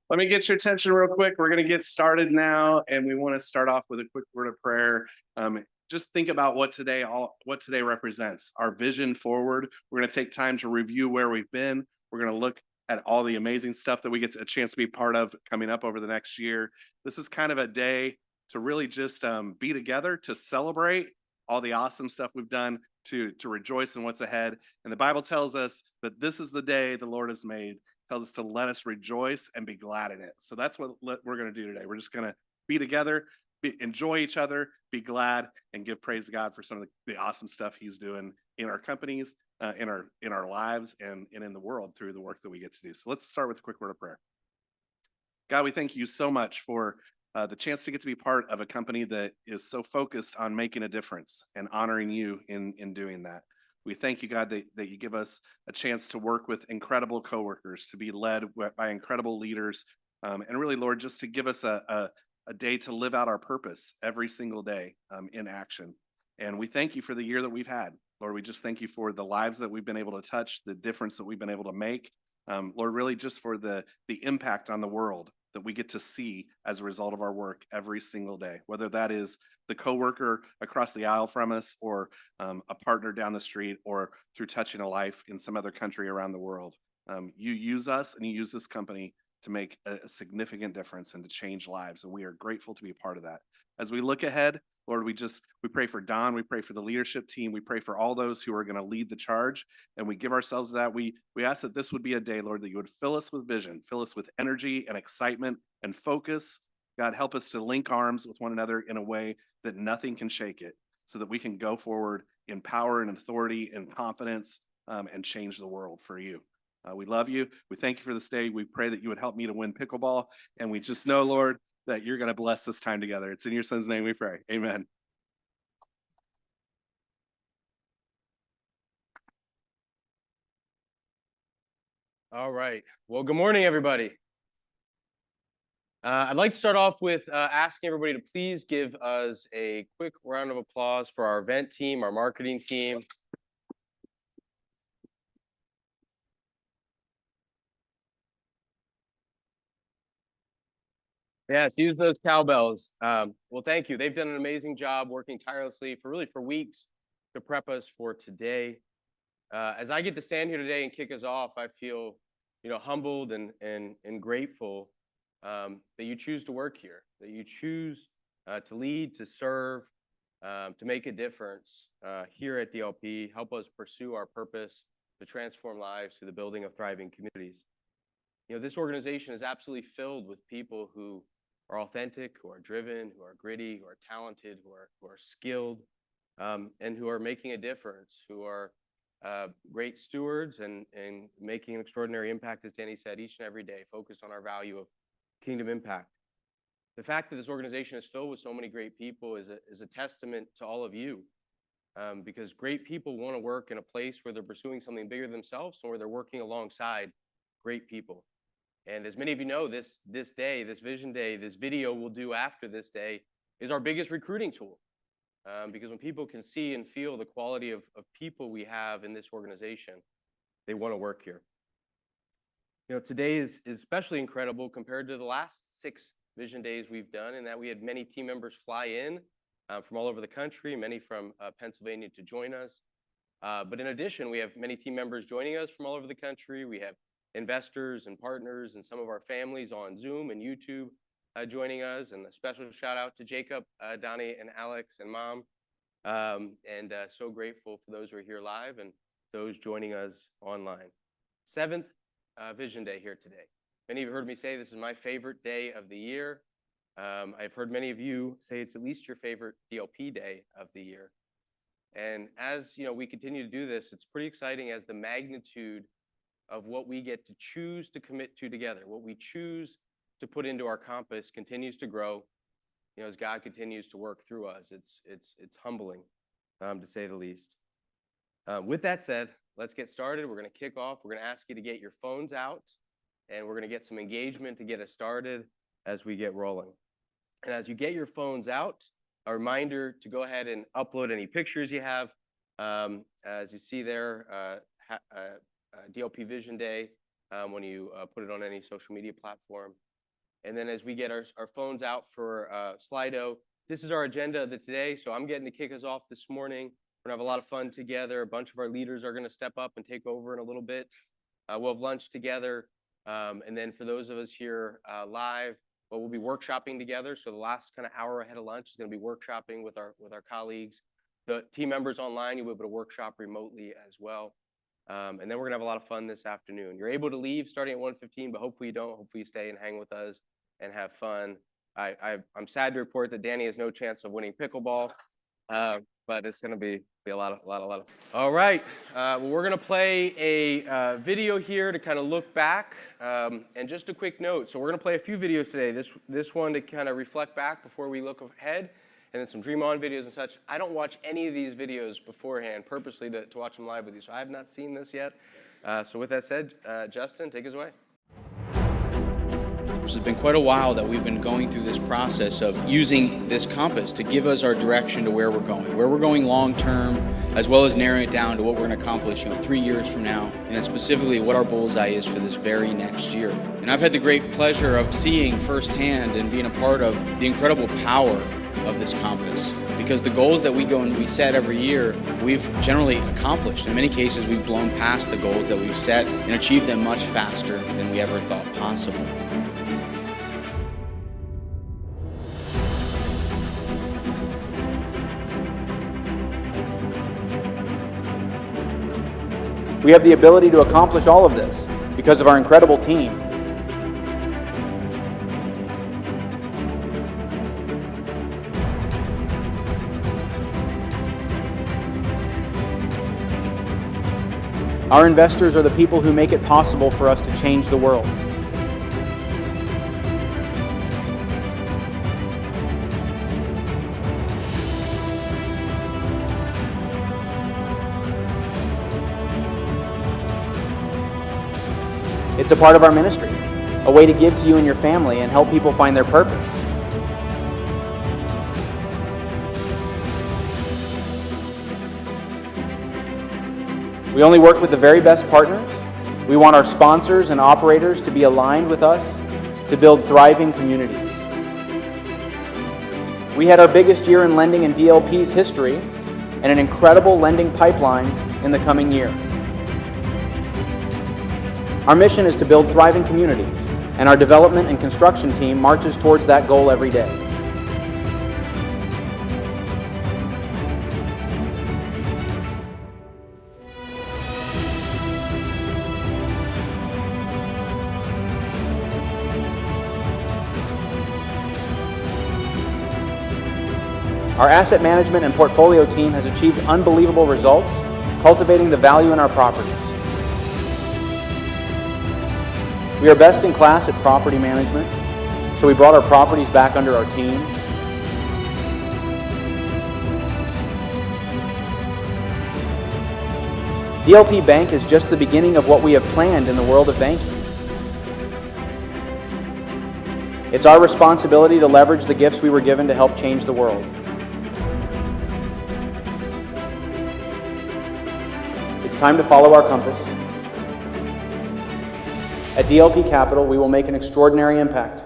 Let me get your attention real quick. We're going to get started now, and we want to start off with a quick word of prayer. Just think about what today represents. Our vision forward. We're going to take time to review where we've been. We're going to look at all the amazing stuff that we get a chance to be part of coming up over the next year. This is kind of a day to really just be together, to celebrate all the awesome stuff we've done, to rejoice in what's ahead. And the Bible tells us that this is the day the Lord has made, tells us to let us rejoice and be glad in it. So that's what we're going to do today. We're just going to be together, enjoy each other, be glad, and give praise to God for some of the awesome stuff He's doing in our companies, in our lives, and in the world through the work that we get to do. So let's start with a quick word of prayer. God, we thank you so much for the chance to get to be part of a company that is so focused on making a difference and honoring you in doing that. We thank you, God, that you give us a chance to work with incredible coworkers, to be led by incredible leaders, and really, Lord, just to give us a day to live out our purpose every single day in action. And we thank you for the year that we've had. Lord, we just thank you for the lives that we've been able to touch, the difference that we've been able to make. Lord, really just for the impact on the world that we get to see as a result of our work every single day, whether that is the coworker across the aisle from us, or a partner down the street, or through touching a life in some other country around the world. You use us and you use this company to make a significant difference and to change lives, and we are grateful to be a part of that. As we look ahead, Lord, we pray for Don, we pray for the leadership team, we pray for all those who are going to lead the charge, and we give ourselves that. We ask that this would be a day, Lord, that you would fill us with vision, fill us with energy and excitement and focus. God, help us to link arms with one another in a way that nothing can shake it, so that we can go forward in power and authority and confidence, and change the world for you. We love you. We thank you for this day. We pray that you would help me to win pickleball. And we just know, Lord, that you're going to bless this time together. It's in your son's name we pray. Amen. All right. Well, good morning, everybody. I'd like to start off with asking everybody to please give us a quick round of applause for our event team, our marketing team. Yes, use those cowbells. Well, thank you. They've done an amazing job working tirelessly for weeks to prep us for today. As I get to stand here today and kick us off, I feel, humbled and grateful that you choose to work here, that you choose to lead, to serve, to make a difference here at DLP, help us pursue our purpose to transform lives through the building of thriving communities. This organization is absolutely filled with people who are authentic, who are driven, who are gritty, who are talented, who are skilled, and who are making a difference, who are great stewards and making an extraordinary impact, as Danny said, each and every day, focused on our value of kingdom impact. The fact that this organization is filled with so many great people is a testament to all of you, because great people want to work in a place where they're pursuing something bigger than themselves, and where they're working alongside great people. And as many of you know, this day, this Vision Day, this video we'll do after this day is our biggest recruiting tool. Because when people can see and feel the quality of people we have in this organization, they want to work here. Today is especially incredible compared to the last 6 Vision Days we've done, in that we had many team members fly in from all over the country, many from Pennsylvania to join us. But in addition, we have many team members joining us from all over the country. We have investors and partners and some of our families on Zoom and YouTube joining us, and a special shout out to Jacob, Donnie, and Alex, and Mom. And so grateful for those who are here live and those joining us online. 7th Vision Day here today. Many of you heard me say this is my favorite day of the year. I've heard many of you say it's at least your favorite DLP day of the year. And as we continue to do this, it's pretty exciting as the magnitude of what we get to choose to commit to together, what we choose to put into our compass continues to grow. As God continues to work through us, it's humbling, to say the least. With that said, let's get started. We're going to kick off. We're going to ask you to get your phones out, and we're going to get some engagement to get us started as we get rolling. And as you get your phones out, a reminder to go ahead and upload any pictures you have. As you see there, DLP Vision Day, when you put it on any social media platform. And then as we get our phones out for Slido, this is our agenda of the today. So I'm getting to kick us off this morning. We're gonna have a lot of fun together. A bunch of our leaders are gonna step up and take over in a little bit. We'll have lunch together. And then for those of us here live, well, we'll be workshopping together. So the last kind of hour ahead of lunch is gonna be workshopping with our colleagues. The team members online, you'll be able to workshop remotely as well. And then we're gonna have a lot of fun this afternoon. You're able to leave starting at 1:15, but hopefully you don't. Hopefully you stay and hang with us and have fun. I'm sad to report that Danny has no chance of winning pickleball, but it's gonna be a lot of fun. All right, well, we're gonna play a video here to kind of look back, and just a quick note. So we're gonna play a few videos today. This one to kind of reflect back before we look ahead, and then some Dream On videos and such. I don't watch any of these videos beforehand purposely to watch them live with you, so I have not seen this yet. So with that said, Justin, take us away. It's been quite a while that we've been going through this process of using this compass to give us our direction to where we're going long term, as well as narrowing it down to what we're going to accomplish 3 years from now, and then specifically what our bullseye is for this very next year. And I've had the great pleasure of seeing firsthand and being a part of the incredible power of this compass, because the goals that we go and we set every year, we've generally accomplished. In many cases, we've blown past the goals that we've set and achieved them much faster than we ever thought possible. We have the ability to accomplish all of this because of our incredible team. Our investors are the people who make it possible for us to change the world. It's a part of our ministry, a way to give to you and your family and help people find their purpose. We only work with the very best partners. We want our sponsors and operators to be aligned with us to build thriving communities. We had our biggest year in lending in DLP's history and an incredible lending pipeline in the coming year. Our mission is to build thriving communities, and our development and construction team marches towards that goal every day. Our asset management and portfolio team has achieved unbelievable results, cultivating the value in our properties. We are best in class at property management, so we brought our properties back under our team. DLP Bank is just the beginning of what we have planned in the world of banking. It's our responsibility to leverage the gifts we were given to help change the world. It's time to follow our compass. At DLP Capital, we will make an extraordinary impact.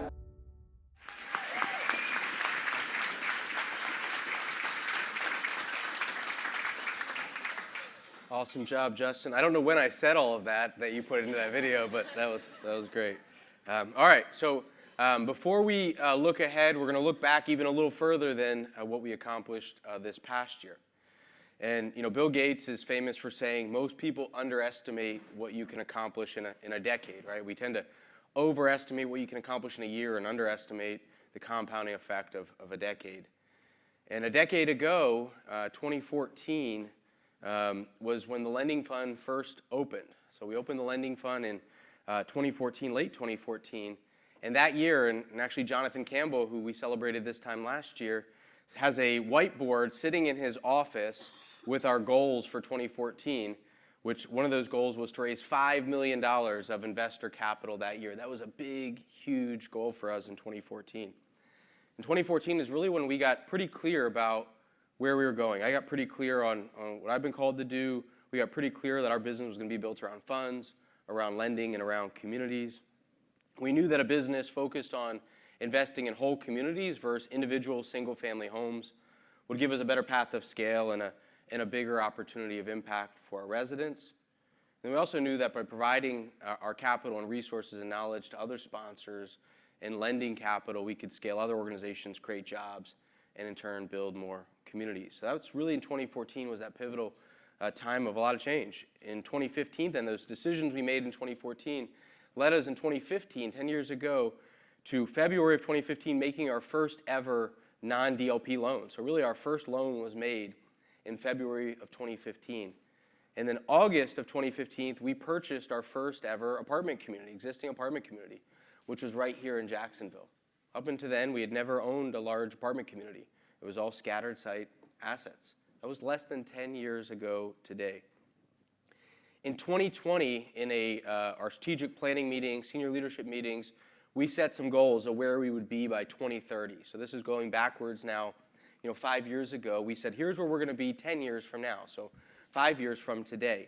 Awesome job, Justin. I don't know when I said all of that you put into that video, but that was great. All right, so before we look ahead, we're going to look back even a little further than what we accomplished this past year. And Bill Gates is famous for saying most people underestimate what you can accomplish in a decade, right? We tend to overestimate what you can accomplish in a year and underestimate the compounding effect of a decade. And a decade ago, 2014, was when the lending fund first opened. So we opened the lending fund in 2014, late 2014. And that year, and actually Jonathan Campbell, who we celebrated this time last year, has a whiteboard sitting in his office with our goals for 2014, which one of those goals was to raise $5 million of investor capital that year. That was a big, huge goal for us in 2014. And 2014 is really when we got pretty clear about where we were going. I got pretty clear on what I've been called to do. We got pretty clear that our business was going to be built around funds, around lending, and around communities. We knew that a business focused on investing in whole communities versus individual single-family homes would give us a better path of scale and a bigger opportunity of impact for our residents. And we also knew that by providing our capital and resources and knowledge to other sponsors and lending capital, we could scale other organizations, create jobs, and in turn build more communities. So that was really in 2014 was that pivotal time of a lot of change. In 2015, then those decisions we made in 2014 led us in 2015, 10 years ago, to February of 2015 making our first ever non-DLP loan. So really our first loan was made in February of 2015. And then August of 2015, we purchased our first ever apartment community, existing apartment community, which was right here in Jacksonville. Up until then, we had never owned a large apartment community. It was all scattered site assets. That was less than 10 years ago today. In 2020, in our strategic planning meeting, senior leadership meetings, we set some goals of where we would be by 2030. So this is going backwards now. 5 years ago, we said, here's where we're going to be 10 years from now, so 5 years from today.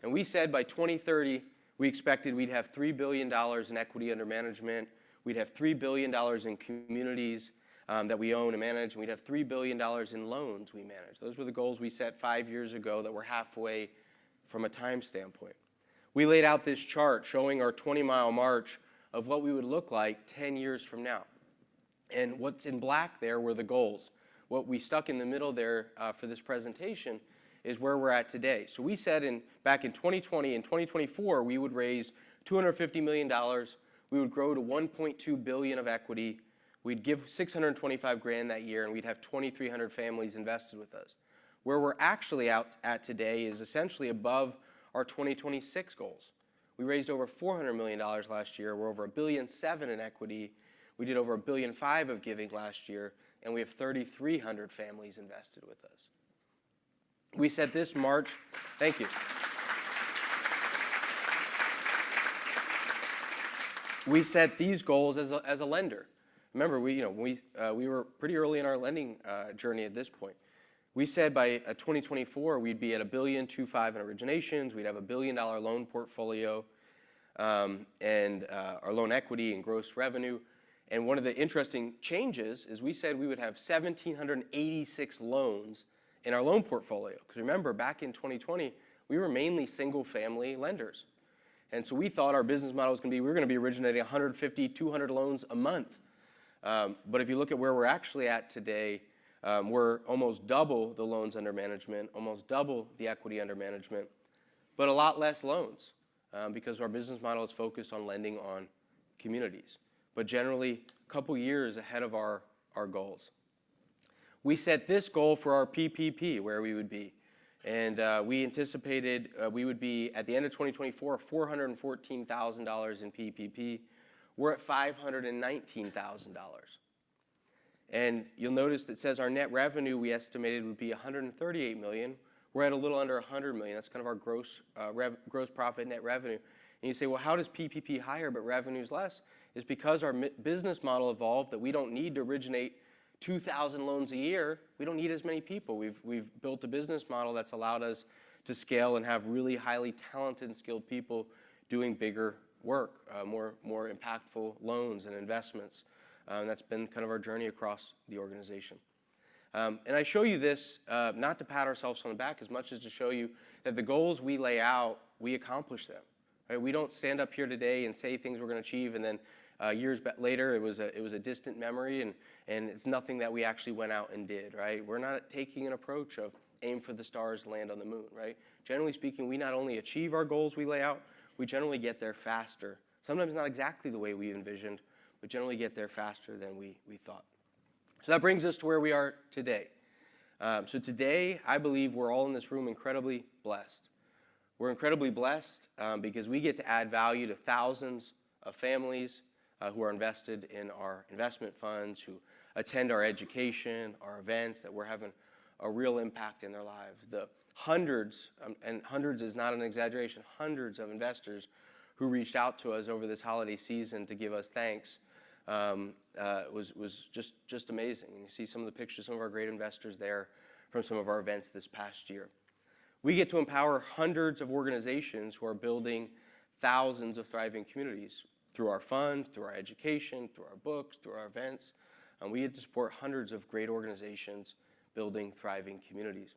And we said by 2030, we expected we'd have $3 billion in equity under management. We'd have $3 billion in communities that we own and manage, and we'd have $3 billion in loans we manage. Those were the goals we set 5 years ago that we're halfway from a time standpoint. We laid out this chart showing our 20-mile march of what we would look like 10 years from now. And what's in black there were the goals. What we stuck in the middle there for this presentation is where we're at today. So we said back in 2020 and 2024, we would raise $250 million. We would grow to $1.2 billion of equity. We'd give $625,000 that year, and we'd have 2,300 families invested with us. Where we're actually at today is essentially above our 2026 goals. We raised over $400 million last year. We're over $1.7 billion in equity. We did over $1.5 billion of giving last year, and we have 3,300 families invested with us. We said this March, thank you. We set these goals as a lender. Remember, we were pretty early in our lending journey at this point. We said by 2024 we'd be at $1.25 billion in originations. We'd have $1 billion loan portfolio, and our loan equity and gross revenue. And one of the interesting changes is we said we would have 1,786 loans in our loan portfolio. Because remember, back in 2020, we were mainly single-family lenders. And so we thought our business model was going to be, we were going to be originating 150, 200 loans a month. But if you look at where we're actually at today, we're almost double the loans under management, almost double the equity under management, but a lot less loans because our business model is focused on lending on communities, but generally a couple years ahead of our goals. We set this goal for our PPP, where we would be. And we anticipated we would be, at the end of 2024, $414,000 in PPP. We're at $519,000. And you'll notice that it says our net revenue we estimated would be $138 million. We're at a little under $100 million. That's kind of our gross profit net revenue. And you say, well, how does PPP higher but revenue's less? It's because our business model evolved that we don't need to originate 2,000 loans a year. We don't need as many people. We've built a business model that's allowed us to scale and have really highly talented and skilled people doing bigger work, more impactful loans and investments. And that's been kind of our journey across the organization. And I show you this not to pat ourselves on the back as much as to show you that the goals we lay out, we accomplish them. Right? We don't stand up here today and say things we're going to achieve, and then years later it was a distant memory, and it's nothing that we actually went out and did. Right? We're not taking an approach of aim for the stars, land on the moon. Right? Generally speaking, we not only achieve our goals we lay out, we generally get there faster. Sometimes not exactly the way we envisioned, but generally get there faster than we thought. So that brings us to where we are today. So today, I believe we're all in this room incredibly blessed. We're incredibly blessed because we get to add value to thousands of families who are invested in our investment funds, who attend our education, our events, that we're having a real impact in their lives. The hundreds, and hundreds is not an exaggeration, hundreds of investors who reached out to us over this holiday season to give us thanks was just amazing. And you see some of the pictures, some of our great investors there from some of our events this past year. We get to empower hundreds of organizations who are building thousands of thriving communities through our fund, through our education, through our books, through our events. We get to support hundreds of great organizations building thriving communities.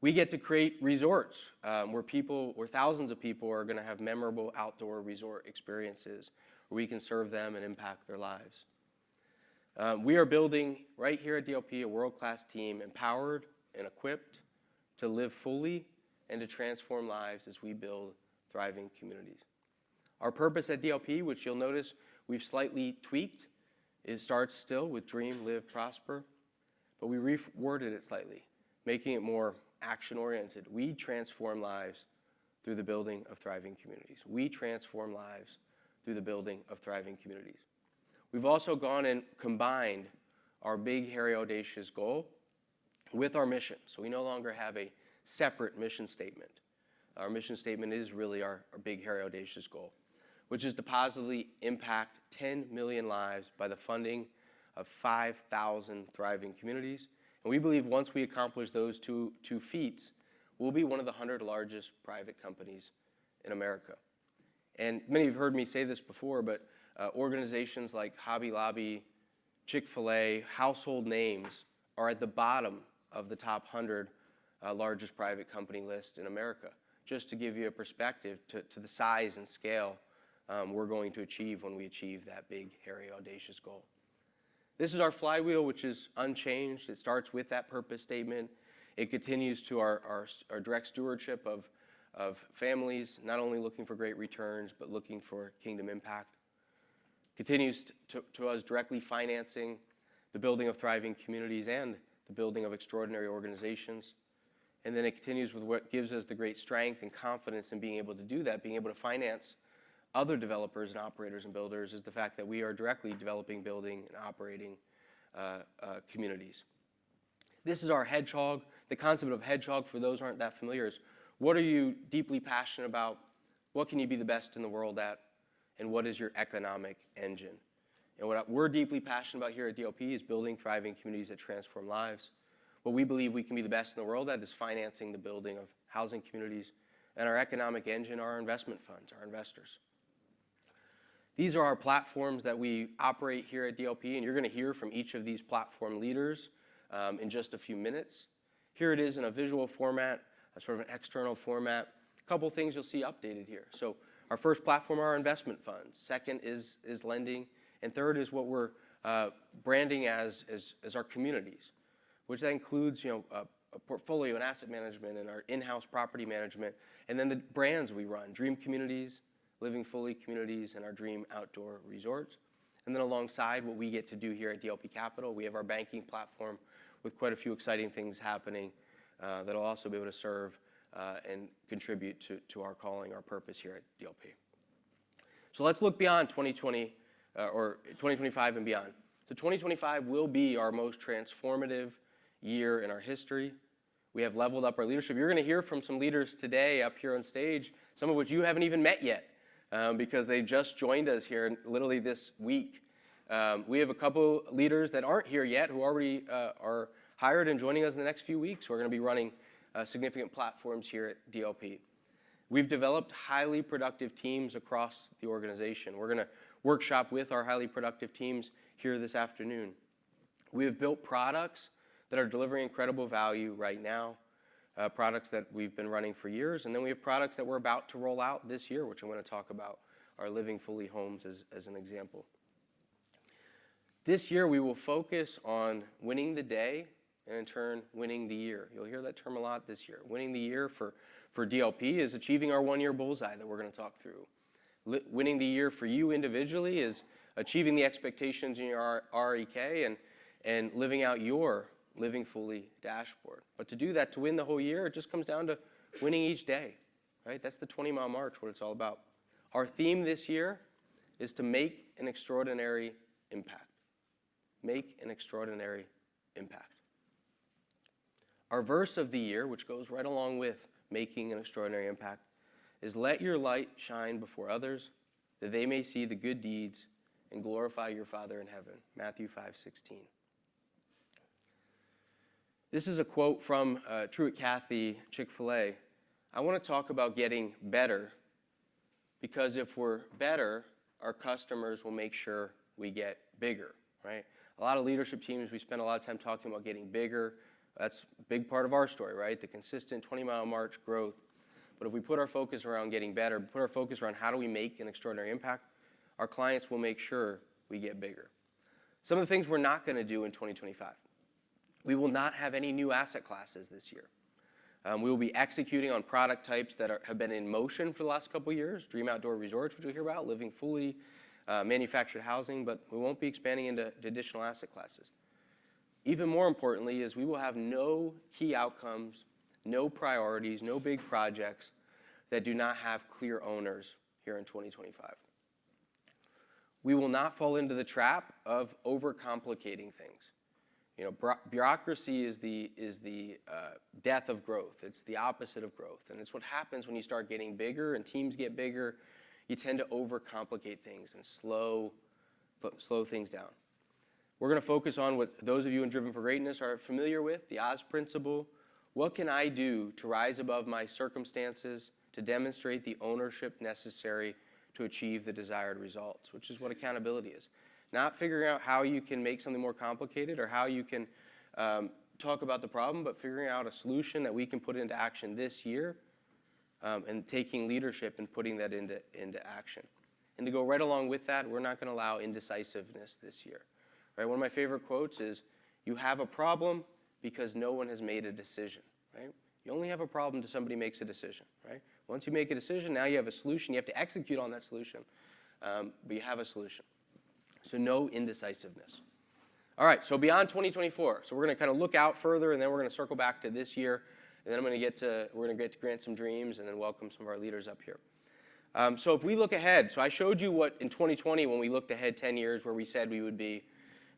We get to create resorts where thousands of people are going to have memorable outdoor resort experiences where we can serve them and impact their lives. We are building right here at DLP a world-class team empowered and equipped to live fully and to transform lives as we build thriving communities. Our purpose at DLP, which you'll notice we've slightly tweaked, starts still with dream, live, prosper, but we reworded it slightly, making it more action-oriented. We transform lives through the building of thriving communities. We transform lives through the building of thriving communities. We've also gone and combined our big, hairy, audacious goal with our mission. So we no longer have a separate mission statement. Our mission statement is really our big, hairy, audacious goal, which is to positively impact 10 million lives by the funding of 5,000 thriving communities. And we believe once we accomplish those two feats, we'll be one of the 100 largest private companies in America. And many of you have heard me say this before, but organizations like Hobby Lobby, Chick-fil-A, household names are at the bottom of the top 100 largest private company list in America, just to give you a perspective to the size and scale we're going to achieve when we achieve that big, hairy, audacious goal. This is our flywheel, which is unchanged. It starts with that purpose statement. It continues to our direct stewardship of families, not only looking for great returns, but looking for kingdom impact. Continues to us directly financing the building of thriving communities and the building of extraordinary organizations. And then it continues with what gives us the great strength and confidence in being able to do that, being able to finance other developers and operators and builders, is the fact that we are directly developing, building, and operating communities. This is our hedgehog. The concept of hedgehog, for those who aren't that familiar, is what are you deeply passionate about? What can you be the best in the world at? And what is your economic engine? And what we're deeply passionate about here at DLP is building thriving communities that transform lives. What we believe we can be the best in the world at is financing the building of housing communities. And our economic engine are our investment funds, our investors. These are our platforms that we operate here at DLP, and you're going to hear from each of these platform leaders in just a few minutes. Here it is in a visual format, a sort of an external format. A couple things you'll see updated here. So our first platform are our investment funds. Second is lending. And third is what we're branding as our communities, which that includes a portfolio and asset management and our in-house property management, and then the brands we run, Dream Communities, Living Fully Communities, and our Dream Outdoor Resorts. And then alongside what we get to do here at DLP Capital, we have our banking platform with quite a few exciting things happening that'll also be able to serve and contribute to our calling, our purpose here at DLP. So let's look beyond 2020 or 2025 and beyond. So 2025 will be our most transformative year in our history. We have leveled up our leadership. You're going to hear from some leaders today up here on stage, some of which you haven't even met yet because they just joined us here literally this week. We have a couple leaders that aren't here yet who already are hired and joining us in the next few weeks. We're going to be running significant platforms here at DLP. We've developed highly productive teams across the organization. We're going to workshop with our highly productive teams here this afternoon. We have built products that are delivering incredible value right now, products that we've been running for years, and then we have products that we're about to roll out this year, which I'm going to talk about, our Living Fully homes as an example. This year we will focus on winning the day and in turn winning the year. You'll hear that term a lot this year. Winning the year for DLP is achieving our one-year bullseye that we're going to talk through. Winning the year for you individually is achieving the expectations in your REK and living out your Living Fully dashboard. But to do that, to win the whole year, it just comes down to winning each day, right? That's the 20-mile march, what it's all about. Our theme this year is to make an extraordinary impact. Make an extraordinary impact. Our verse of the year, which goes right along with making an extraordinary impact, is let your light shine before others, that they may see the good deeds and glorify your Father in heaven. Matthew 5:16. This is a quote from Truett Cathy, Chick-fil-A. I want to talk about getting better, because if we're better, our customers will make sure we get bigger, right? A lot of leadership teams, we spend a lot of time talking about getting bigger. That's a big part of our story, right? The consistent 20-mile march growth. But if we put our focus around getting better, put our focus around how do we make an extraordinary impact, our clients will make sure we get bigger. Some of the things we're not going to do in 2025. We will not have any new asset classes this year. We will be executing on product types that have been in motion for the last couple of years, Dream Outdoor Resorts, which you'll hear about, living fully, manufactured housing, but we won't be expanding into additional asset classes. Even more importantly is we will have no key outcomes, no priorities, no big projects that do not have clear owners here in 2025. We will not fall into the trap of overcomplicating things. You know, bureaucracy is the death of growth. It's the opposite of growth, and it's what happens when you start getting bigger and teams get bigger. You tend to overcomplicate things and slow things down. We're going to focus on what those of you in Driven for Greatness are familiar with, the Oz principle. What can I do to rise above my circumstances to demonstrate the ownership necessary to achieve the desired results, which is what accountability is. Not figuring out how you can make something more complicated or how you can talk about the problem, but figuring out a solution that we can put into action this year and taking leadership and putting that into action. And to go right along with that, we're not going to allow indecisiveness this year. Right? One of my favorite quotes is, you have a problem because no one has made a decision. Right? You only have a problem until somebody makes a decision. Right? Once you make a decision, now you have a solution. You have to execute on that solution, but you have a solution. So no indecisiveness. All right, so beyond 2024. So we're going to kind of look out further, and then we're going to circle back to this year, and then we're going to get to grant some dreams, and then welcome some of our leaders up here. So if we look ahead, so I showed you what in 2020 when we looked ahead 10 years where we said we would be.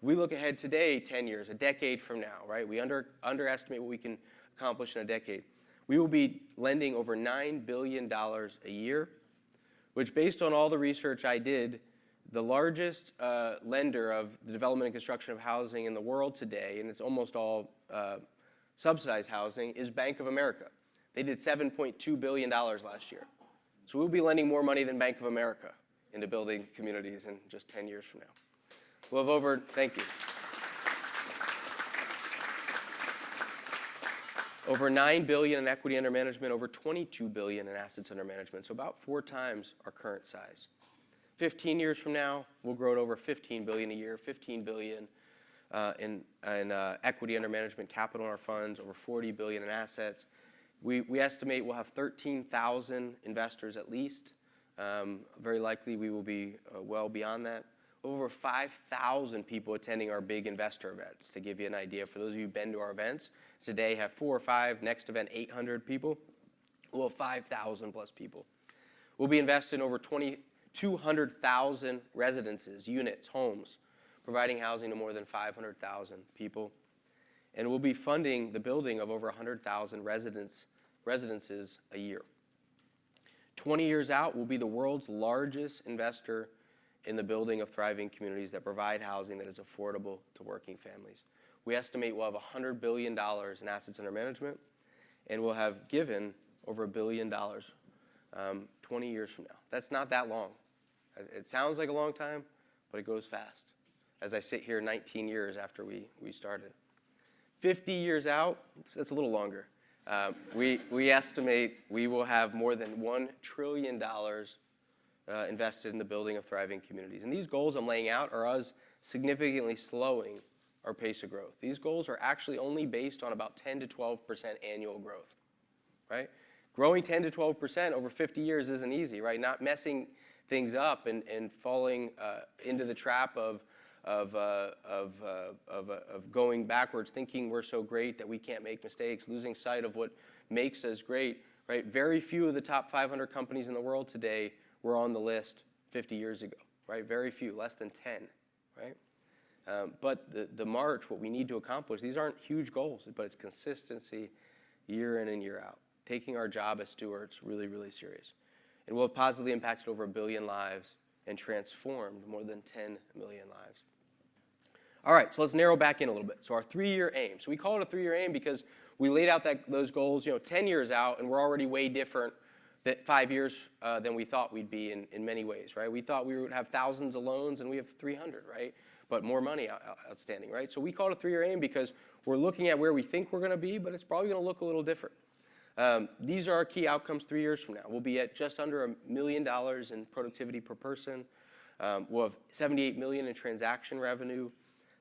We look ahead today 10 years, a decade from now, right? We underestimate what we can accomplish in a decade. We will be lending over $9 billion a year, which based on all the research I did, the largest lender of the development and construction of housing in the world today, and it's almost all subsidized housing, is Bank of America. They did $7.2 billion last year. So we'll be lending more money than Bank of America into building communities in just 10 years from now. We'll have over, thank you, over $9 billion in equity under management, over $22 billion in assets under management, so about 4 times our current size. 15 years from now, we'll grow to over $15 billion a year, $15 billion in equity under management, capital in our funds, over $40 billion in assets. We estimate we'll have 13,000 investors at least. Very likely we will be well beyond that. Over 5,000 people attending our big investor events. To give you an idea, for those of you who've been to our events, today have 4 or 5, next event 800 people. We'll have 5,000 plus people. We'll be invested in over 200,000 residences, units, homes, providing housing to more than 500,000 people. And we'll be funding the building of over 100,000 residences a year. 20 years out, we'll be the world's largest investor in the building of thriving communities that provide housing that is affordable to working families. We estimate we'll have $100 billion in assets under management, and we'll have given over $1 billion 20 years from now. That's not that long. It sounds like a long time, but it goes fast. As I sit here 19 years after we started. 50 years out, that's a little longer. We estimate we will have more than $1 trillion invested in the building of thriving communities. And these goals I'm laying out are us significantly slowing our pace of growth. These goals are actually only based on about 10 to 12% annual growth, right? Growing 10 to 12% over 50 years isn't easy, right? Not messing things up and falling into the trap of going backwards, thinking we're so great that we can't make mistakes, losing sight of what makes us great, right? Very few of the top 500 companies in the world today were on the list 50 years ago, right? Very few, less than 10, right? But the march, what we need to accomplish, these aren't huge goals, but it's consistency year in and year out, taking our job as stewards really, really serious. And we'll have positively impacted over 1 billion lives and transformed more than 10 million lives. All right, so let's narrow back in a little bit. So our 3-year aim. So we call it a 3-year aim because we laid out those goals, 10 years out, and we're already way different 5 years than we thought we'd be in many ways, right? We thought we would have thousands of loans, and we have 300, right? But more money outstanding, right? So we call it a 3-year aim because we're looking at where we think we're going to be, but it's probably going to look a little different. These are our key outcomes 3 years from now. We'll be at just under $1 million in productivity per person. We'll have $78 million in transaction revenue,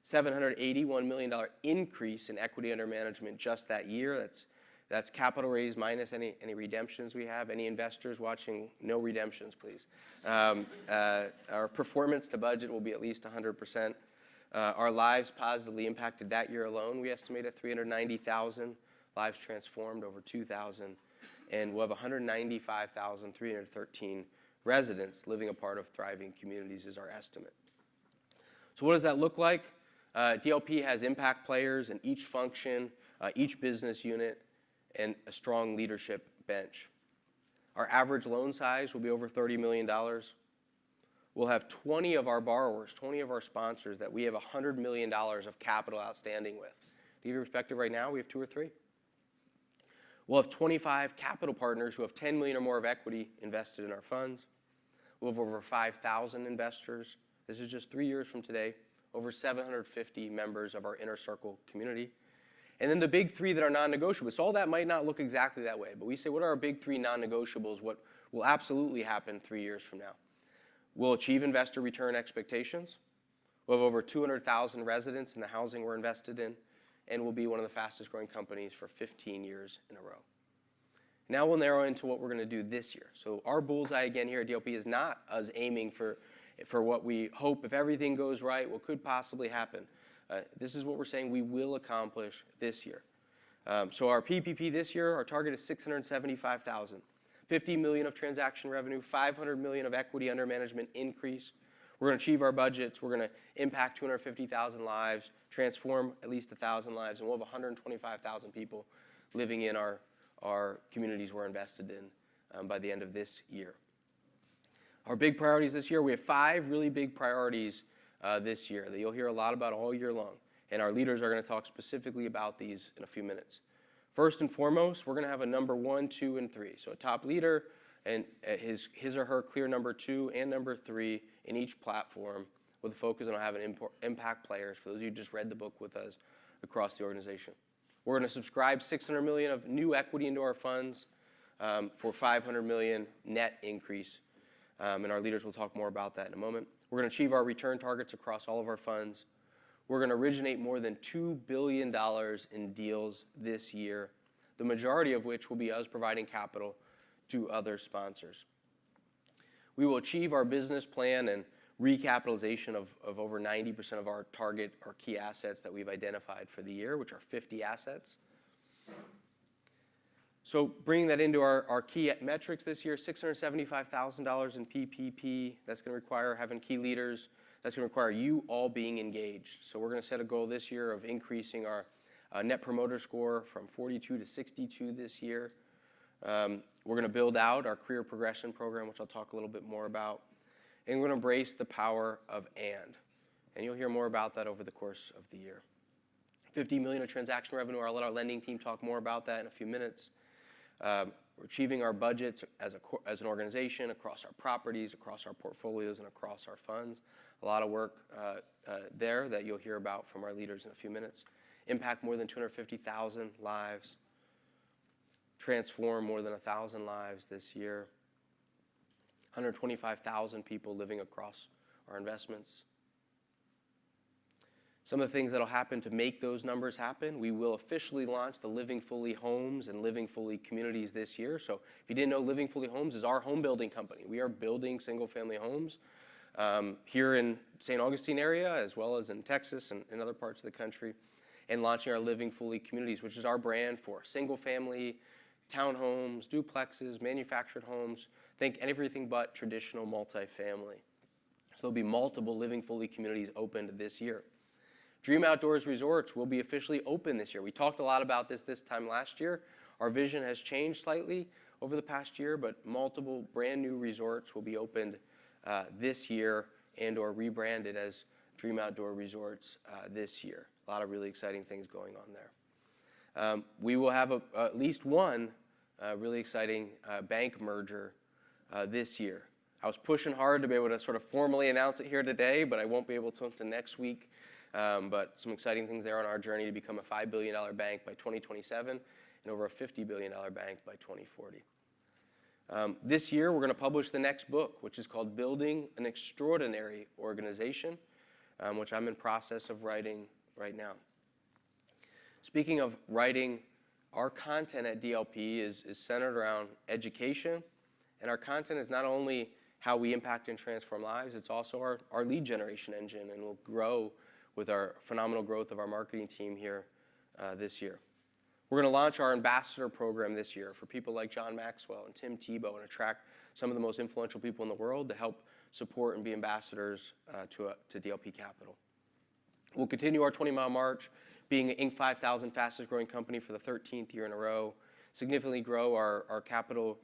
$781 million increase in equity under management just that year. That's capital raised minus any redemptions we have. Any investors watching, no redemptions, please. Our performance to budget will be at least 100%. Our lives positively impacted that year alone, we estimate at 390,000. Lives transformed, over 2,000. And we'll have 195,313 residents living a part of thriving communities is our estimate. So what does that look like? DLP has impact players in each function, each business unit, and a strong leadership bench. Our average loan size will be over $30 million. We'll have 20 of our borrowers, 20 of our sponsors that we have $100 million of capital outstanding with. To give you perspective, right now we have 2 or 3. We'll have 25 capital partners who have $10 million or more of equity invested in our funds. We'll have over 5,000 investors. This is just 3 years from today. Over 750 members of our inner circle community. And then the big 3 that are non-negotiables. So all that might not look exactly that way, but we say, what are our big 3 non-negotiables? What will absolutely happen 3 years from now? We'll achieve investor return expectations. We'll have over 200,000 residents in the housing we're invested in, and we'll be one of the fastest growing companies for 15 years in a row. Now we'll narrow into what we're going to do this year. So our bullseye again here at DLP is not us aiming for what we hope, if everything goes right, what could possibly happen. This is what we're saying we will accomplish this year. So our PPP this year, our target is $675,000. $50 million of transaction revenue, $500 million of equity under management increase. We're going to achieve our budgets. We're going to impact 250,000 lives, transform at least 1,000 lives, and we'll have 125,000 people living in our communities we're invested in by the end of this year. Our big priorities this year, we have 5 really big priorities this year that you'll hear a lot about all year long, and our leaders are going to talk specifically about these in a few minutes. First and foremost, we're going to have a number 1, 2, and 3. So a top leader and his or her clear number 2 and number 3 in each platform with a focus on having impact players, for those of you who just read the book with us, across the organization. We're going to subscribe $600 million of new equity into our funds for $500 million net increase, and our leaders will talk more about that in a moment. We're going to achieve our return targets across all of our funds. We're going to originate more than $2 billion in deals this year, the majority of which will be us providing capital to other sponsors. We will achieve our business plan and recapitalization of over 90% of our target or key assets that we've identified for the year, which are 50 assets. So bringing that into our key metrics this year, $675,000 in PPP. That's going to require having key leaders. That's going to require you all being engaged. So we're going to set a goal this year of increasing our net promoter score from 42 to 62 this year. We're going to build out our career progression program, which I'll talk a little bit more about. And we're going to embrace the power of and you'll hear more about that over the course of the year. $50 million of transaction revenue. I'll let our lending team talk more about that in a few minutes. We're achieving our budgets as an organization across our properties, across our portfolios, and across our funds. A lot of work there that you'll hear about from our leaders in a few minutes. Impact more than 250,000 lives. Transform more than 1,000 lives this year. 125,000 people living across our investments. Some of the things that will happen to make those numbers happen, we will officially launch the Living Fully Homes and Living Fully Communities this year. So if you didn't know, Living Fully Homes is our home building company. We are building single-family homes here in St. Augustine area, as well as in Texas and in other parts of the country, and launching our Living Fully Communities, which is our brand for single-family, townhomes, duplexes, manufactured homes. Think everything but traditional multifamily. So there'll be multiple Living Fully Communities opened this year. Dream Outdoors Resorts will be officially open this year. We talked a lot about this time last year. Our vision has changed slightly over the past year, but multiple brand new resorts will be opened this year and or rebranded as Dream Outdoor Resorts this year. A lot of really exciting things going on there. We will have at least one really exciting bank merger this year. I was pushing hard to be able to sort of formally announce it here today, but I won't be able to until next week. But some exciting things there on our journey to become a $5 billion bank by 2027 and over a $50 billion bank by 2040. This year, we're going to publish the next book, which is called Building an Extraordinary Organization, which I'm in process of writing right now. Speaking of writing, our content at DLP is centered around education, and our content is not only how we impact and transform lives, it's also our lead generation engine, and will grow with our phenomenal growth of our marketing team here this year. We're going to launch our ambassador program this year for people like John Maxwell and Tim Tebow, and attract some of the most influential people in the world to help support and be ambassadors to DLP Capital. We'll continue our 20-mile march, being an Inc. 5000 fastest growing company for the 13th year in a row, significantly grow our capital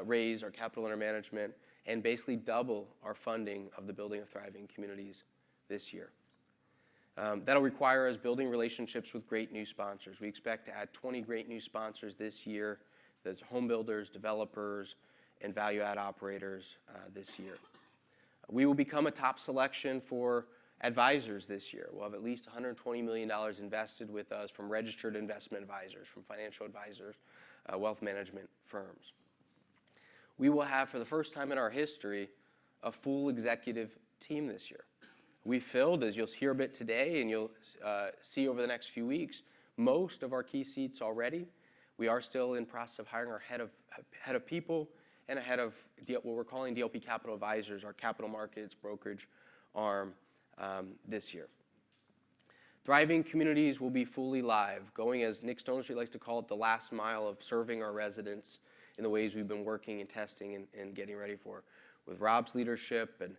raise, our capital under management, and basically double our funding of the Building of Thriving Communities this year. That'll require us building relationships with great new sponsors. We expect to add 20 great new sponsors this year. There's home builders, developers, and value-add operators this year. We will become a top selection for advisors this year. We'll have at least $120 million invested with us from registered investment advisors, from financial advisors, wealth management firms. We will have, for the first time in our history, a full executive team this year. We filled, as you'll hear a bit today and you'll see over the next few weeks, most of our key seats already. We are still in process of hiring our head of people and a head of what we're calling DLP Capital Advisors, our capital markets brokerage arm this year. Thriving Communities will be fully live, going, as Nick Stonestreet likes to call it, the last mile of serving our residents in the ways we've been working and testing and getting ready for. With Rob's leadership and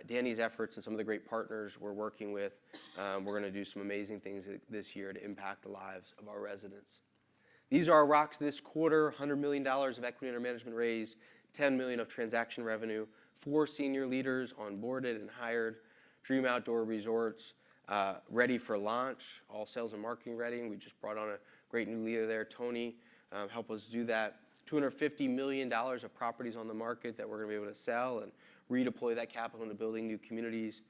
Danny's efforts and some of the great partners we're working with, we're going to do some amazing things this year to impact the lives of our residents. These are our rocks this quarter: $100 million of equity under management raised, $10 million of transaction revenue, 4 senior leaders onboarded and hired, Dream Outdoor Resorts ready for launch, all sales and marketing ready. And we just brought on a great new leader there, Tony, help us do that. $250 million of properties on the market that we're going to be able to sell and redeploy that capital into building new communities.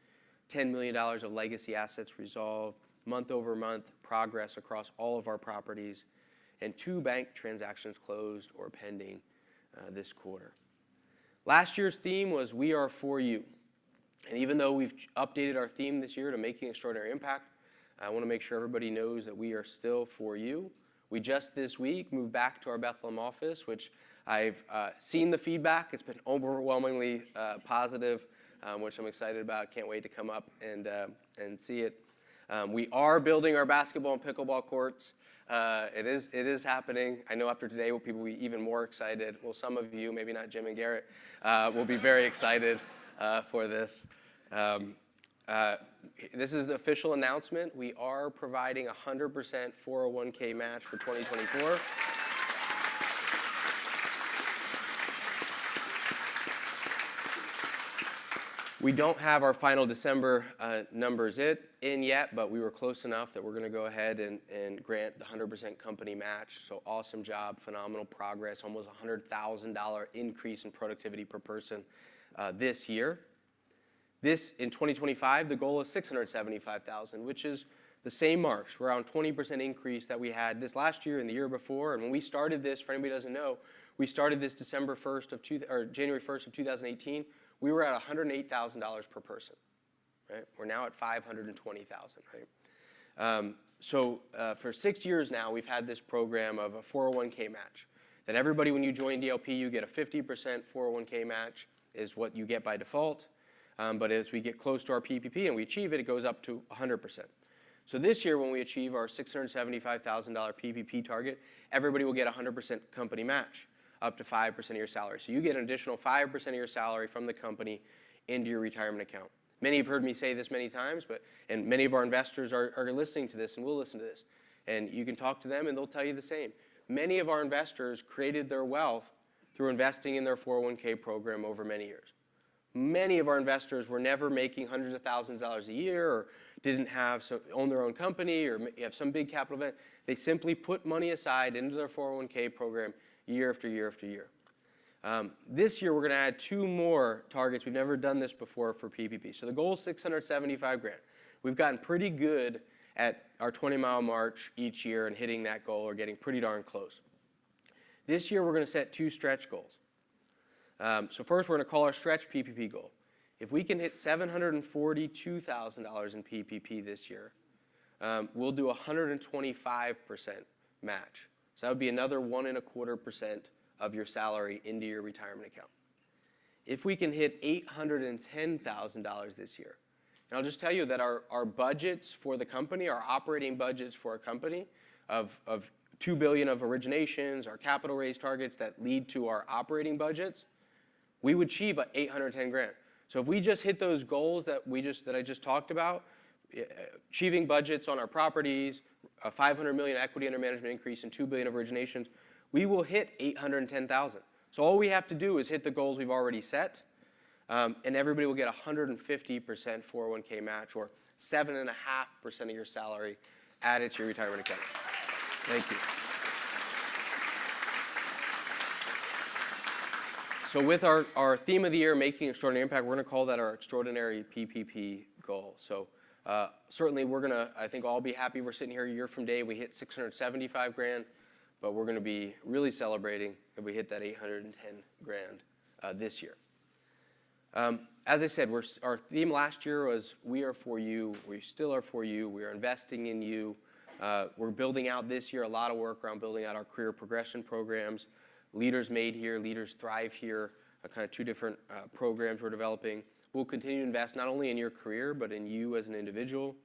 $10 million of legacy assets resolved, month-over-month progress across all of our properties, and 2 bank transactions closed or pending this quarter. Last year's theme was "We Are For You." And even though we've updated our theme this year to Making Extraordinary Impact, I want to make sure everybody knows that we are still for you. We just this week moved back to our Bethlehem office, which I've seen the feedback. It's been overwhelmingly positive, which I'm excited about. Can't wait to come up and see it. We are building our basketball and pickleball courts. It is happening. I know after today, people will be even more excited. Well, some of you, maybe not Jim and Garrett, will be very excited for this. This is the official announcement. We are providing 100% 401k match for 2024. We don't have our final December numbers in yet, but we were close enough that we're going to go ahead and grant the 100% company match. So awesome job, phenomenal progress, almost $100,000 increase in productivity per person this year. This, in 2025, the goal is $675,000, which is the same march, around 20% increase that we had this last year and the year before. And when we started this, for anybody who doesn't know, we started this January 1st of 2018. We were at $108,000 per person, right? We're now at $520,000, right? So for 6 years now, we've had this program of a 401k match. That everybody, when you join DLP, you get a 50% 401k match is what you get by default. But as we get close to our PPP and we achieve it, it goes up to 100%. So this year, when we achieve our $675,000 PPP target, everybody will get a 100% company match, up to 5% of your salary. So you get an additional 5% of your salary from the company into your retirement account. Many have heard me say this many times, and many of our investors are listening to this and will listen to this. And you can talk to them and they'll tell you the same. Many of our investors created their wealth through investing in their 401k program over many years. Many of our investors were never making hundreds of thousands of dollars a year or didn't own their own company or have some big capital event, they simply put money aside into their 401k program year after year after year. This year, we're going to add 2 more targets. We've never done this before for PPP. So the goal is 675 grand. We've gotten pretty good at our 20-mile march each year and hitting that goal or getting pretty darn close. This year, we're going to set 2 stretch goals. So first, we're going to call our stretch PPP goal. If we can hit $742,000 in PPP this year, we'll do 125% match. So that would be another 1.25% of your salary into your retirement account. If we can hit $810,000 this year, and I'll just tell you that our budgets for the company, our operating budgets for our company of $2 billion of originations, our capital raise targets that lead to our operating budgets, we would achieve 810 grand. So if we just hit those goals that I just talked about, achieving budgets on our properties, a $500 million equity under management increase, and $2 billion of originations, we will hit 810,000. So all we have to do is hit the goals we've already set, and everybody will get 150% 401k match, or 7.5% of your salary added to your retirement account. Thank you. So with our theme of the year, making extraordinary impact, we're going to call that our extraordinary PPP goal. So certainly we're going to, I think, all be happy we're sitting here a year from today. We hit 675 grand, but we're going to be really celebrating if we hit that 810 grand this year. As I said, our theme last year was we are for you, we still are for you, we are investing in you. We're building out this year a lot of work around building out our career progression programs. Leaders Made Here, Leaders Thrive Here, kind of 2 different programs we're developing. We'll continue to invest not only in your career, but in you as an individual.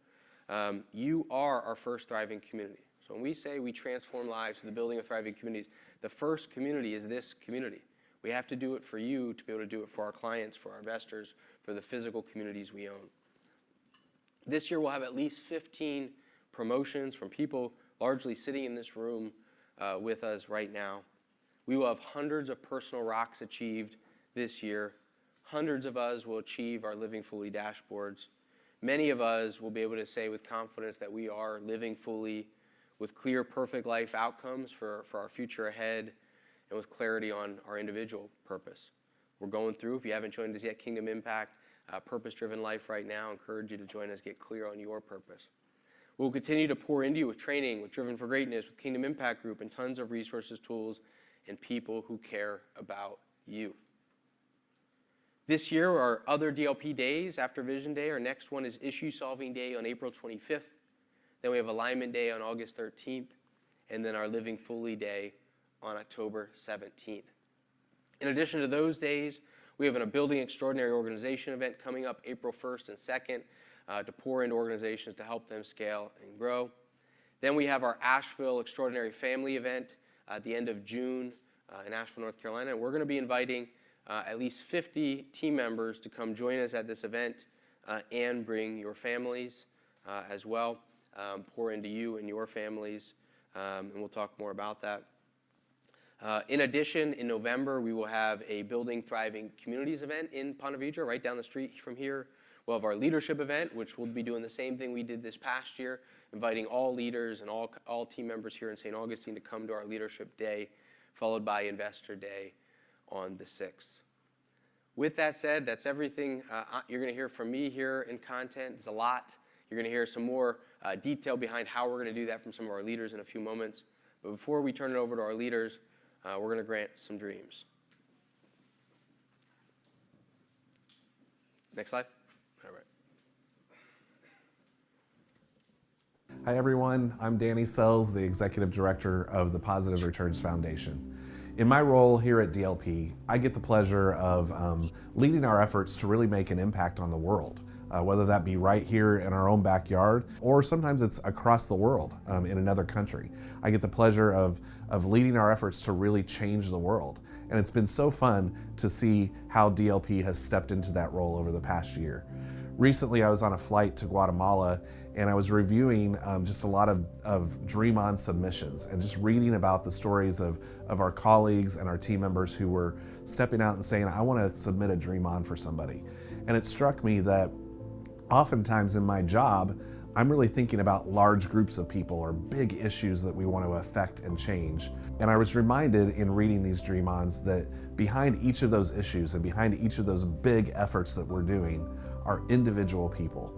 You are our first thriving community. So when we say we transform lives through the building of thriving communities, the first community is this community. We have to do it for you to be able to do it for our clients, for our investors, for the physical communities we own. This year we'll have at least 15 promotions from people largely sitting in this room with us right now. We will have hundreds of personal rocks achieved this year. Hundreds of us will achieve our Living Fully dashboards. Many of us will be able to say with confidence that we are living fully with clear, perfect life outcomes for our future ahead and with clarity on our individual purpose. We're going through, if you haven't joined us yet, Kingdom Impact, Purpose-Driven Life right now. I encourage you to join us, get clear on your purpose. We'll continue to pour into you with training, with Driven for Greatness, with Kingdom Impact Group, and tons of resources, tools, and people who care about you. This year, our other DLP days after Vision Day, our next one is Issue Solving Day on April 25th. Then we have Alignment Day on August 13th, and then our Living Fully Day on October 17th. In addition to those days, we have a Building Extraordinary Organization event coming up April 1st and 2nd to pour into organizations to help them scale and grow. Then we have our Asheville Extraordinary Family event at the end of June in Asheville, North Carolina. And we're going to be inviting at least 50 team members to come join us at this event and bring your families as well, pour into you and your families, and we'll talk more about that. In addition, in November, we will have a Building Thriving Communities event in Ponte Vedra, right down the street from here. We'll have our leadership event, which will be doing the same thing we did this past year, inviting all leaders and all team members here in St. Augustine to come to our leadership day, followed by Investor Day on the 6th. With that said, that's everything you're going to hear from me here in content. It's a lot. You're going to hear some more detail behind how we're going to do that from some of our leaders in a few moments. But before we turn it over to our leaders, we're going to grant some dreams. Next slide. All right. Hi everyone, I'm Danny Sells, the Executive Director of the Positive Returns Foundation. In my role here at DLP, I get the pleasure of leading our efforts to really make an impact on the world, whether that be right here in our own backyard, or sometimes it's across the world in another country. I get the pleasure of leading our efforts to really change the world. And it's been so fun to see how DLP has stepped into that role over the past year. Recently, I was on a flight to Guatemala and I was reviewing just a lot of Dream On submissions and just reading about the stories of our colleagues and our team members who were stepping out and saying, I want to submit a Dream On for somebody. And it struck me that Oftentimes in my job, I'm really thinking about large groups of people or big issues that we want to affect and change. And I was reminded in reading these Dream-Ons that behind each of those issues and behind each of those big efforts that we're doing are individual people.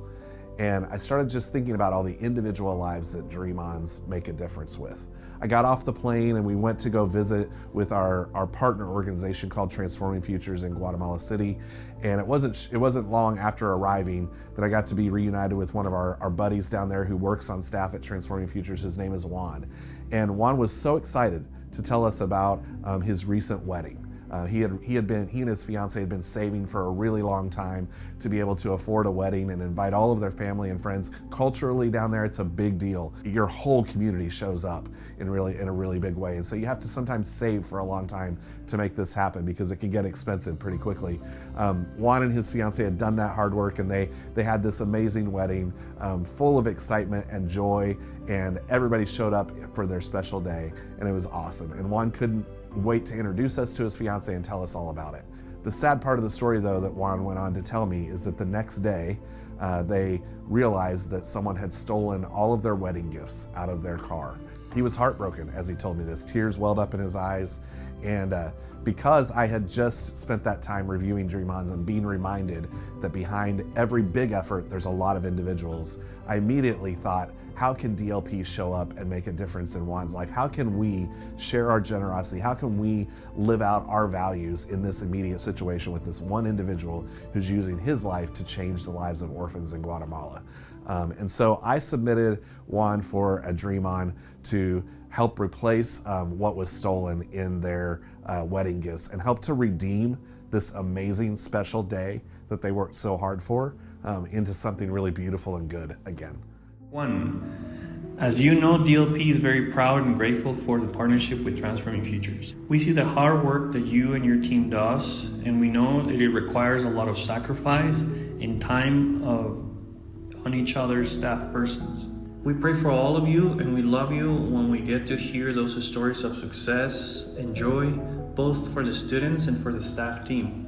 And I started just thinking about all the individual lives that Dream-Ons make a difference with. I got off the plane and we went to go visit with our partner organization called Transforming Futures in Guatemala City. And it wasn't long after arriving that I got to be reunited with one of our buddies down there who works on staff at Transforming Futures. His name is Juan. And Juan was so excited to tell us about his recent wedding. He and his fiance had been saving for a really long time to be able to afford a wedding and invite all of their family and friends. Culturally down there, it's a big deal. Your whole community shows up in a really big way. And so you have to sometimes save for a long time to make this happen because it can get expensive pretty quickly. Juan and his fiance had done that hard work, and they had this amazing wedding full of excitement and joy, and everybody showed up for their special day, and it was awesome. And Juan couldn't wait to introduce us to his fiance and tell us all about it. The sad part of the story, though, that Juan went on to tell me is that the next day they realized that someone had stolen all of their wedding gifts out of their car. He was heartbroken as he told me this. Tears welled up in his eyes. And because I had just spent that time reviewing Dream-Ons and being reminded that behind every big effort, there's a lot of individuals, I immediately thought, how can DLP show up and make a difference in Juan's life? How can we share our generosity? How can we live out our values in this immediate situation with this one individual who's using his life to change the lives of orphans in Guatemala? And so I submitted Juan for a Dream-On to help replace what was stolen in their wedding gifts and help to redeem this amazing special day that they worked so hard for into something really beautiful and good again. As you know, DLP is very proud and grateful for the partnership with Transforming Futures. We see the hard work that you and your team does, and we know that it requires a lot of sacrifice and time on each other's staff persons. We pray for all of you, and we love you when we get to hear those stories of success and joy, both for the students and for the staff team.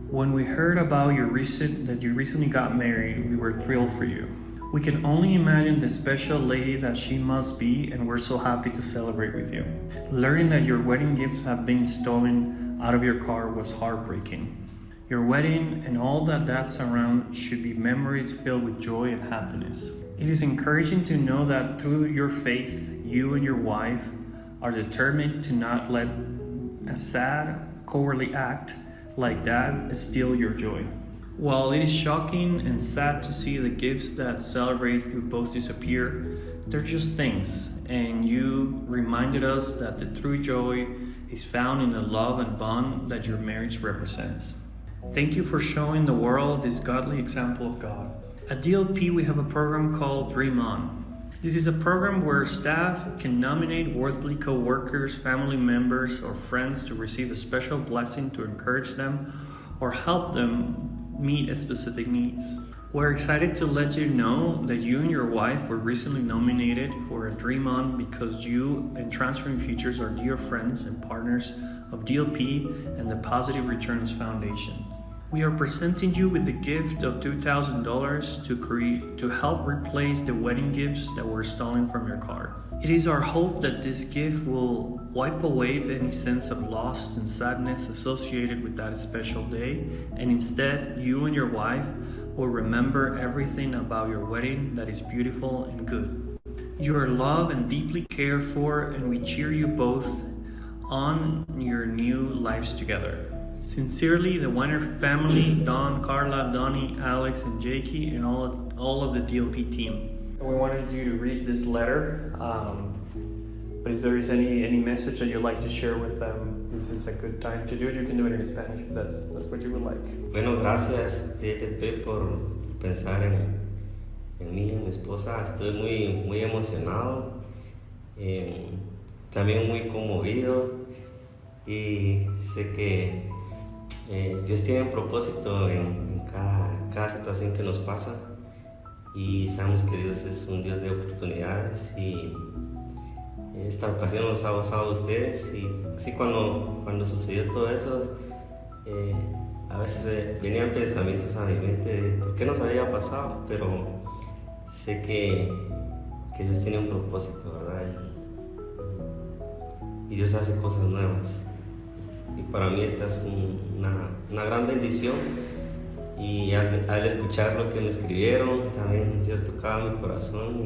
When we heard about that you recently got married, we were thrilled for you. We can only imagine the special lady that she must be, and we're so happy to celebrate with you. Learning that your wedding gifts have been stolen out of your car was heartbreaking. Your wedding and all that surrounds should be memories filled with joy and happiness. It is encouraging to know that through your faith, you and your wife are determined to not let a sad, cowardly act like that steal your joy. While it is shocking and sad to see the gifts that celebrate you both disappear, they're just things, and you reminded us that the true joy is found in the love and bond that your marriage represents. Thank you for showing the world this godly example of God. At DLP, we have a program called Dream On. This is a program where staff can nominate worthy co-workers, family members, or friends to receive a special blessing to encourage them or help them meet specific needs. We're excited to let you know that you and your wife were recently nominated for a Dream On because you and Transforming Futures are dear friends and partners of DLP and the Positive Returns Foundation. We are presenting you with the gift of $2,000 to help replace the wedding gifts that were stolen from your car. It is our hope that this gift will wipe away any sense of loss and sadness associated with that special day, and instead, you and your wife will remember everything about your wedding that is beautiful and good. You are loved and deeply cared for, and we cheer you both on your new lives together. Sincerely, the Weiner family, Don, Carla, Donnie, Alex, and Jakey, and all of the DLP team. We wanted you to read this letter, but if there is any message that you'd like to share with them, this is a good time to do it. You can do it in Spanish, if that's what you would like. Bueno, gracias DLP por pensar en mí y en mi esposa. Estoy muy emocionado, también muy conmovido, y sé que Dios tiene un propósito en cada situación que nos pasa, y sabemos que Dios es un Dios de oportunidades, y esta ocasión nos ha usado a ustedes. Y sí, cuando sucedió todo eso, a veces venían pensamientos a mi mente de por qué nos había pasado, pero sé que Dios tiene un propósito, ¿verdad? Y Dios hace cosas nuevas. Y para mí esta es una gran bendición. Y al escuchar lo que me escribieron, también Dios tocaba mi corazón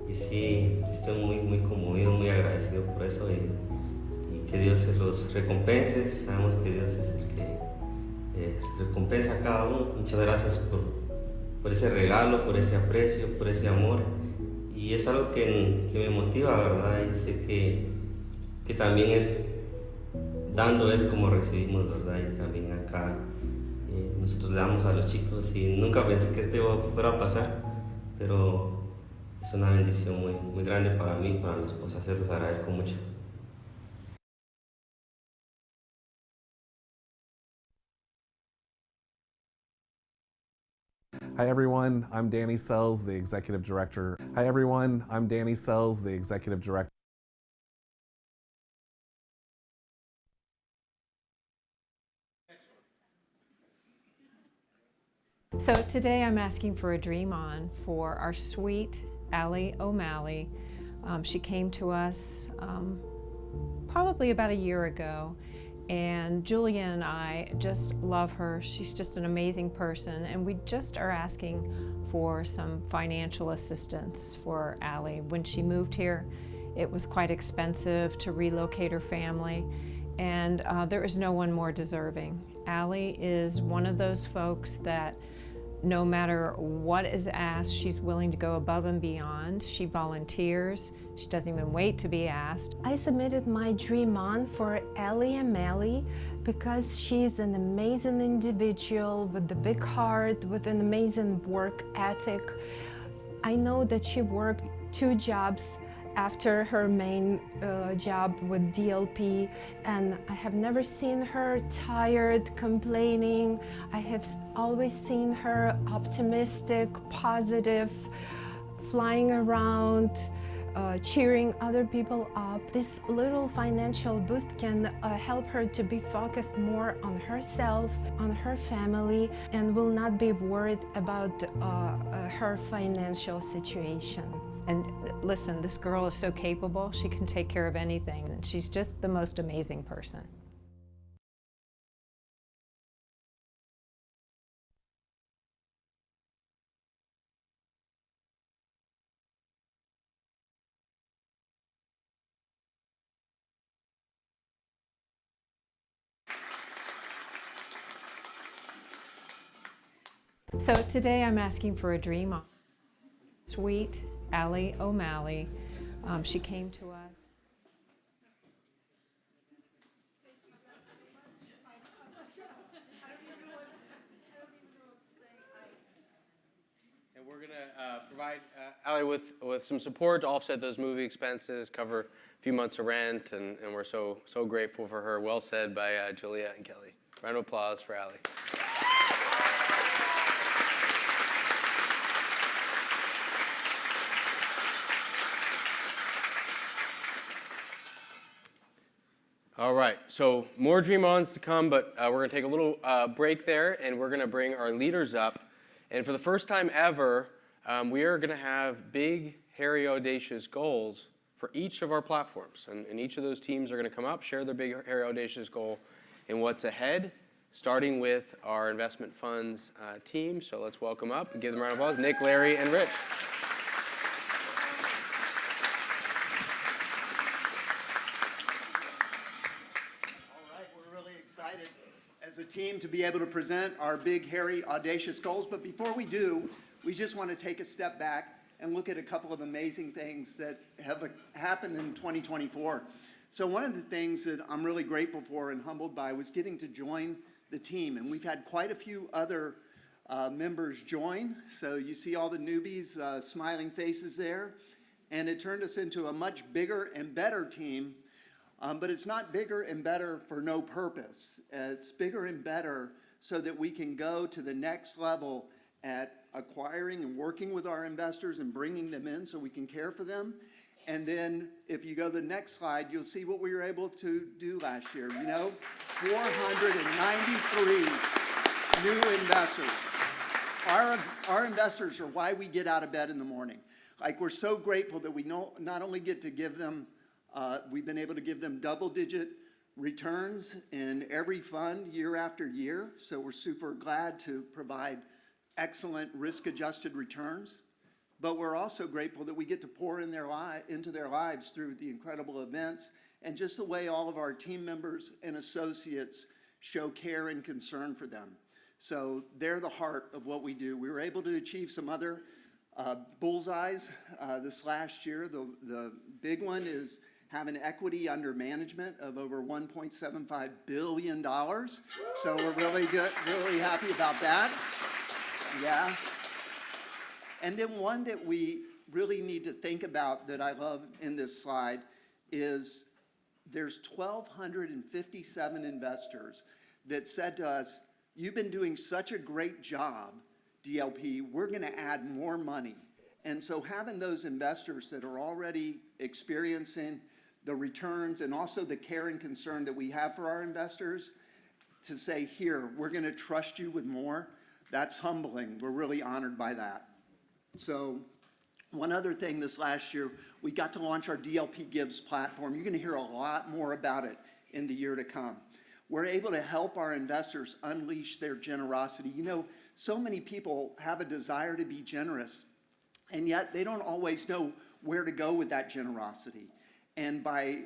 y sí, estoy muy conmovido, muy agradecido por eso y que Dios se los recompense. Sabemos que Dios es el que recompensa a cada uno. Muchas gracias por ese regalo, por ese aprecio, por ese amor. Y es algo que me motiva, ¿verdad? Y sé que también es dando es como recibimos, ¿verdad? Y también acá nosotros le damos a los chicos y nunca pensé que esto fuera a pasar, pero es una bendición muy grande para mí y para mi esposa. Se los agradezco mucho. Hi everyone, I'm Danny Sells, the Executive Director. Hi everyone, I'm Danny Sells, the Executive Director. So today I'm asking for a dream on for our sweet Allie O'Malley. She came to us probably about a year ago, and Julia and I just love her. She's just an amazing person, and we just are asking for some financial assistance for Allie. When she moved here, it was quite expensive to relocate her family, and there is no one more deserving. Allie is one of those folks that no matter what is asked, she's willing to go above and beyond. She volunteers. She doesn't even wait to be asked. I submitted my dream on for Allie O'Malley because she's an amazing individual with a big heart, with an amazing work ethic. I know that she worked 2 jobs after her main job with DLP, and I have never seen her tired, complaining. I have always seen her optimistic, positive, flying around, cheering other people up. This little financial boost can help her to be focused more on herself, on her family, and will not be worried about her financial situation. And listen, this girl is so capable, she can take care of anything. She's just the most amazing person. So today I'm asking for a dream on sweet Allie O'Malley. She came to us. And we're gonna provide Allie with some support to offset those movie expenses, cover a few months of rent, and we're so grateful for her. Well said by Julia and Kelly. Round of applause for Allie. All right, so more Dream Ons to come, but we're going to take a little break there, and we're going to bring our leaders up. And for the first time ever, we are going to have big, hairy, audacious goals for each of our platforms. And each of those teams are going to come up, share their big, hairy, audacious goal and what's ahead, starting with our investment funds team. So let's welcome up and give them a round of applause, Nick, Larry, and Rich. As a team to be able to present our big, hairy, audacious goals. But before we do, we just want to take a step back and look at a couple of amazing things that have happened in 2024. So one of the things that I'm really grateful for and humbled by was getting to join the team. And we've had quite a few other members join. So you see all the newbies, smiling faces there. And it turned us into a much bigger and better team. But it's not bigger and better for no purpose. It's bigger and better so that we can go to the next level at acquiring and working with our investors and bringing them in so we can care for them. And then if you go to the next slide, you'll see what we were able to do last year. 493 new investors. Our investors are why we get out of bed in the morning. Like, we're so grateful that we not only get to give them, we've been able to give them double-digit returns in every fund year after year. So we're super glad to provide excellent risk-adjusted returns. But we're also grateful that we get to pour into their lives through the incredible events and just the way all of our team members and associates show care and concern for them. So they're the heart of what we do. We were able to achieve some other bullseyes this last year. The big one is having equity under management of over $1.75 billion. So we're really good, really happy about that. Yeah. And then one that we really need to think about that I love in this slide is there's 1,257 investors that said to us, "You've been doing such a great job, DLP, we're going to add more money." And so having those investors that are already experiencing the returns and also the care and concern that we have for our investors to say, "Here, we're going to trust you with more," that's humbling. We're really honored by that. So one other thing this last year, we got to launch our DLP Gives platform. You're going to hear a lot more about it in the year to come. We're able to help our investors unleash their generosity. So many people have a desire to be generous, and yet they don't always know where to go with that generosity. And by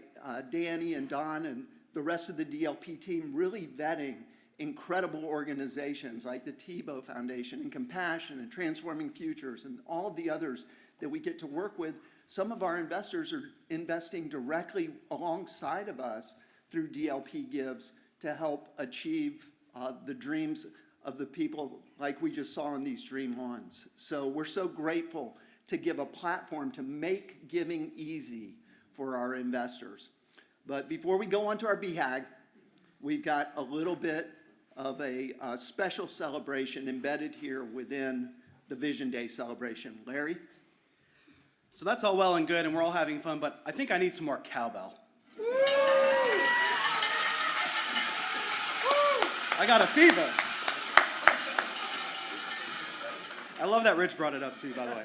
Danny and Don and the rest of the DLP team really vetting incredible organizations like the Tebow Foundation and Compassion and Transforming Futures and all of the others that we get to work with, some of our investors are investing directly alongside of us through DLP Gives to help achieve the dreams of the people like we just saw in these dream ones. So we're so grateful to give a platform to make giving easy for our investors. But before we go on to our BHAG, we've got a little bit of a special celebration embedded here within the Vision Day celebration. Larry? So that's all well and good, and we're all having fun, but I think I need some more cowbell. I got a fever. I love that Rich brought it up too, by the way.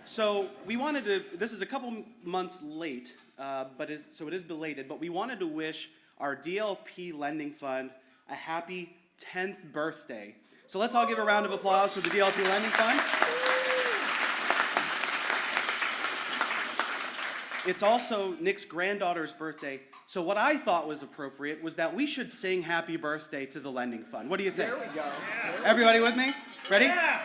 So we wanted to, this is a couple months late, so it is belated, but we wanted to wish our DLP Lending Fund a happy 10th birthday. So let's all give a round of applause for the DLP Lending Fund. It's also Nick's granddaughter's birthday. So what I thought was appropriate was that we should sing happy birthday to the Lending Fund. What do you think? There we go. Everybody with me? Ready? Yeah.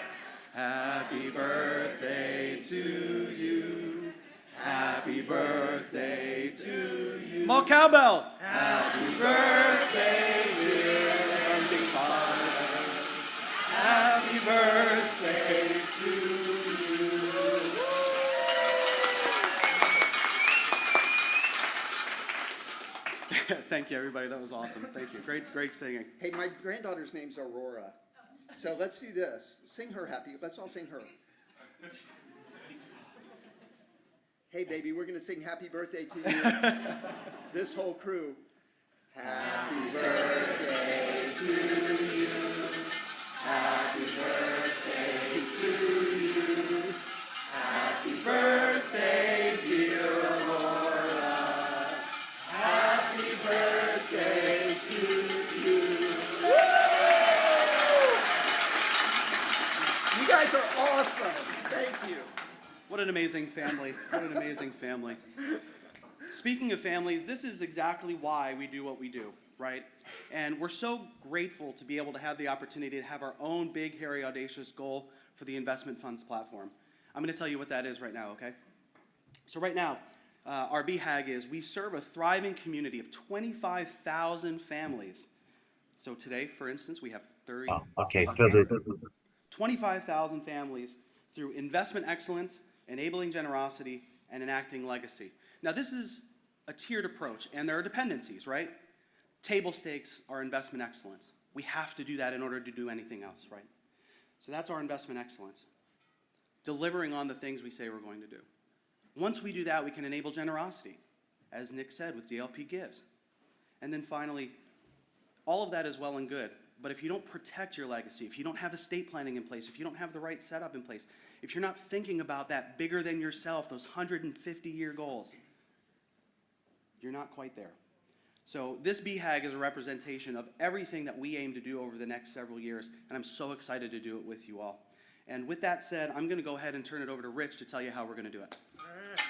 Happy birthday to you. Happy birthday to you. More cowbell. Happy birthday, dear Lending Fund. Happy birthday to you. Thank you, everybody. That was awesome. Thank you. Great singing. Hey, my granddaughter's name's Aurora. So let's do this. Sing her happy. Let's all sing her. Hey, baby, we're going to sing happy birthday to you. This whole crew. Happy birthday to you. Happy birthday to you. Happy birthday, dear Aurora. Happy birthday to you. You guys are awesome. Thank you. What an amazing family. What an amazing family. Speaking of families, this is exactly why we do what we do, right? And we're so grateful to be able to have the opportunity to have our own big, hairy, audacious goal for the investment funds platform. I'm going to tell you what that is right now, okay? So right now, our BHAG is we serve a thriving community of 25,000 families. So today, for instance, we have 25,000 families through investment excellence, enabling generosity, and enacting legacy. Now, this is a tiered approach, and there are dependencies, right? Table stakes are investment excellence. We have to do that in order to do anything else, right? So that's our investment excellence. Delivering on the things we say we're going to do. Once we do that, we can enable generosity, as Nick said, with DLP Gives. And then finally, all of that is well and good, but if you don't protect your legacy, if you don't have estate planning in place, if you don't have the right setup in place, if you're not thinking about that bigger than yourself, those 150-year goals, you're not quite there. So this BHAG is a representation of everything that we aim to do over the next several years, and I'm so excited to do it with you all. And with that said, I'm going to go ahead and turn it over to Rich to tell you how we're going to do it. All right.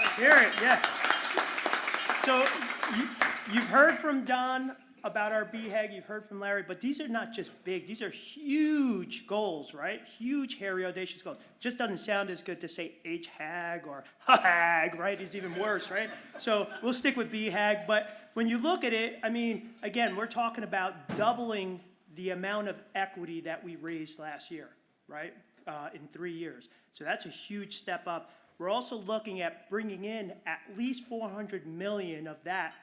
Let's hear it, yes. So you've heard from Don about our BHAG, you've heard from Larry, but these are not just big, these are huge goals, right? Huge, hairy, audacious goals. Just doesn't sound as good to say HHAG or HAG, right? It's even worse, right? So we'll stick with BHAG, but when you look at it, I mean, again, we're talking about doubling the amount of equity that we raised last year, right? In 3 years. So that's a huge step up. We're also looking at bringing in at least 400 million of that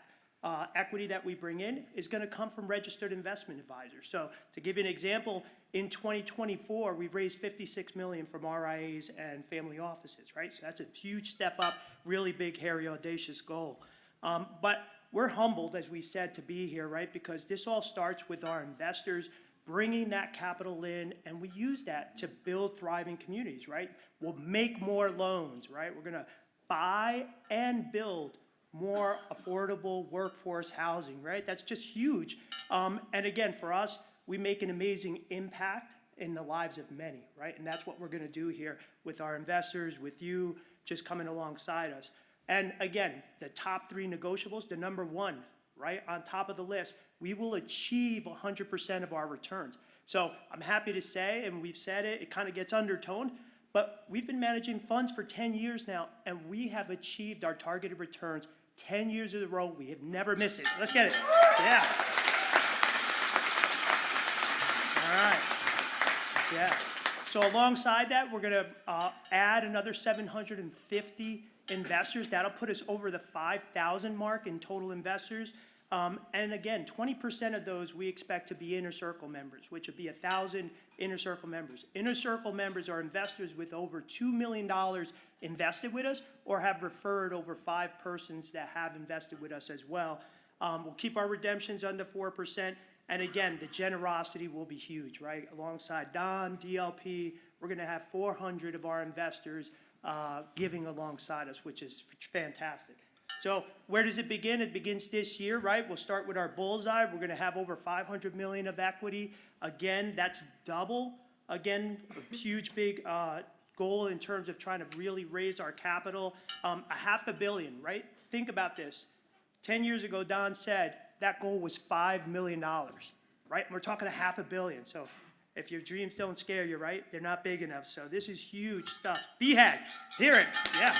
equity that we bring in is going to come from registered investment advisors. So to give you an example, in 2024, we've raised 56 million from RIAs and family offices, right? So that's a huge step up, really big, hairy, audacious goal. But we're humbled, as we said, to be here, right? Because this all starts with our investors bringing that capital in, and we use that to build thriving communities, right? We'll make more loans, right? We're going to buy and build more affordable workforce housing, right? That's just huge. And again, for us, we make an amazing impact in the lives of many, right? And that's what we're going to do here with our investors, with you, just coming alongside us. And again, the top 3 negotiables, the number 1, right, on top of the list, we will achieve 100% of our returns. So I'm happy to say, and we've said it, it kind of gets undertoned, but we've been managing funds for 10 years now, and we have achieved our targeted returns 10 years in a row. We have never missed it. Let's get it. Yeah. All right. Yeah. So alongside that, we're going to add another 750 investors. That'll put us over the 5,000 mark in total investors. And again, 20% of those we expect to be Inner Circle members, which would be 1,000 Inner Circle members. Inner Circle members are investors with over $2 million invested with us or have referred over 5 persons that have invested with us as well. We'll keep our redemptions under 4%. And again, the generosity will be huge, right? Alongside Don, DLP, we're going to have 400 of our investors giving alongside us, which is fantastic. So where does it begin? It begins this year, right? We'll start with our bullseye. We're going to have over 500 million of equity. Again, that's double. Again, a huge, big goal in terms of trying to really raise our capital. $500 million, right? Think about this. 10 years ago, Don said that goal was $5 million, right? And we're talking $500 million. So if your dreams don't scare you, right? They're not big enough. So this is huge stuff. BHAG, hear it. Yeah.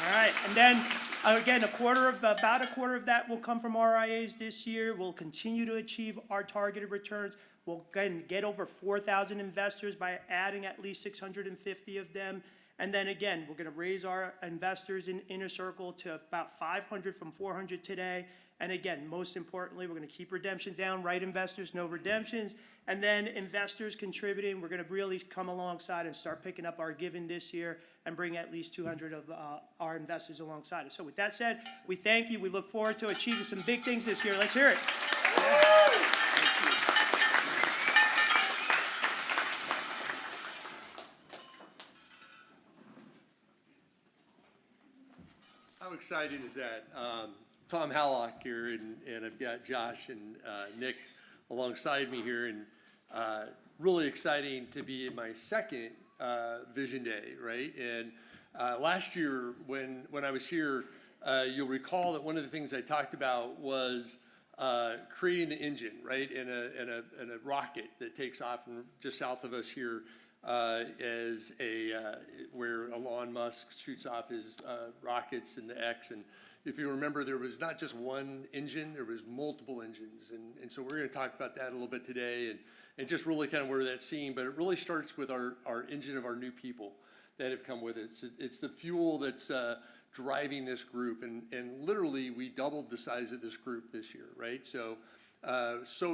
All right, and then again, about a quarter of that will come from RIAs this year. We'll continue to achieve our targeted returns. We'll again get over 4,000 investors by adding at least 650 of them. And then again, we're going to raise our investors in Inner Circle to about 500 from 400 today. And again, most importantly, we're going to keep redemption down, right investors, no redemptions. And then investors contributing, we're going to really come alongside and start picking up our giving this year and bring at least 200 of our investors alongside us. So with that said, we thank you. We look forward to achieving some big things this year. Let's hear it. Yeah. How exciting is that? Tom Hallock here, and I've got Josh and Nick alongside me here, and really exciting to be in my second Vision Day, right? And last year when I was here, you'll recall that one of the things I talked about was creating the engine, right? And a rocket that takes off from just south of us here as where Elon Musk shoots off his rockets in the X. And if you remember, there was not just one engine, there was multiple engines. And so we're going to talk about that a little bit today and just really kind of where that's seen. But it really starts with our engine of our new people that have come with it. It's the fuel that's driving this group. And literally, we doubled the size of this group this year, right? So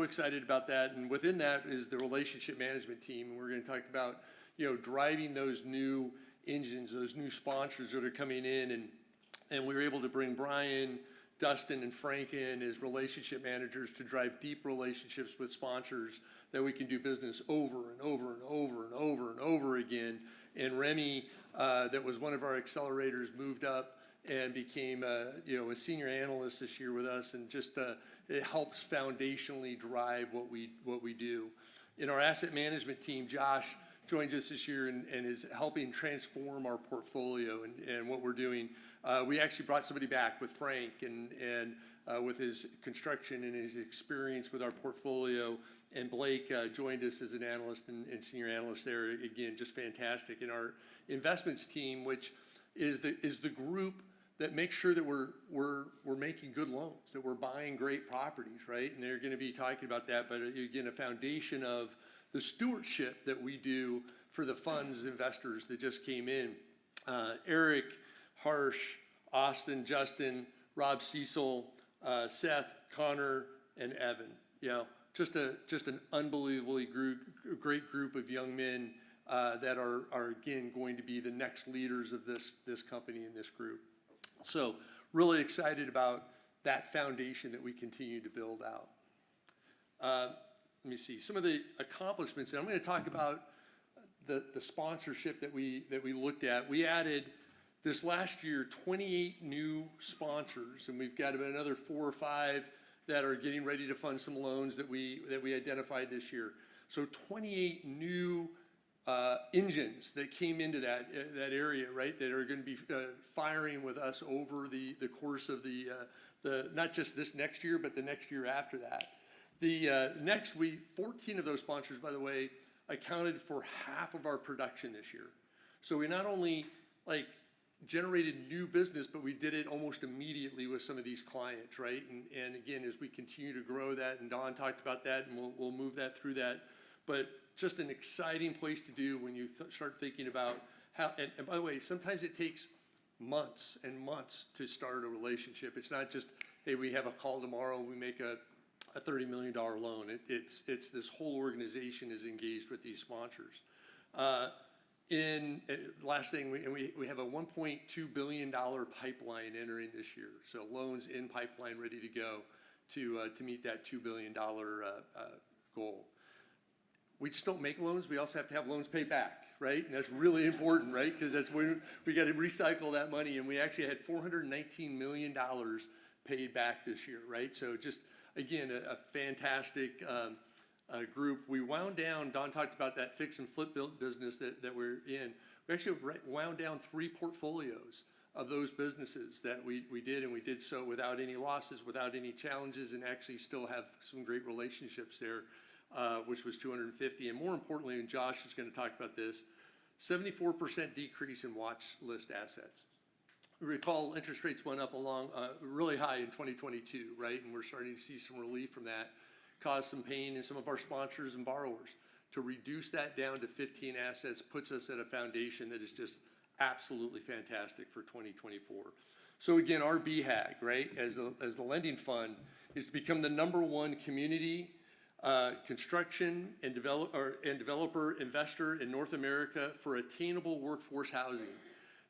excited about that. And within that is the relationship management team. And we're going to talk about, driving those new engines, those new sponsors that are coming in, and we were able to bring Brian, Dustin, and Frank in as relationship managers to drive deep relationships with sponsors that we can do business over and over and over and over and over again. And Remy, that was one of our accelerators, moved up and became a senior analyst this year with us, and just it helps foundationally drive what we do. In our asset management team, Josh joined us this year and is helping transform our portfolio and what we're doing. We actually brought somebody back with Frank and with his construction and his experience with our portfolio. And Blake joined us as an analyst and senior analyst there. Again, just fantastic. And our investments team, which is the group that makes sure that we're making good loans, that we're buying great properties, right? And they're going to be talking about that. But again, a foundation of the stewardship that we do for the funds investors that just came in. Eric, Harsh, Austin, Justin, Rob Cecil, Seth, Connor, and Evan. Just an unbelievably great group of young men that are again going to be the next leaders of this company and this group. So really excited about that foundation that we continue to build out. Let me see some of the accomplishments, and I'm going to talk about the sponsorship that we looked at. We added this last year 28 new sponsors, and we've got about another 4 or 5 that are getting ready to fund some loans that we identified this year. So 28 new engines that came into that area, right, that are going to be firing with us over the course of the not just this next year, but the next year after that. 14 of those sponsors, by the way, accounted for half of our production this year. So we not only generated new business, but we did it almost immediately with some of these clients, right? And again, as we continue to grow that, and Don talked about that, and we'll move that through that. But just an exciting place to do when you start thinking about how, and by the way, sometimes it takes months and months to start a relationship. It's not just, hey, we have a call tomorrow, we make a $30 million loan. It's this whole organization is engaged with these sponsors. Last thing, we have a $1.2 billion pipeline entering this year. So loans in pipeline ready to go to meet that $2 billion goal. We just don't make loans. We also have to have loans paid back, right? And that's really important, right? Because that's when we got to recycle that money. And we actually had $419 million paid back this year, right? So just, again, a fantastic group. We wound down, Don talked about that fix and flip built business that we're in. We actually wound down 3 portfolios of those businesses that we did, and we did so without any losses, without any challenges, and actually still have some great relationships there, which was 250. And more importantly, and Josh is going to talk about this, 74% decrease in watch list assets. Recall interest rates went up really high in 2022, right? And we're starting to see some relief from that. Caused some pain in some of our sponsors and borrowers. To reduce that down to 15 assets puts us at a foundation that is just absolutely fantastic for 2024. So again, our BHAG, right, as the lending fund, is to become the #1 community construction and developer investor in North America for attainable workforce housing.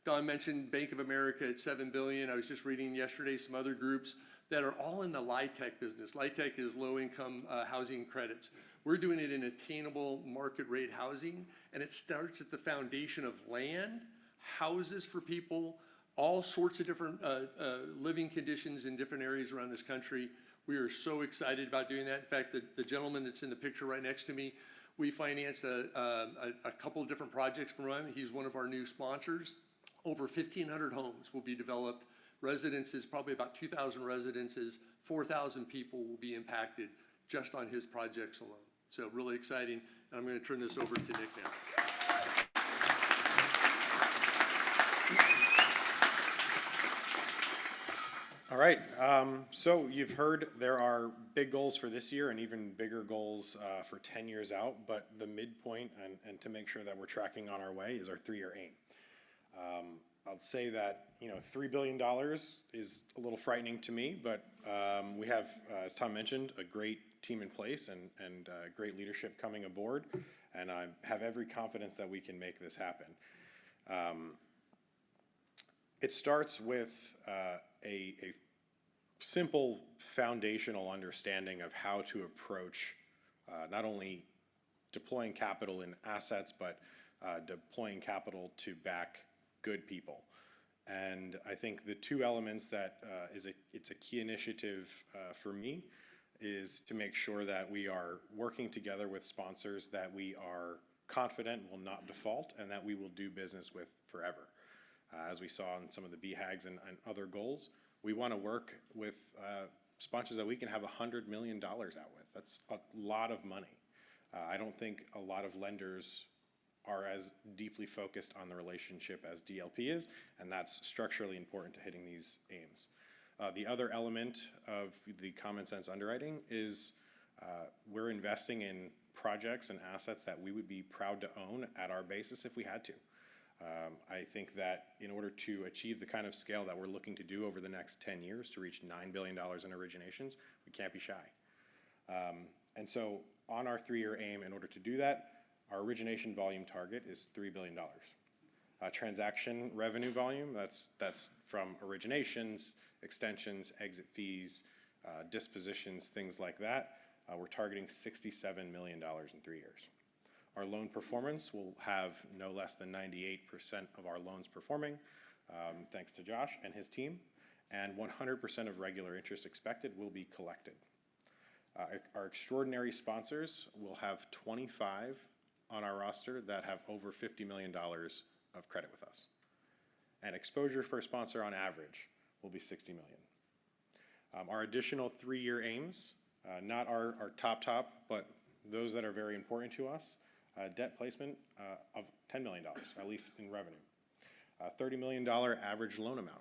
Don mentioned Bank of America at $7 billion. I was just reading yesterday some other groups that are all in the LIHTC business. LIHTC is low-income housing credits. We're doing it in attainable market rate housing, and it starts at the foundation of land, houses for people, all sorts of different living conditions in different areas around this country. We are so excited about doing that. In fact, the gentleman that's in the picture right next to me, we financed a couple of different projects from him. He's one of our new sponsors. Over 1,500 homes will be developed. Residences, probably about 2,000 residences, 4,000 people will be impacted just on his projects alone. So really exciting. And I'm going to turn this over to Nick now. All right, so you've heard there are big goals for this year and even bigger goals for 10 years out, but the midpoint and to make sure that we're tracking on our way is our 3-year aim. I'll say that, $3 billion is a little frightening to me, but we have, as Tom mentioned, a great team in place and great leadership coming aboard, and I have every confidence that we can make this happen. It starts with a simple foundational understanding of how to approach not only deploying capital in assets, but deploying capital to back good people. And I think the two elements that it's a key initiative for me is to make sure that we are working together with sponsors that we are confident will not default and that we will do business with forever. As we saw in some of the BHAGs and other goals, we want to work with sponsors that we can have $100 million out with. That's a lot of money. I don't think a lot of lenders are as deeply focused on the relationship as DLP is, and that's structurally important to hitting these aims. The other element of the common sense underwriting is we're investing in projects and assets that we would be proud to own at our basis if we had to. I think that in order to achieve the kind of scale that we're looking to do over the next 10 years to reach $9 billion in originations, we can't be shy. And so on our 3-year aim, in order to do that, our origination volume target is $3 billion. Transaction revenue volume, that's from originations, extensions, exit fees, dispositions, things like that. We're targeting $67 million in 3 years. Our loan performance will have no less than 98% of our loans performing, thanks to Josh and his team, and 100% of regular interest expected will be collected. Our extraordinary sponsors will have 25 on our roster that have over $50 million of credit with us. And exposure per sponsor on average will be $60 million. Our additional 3-year aims, not our top, but those that are very important to us, debt placement of $10 million, at least in revenue. $30 million average loan amount.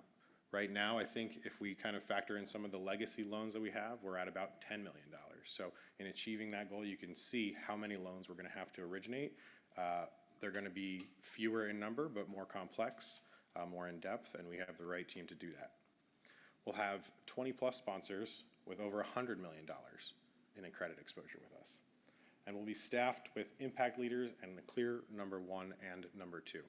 Right now, I think if we kind of factor in some of the legacy loans that we have, we're at about $10 million. So in achieving that goal, you can see how many loans we're going to have to originate. They're going to be fewer in number, but more complex, more in depth, and we have the right team to do that. We'll have 20 plus sponsors with over $100 million in credit exposure with us. And we'll be staffed with impact leaders and the clear number 1 and number 2.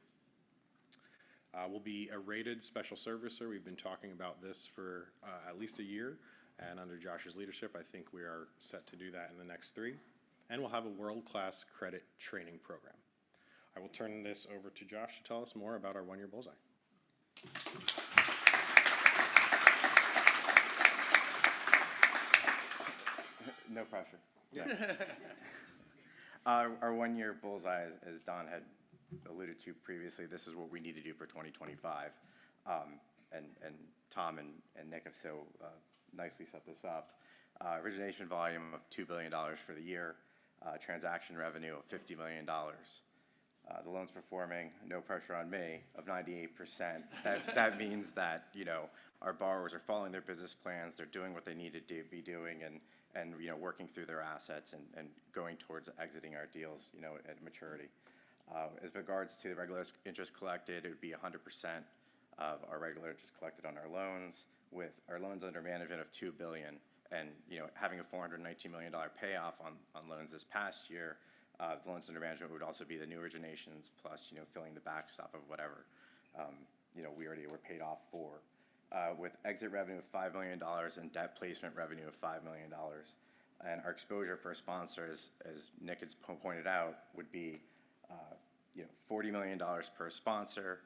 We'll be a rated special servicer. We've been talking about this for at least a year, and under Josh's leadership, I think we are set to do that in the next 3. And we'll have a world-class credit training program. I will turn this over to Josh to tell us more about our 1-year bullseye. No pressure. Yeah. Our 1-year bullseye, as Don had alluded to previously, this is what we need to do for 2025. And Tom and Nick have so nicely set this up. Origination volume of $2 billion for the year, transaction revenue of $50 million. The loans performing, no pressure on me, of 98%. That means that, you know, our borrowers are following their business plans, they're doing what they need to be doing, and you know, working through their assets and going towards exiting our deals, you know, at maturity. As regards to the regular interest collected, it would be 100% of our regular interest collected on our loans, with our loans under management of $2 billion, and you know, having a $419 million payoff on loans this past year. The loans under management would also be the new originations plus, you know, filling the backstop of whatever, you know, we already were paid off for. With exit revenue of $5 million and debt placement revenue of $5 million. And our exposure per sponsor, as Nick has pointed out, would be you know, $40 million per sponsor,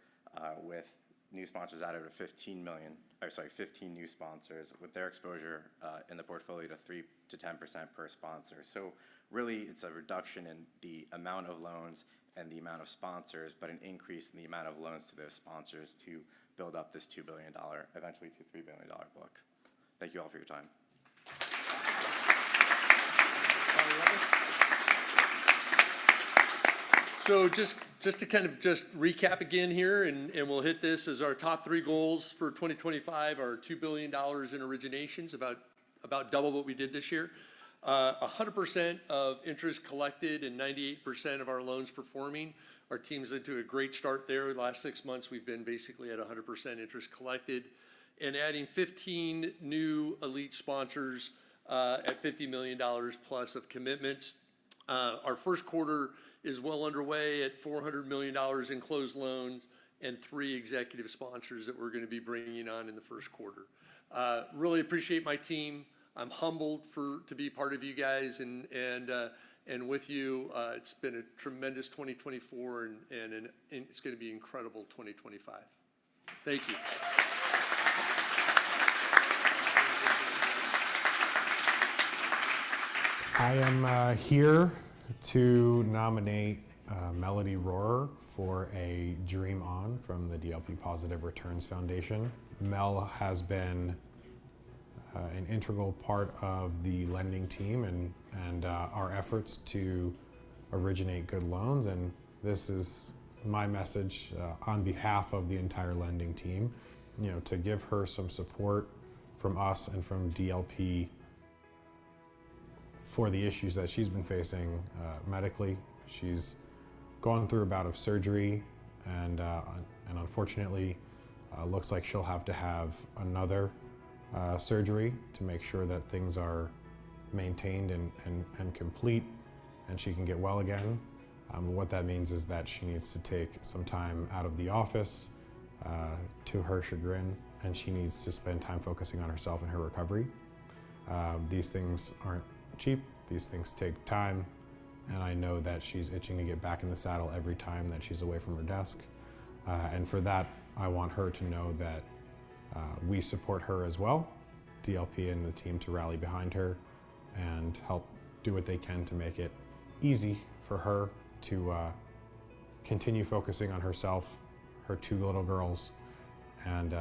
with new sponsors added of 15 new sponsors, with their exposure in the portfolio to 3 to 10% per sponsor. So really, it's a reduction in the amount of loans and the amount of sponsors, but an increase in the amount of loans to those sponsors to build up this $2 billion, eventually to $3 billion book. Thank you all for your time. So just to kind of just recap again here, and we'll hit this as our top 3 goals for 2025 are $2 billion in originations, about double what we did this year. 100% of interest collected and 98% of our loans performing. Our team's into a great start there. The last 6 months, we've been basically at 100% interest collected, and adding 15 new elite sponsors at $50 million plus of commitments. Our first quarter is well underway at $400 million in closed loans and 3 executive sponsors that we're going to be bringing on in the first quarter. Really appreciate my team. I'm humbled to be part of you guys and with you. It's been a tremendous 2024 and it's going to be incredible 2025. Thank you. I am here to nominate Melody Rohrer for a Dream On from the DLP Positive Returns Foundation. Mel has been an integral part of the lending team and our efforts to originate good loans, and this is my message on behalf of the entire lending team, to give her some support from us and from DLP for the issues that she's been facing medically. She's gone through a bout of surgery, and unfortunately looks like she'll have to have another surgery to make sure that things are maintained and complete and she can get well again. What that means is that she needs to take some time out of the office to her chagrin, and she needs to spend time focusing on herself and her recovery. These things aren't cheap, these things take time, and I know that she's itching to get back in the saddle every time that she's away from her desk. And for that, I want her to know that we support her as well, DLP and the team, to rally behind her and help do what they can to make it easy for her to continue focusing on herself, her 2 little girls, and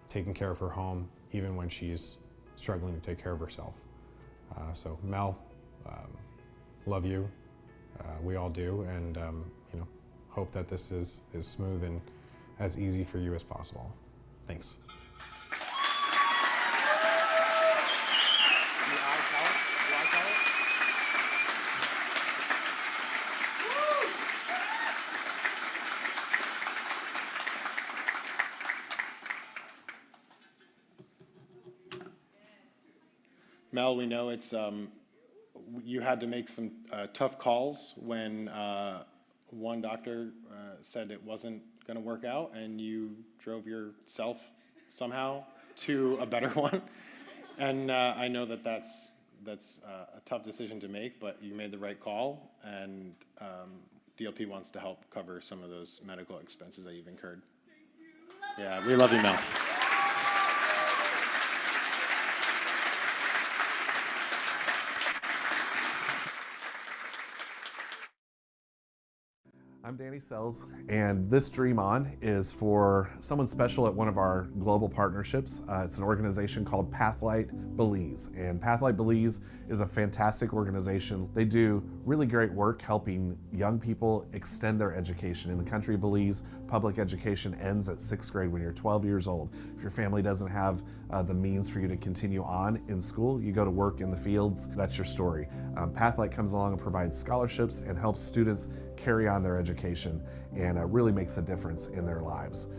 taking care of her home even when she's struggling to take care of herself. So Mel, love you, we all do, and hope that this is smooth and as easy for you as possible. Thanks. Mel, we know it's you had to make some tough calls when one doctor said it wasn't going to work out, and you drove yourself somehow to a better one. And I know that that's a tough decision to make, but you made the right call, and DLP wants to help cover some of those medical expenses that you've incurred. Yeah, we love you, Mel. I'm Danny Sells, and this Dream On is for someone special at one of our global partnerships. It's an organization called Pathlight Belize, and Pathlight Belize is a fantastic organization. They do really great work helping young people extend their education. In the country of Belize, public education ends at 6th grade when you're 12 years old. If your family doesn't have the means for you to continue on in school, you go to work in the fields, that's your story. Pathlight comes along and provides scholarships and helps students carry on their education, and really makes a difference in their lives.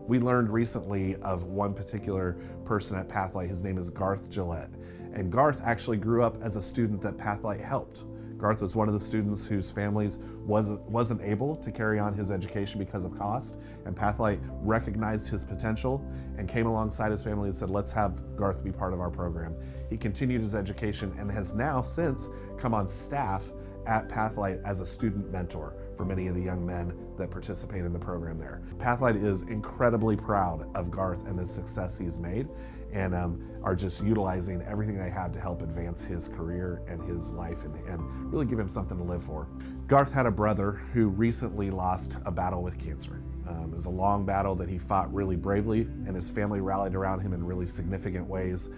We learned recently of one particular person at Pathlight. His name is Garth Gillette, and Garth actually grew up as a student that Pathlight helped. Garth was one of the students whose families wasn't able to carry on his education because of cost, and Pathlight recognized his potential and came alongside his family and said, let's have Garth be part of our program. He continued his education and has now since come on staff at Pathlight as a student mentor for many of the young men that participate in the program there. Pathlight is incredibly proud of Garth and the success he's made, and are just utilizing everything they have to help advance his career and his life and really give him something to live for. Garth had a brother who recently lost a battle with cancer. It was a long battle that he fought really bravely, and his family rallied around him in really significant ways,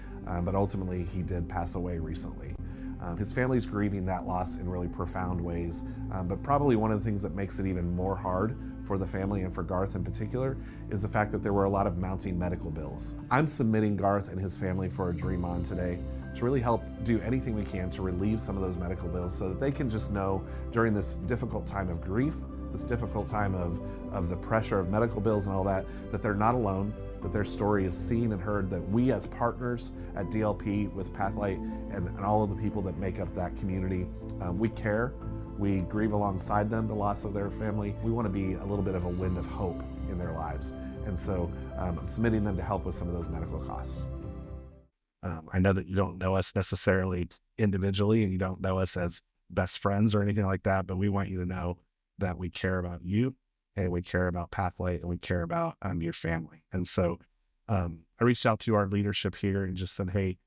but ultimately he did pass away recently. His family's grieving that loss in really profound ways, but probably one of the things that makes it even more hard for the family and for Garth in particular is the fact that there were a lot of mounting medical bills. I'm submitting Garth and his family for a Dream On today to really help do anything we can to relieve some of those medical bills so that they can just know during this difficult time of grief, this difficult time of the pressure of medical bills and all that, that they're not alone, that their story is seen and heard, that we as partners at DLP with Pathlight and all of the people that make up that community, we care, We grieve alongside them the loss of their family. We want to be a little bit of a wind of hope in their lives. And so I'm submitting them to help with some of those medical costs. I know that you don't know us necessarily individually and you don't know us as best friends or anything like that, but we want you to know that we care about you and we care about Pathway and we care about your family. And so I reached out to our leadership here and just said, hey,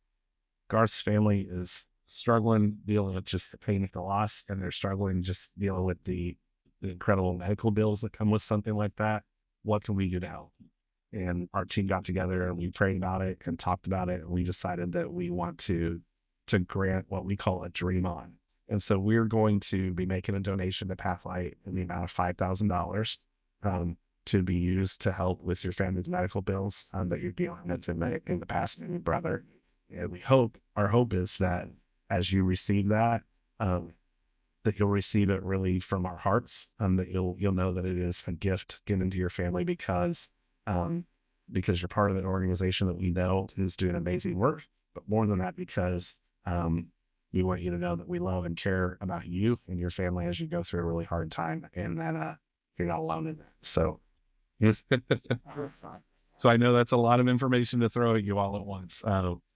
Garth's family is struggling dealing with just the pain of the loss, and they're struggling just dealing with the incredible medical bills that come with something like that. What can we do to help? And our team got together and we prayed about it and talked about it. And we decided that we want to grant what we call a dream on. And so we're going to be making a donation to Pathlight in the amount of $5,000 to be used to help with your family's medical bills that you're dealing with in the passing of your brother. And our hope is that as you receive that, that you'll receive it really from our hearts, that you'll know that it is a gift given to your family because you're part of an organization that we know is doing amazing work, but more than that, because we want you to know that we love and care about you and your family as you go through a really hard time, and that you're not alone in it. So, so I know that's a lot of information to throw at you all at once,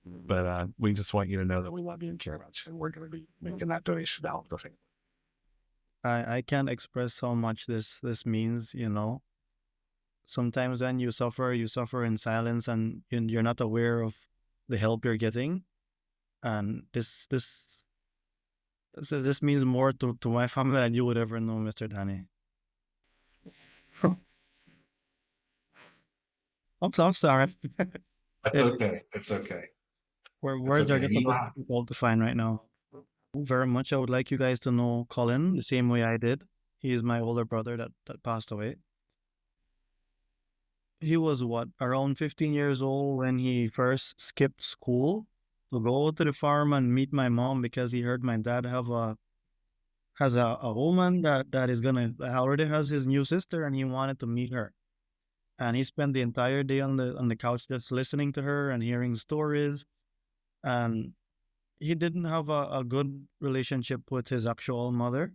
but we just want you to know that we love you and care about you, and we're going to be making that donation out to the family. I can't express how much this means, Sometimes when you suffer in silence and you're not aware of the help you're getting. And this means more to my family than you would ever know, Mr. Danny. I'm sorry. That's okay. It's okay. Words are just a bit difficult to find right now. Very much, I would like you guys to know Colin the same way I did. He's my older brother that passed away. He was around 15 years old when he first skipped school to go to the farm and meet my mom because he heard my dad has a woman that already has his new sister, and he wanted to meet her. And he spent the entire day on the couch just listening to her and hearing stories. And he didn't have a good relationship with his actual mother,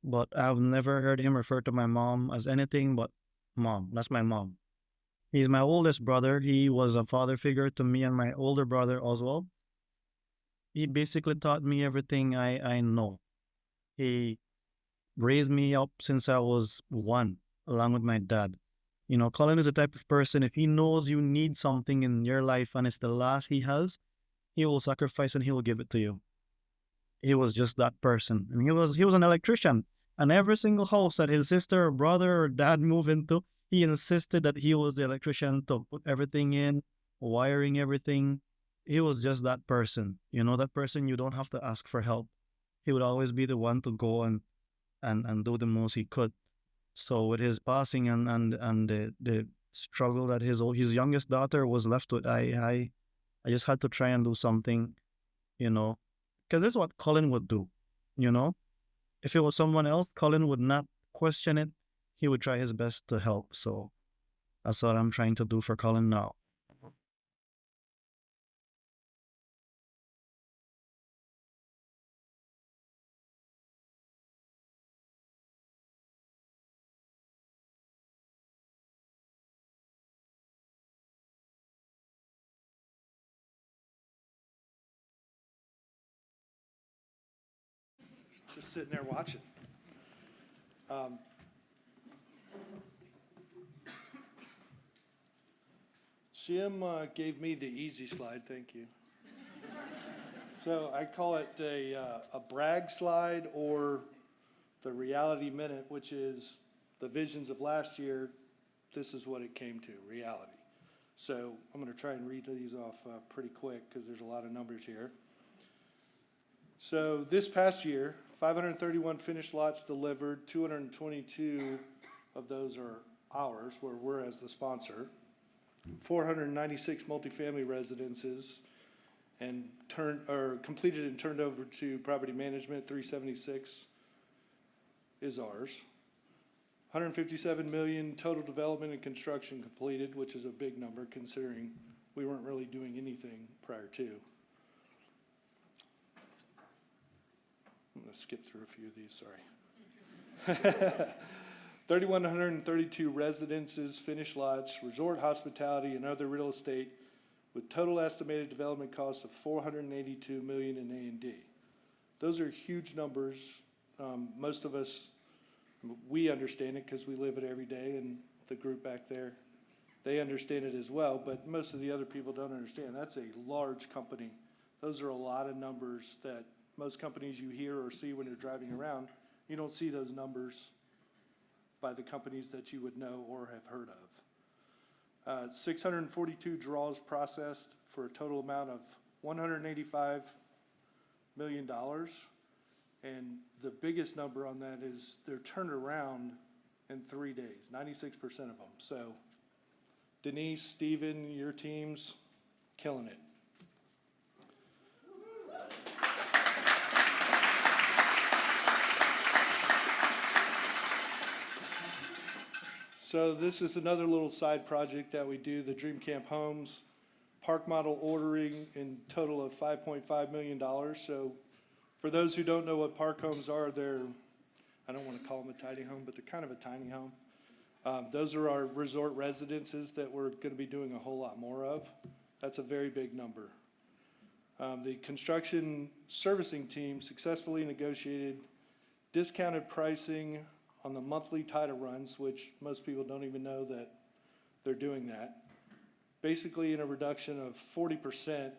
but I've never heard him refer to my mom as anything but mom. That's my mom. He's my oldest brother. He was a father figure to me and my older brother Oswald. He basically taught me everything I know. He raised me up since I was 1, along with my dad. Colin is the type of person, if he knows you need something in your life and it's the last he has, he will sacrifice and he will give it to you. He was just that person. And he was an electrician. And every single house that his sister or brother or dad moved into, he insisted that he was the electrician to put everything in, wiring everything. He was just that person. That person you don't have to ask for help. He would always be the one to go and do the most he could. So with his passing and the struggle that his youngest daughter was left with, I just had to try and do something, because this is what Colin would do, If it was someone else, Colin would not question it. He would try his best to help. So that's what I'm trying to do for Colin now. Just sitting there watching. Jim gave me the easy slide, thank you. So I call it a brag slide, or the reality minute, which is the visions of last year. This is what it came to, reality. So I'm going to try and read these off pretty quick because there's a lot of numbers here. So this past year, 531 finished lots delivered, 222 of those are ours, where we're as the sponsor. 496 multifamily residences and completed and turned over to property management. 376 is ours. 157 million total development and construction completed, which is a big number considering we weren't really doing anything prior to. I'm going to to skip through a few of these, sorry. 3,132 residences, finished lots, resort hospitality, and other real estate with total estimated development costs of $482 million in A&D. Those are huge numbers. Most of us, we understand it because we live it every day, and the group back there, they understand it as well, but most of the other people don't understand. That's a large company. Those are a lot of numbers that most companies you hear or see when you're driving around. You don't see those numbers by the companies that you would know or have heard of. 642 draws processed for a total amount of $185 million. And the biggest number on that is they're turned around in 3 days, 96% of them. So Denise, Steven, your team's killing it. So this is another little side project that we do, the Dream Camp Homes, park model ordering in total of $5.5 million. So for those who don't know what park homes are, they're, I don't want to call them a tiny home, but they're kind of a tiny home. Those are our resort residences that we're going to be doing a whole lot more of. That's a very big number. The construction servicing team successfully negotiated discounted pricing on the monthly title runs, which most people don't even know that they're doing that. Basically in a reduction of 40%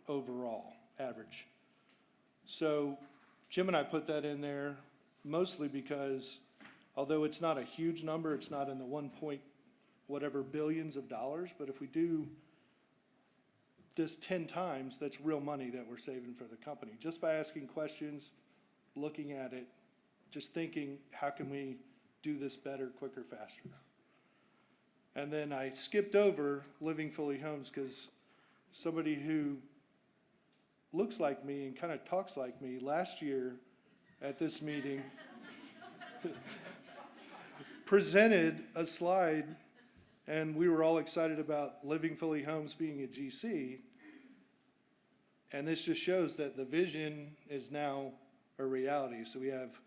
overall average. So Jim and I put that in there mostly because although it's not a huge number, it's not in the 1 point whatever billions of dollars, but if we do this 10 times, that's real money that we're saving for the company. Just by asking questions, looking at it, just thinking, how can we do this better, quicker, faster? And then I skipped over Living Fully Homes because somebody who looks like me and kind of talks like me last year at this meeting presented a slide, and we were all excited about Living Fully Homes being a GC. And this just shows that the vision is now a reality. So we have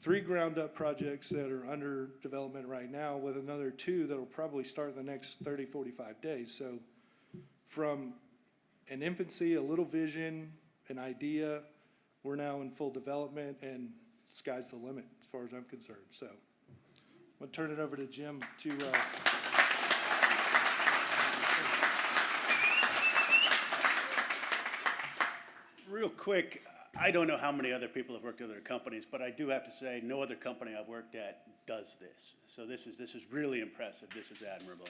3 ground up projects that are under development right now with another 2 that will probably start in the next 30, 45 days. So from an infancy, a little vision, an idea, we're now in full development and sky's the limit as far as I'm concerned. So I'm gonna turn it over to Jim to real quick. I don't know how many other people have worked at other companies, but I do have to say no other company I've worked at does this. So this is really impressive. This is admirable.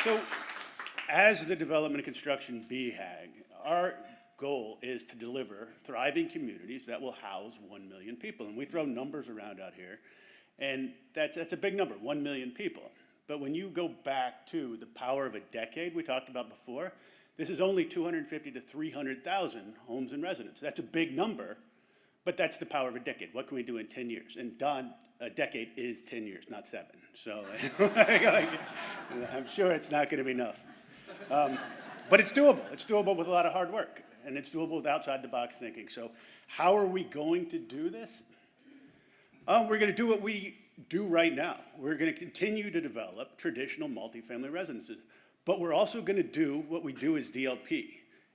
So as the development and construction BHAG, our goal is to deliver thriving communities that will house 1 million people. And we throw numbers around out here, and that's a big number, 1 million people. But when you go back to the power of a decade we talked about before, this is only 250 to 300,000 homes and residences. That's a big number, but that's the power of a decade. What can we do in 10 years? And Don, a decade is 10 years, not 7. So I'm sure it's not going to be enough. But it's doable. It's doable with a lot of hard work, and it's doable with outside the box thinking. So how are we going to do this? We're going to do what we do right now. We're going to continue to develop traditional multifamily residences. But we're also going to do what we do as DLP,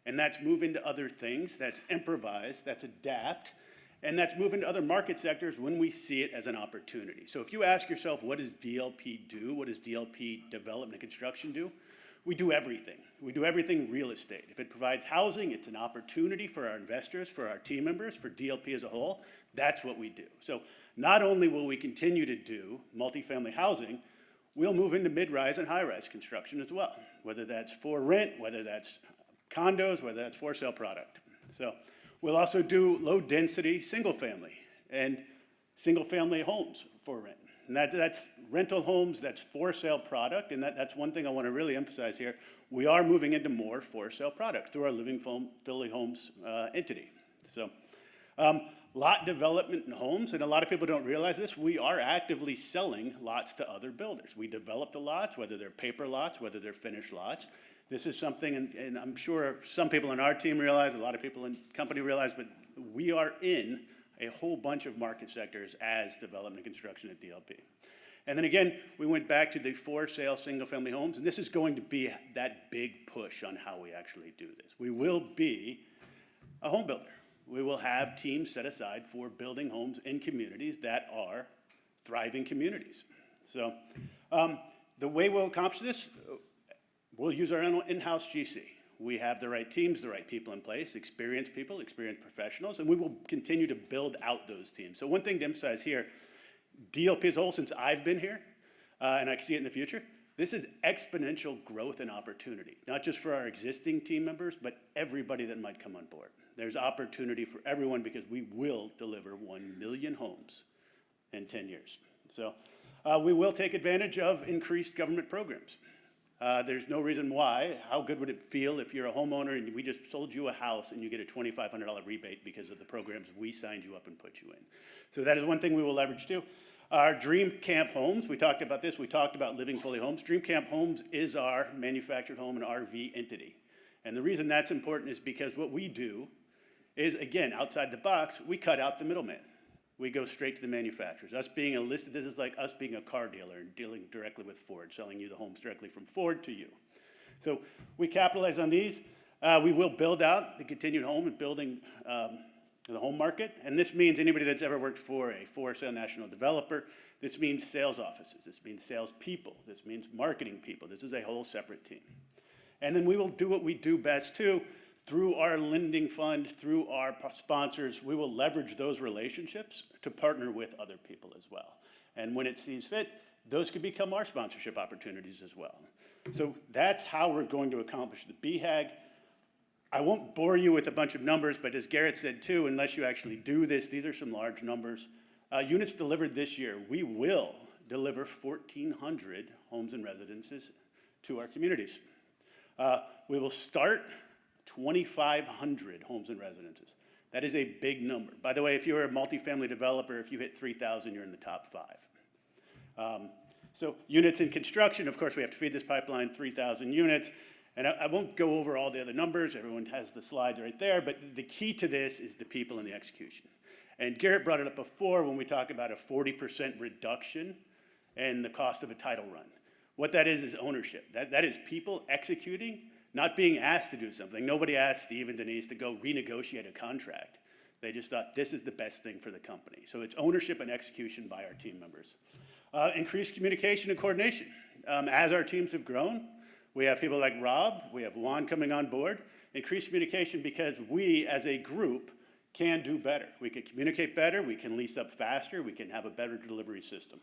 and that's move into other things, that's improvise, that's adapt, and that's move into other market sectors when we see it as an opportunity. So if you ask yourself, what does DLP do? What does DLP development and construction do? We do everything. We do everything real estate. If it provides housing, it's an opportunity for our investors, for our team members, for DLP as a whole. That's what we do. So not only will we continue to do multifamily housing, we'll move into mid-rise and high-rise construction as well, whether that's for rent, whether that's condos, whether that's for sale product. So we'll also do low-density single-family and single-family homes for rent. And that's rental homes, that's for sale product, and that's one thing I want to really emphasize here. We are moving into more for sale product through our Living Fully Homes entity. So lot development in homes, and a lot of people don't realize this, we are actively selling lots to other builders. We develop the lots, whether they're paper lots, whether they're finished lots. This is something, and I'm sure some people in our team realize, a lot of people in the company realize, but we are in a whole bunch of market sectors as development and construction at DLP. And then again, we went back to the for sale single-family homes, and this is going to be that big push on how we actually do this. We will be a home builder. We will have teams set aside for building homes in communities that are thriving communities. So the way we'll accomplish this, we'll use our own in-house GC. We have the right teams, the right people in place, experienced people, experienced professionals, and we will continue to build out those teams. So one thing to emphasize here, DLP as a whole, since I've been here, and I can see it in the future, this is exponential growth and opportunity, not just for our existing team members, but everybody that might come on board. There's opportunity for everyone because we will deliver 1 million homes in 10 years. So we will take advantage of increased government programs. There's no reason why. How good would it feel if you're a homeowner and we just sold you a house and you get a $2,500 rebate because of the programs we signed you up and put you in? So that is one thing we will leverage too. Our Dream Camp Homes, we talked about this, we talked about Living Fully Homes. Dream Camp Homes is our manufactured home and RV entity. And the reason that's important is because what we do is, again, outside the box, we cut out the middleman. We go straight to the manufacturers. Us being a listed, this is like us being a car dealer and dealing directly with Ford, selling you the homes directly from Ford to you. So we capitalize on these. We will build out the continued home and building the home market. And this means anybody that's ever worked for a for-sale national developer, this means sales offices, this means sales people, this means marketing people. This is a whole separate team. And then we will do what we do best too. Through our lending fund, through our sponsors, we will leverage those relationships to partner with other people as well. And when it sees fit, those could become our sponsorship opportunities as well. So that's how we're going to accomplish the BHAG. I won't bore you with a bunch of numbers, but as Garrett said too, unless you actually do this, these are some large numbers. Units delivered this year, we will deliver 1,400 homes and residences to our communities. We will start 2,500 homes and residences. That is a big number. By the way, if you're a multifamily developer, if you hit 3,000, you're in the top 5. So units in construction, of course, we have to feed this pipeline, 3,000 units. And I won't go over all the other numbers. Everyone has the slides right there. But the key to this is the people and the execution. And Garrett brought it up before when we talk about a 40% reduction in the cost of a title run. What that is ownership. That is people executing, not being asked to do something. Nobody asked Steve and Denise to go renegotiate a contract. They just thought this is the best thing for the company. So it's ownership and execution by our team members. Increased communication and coordination. As our teams have grown, we have people like Rob, we have Juan coming on board. Increased communication because we as a group can do better. We can communicate better, we can lease up faster, we can have a better delivery system.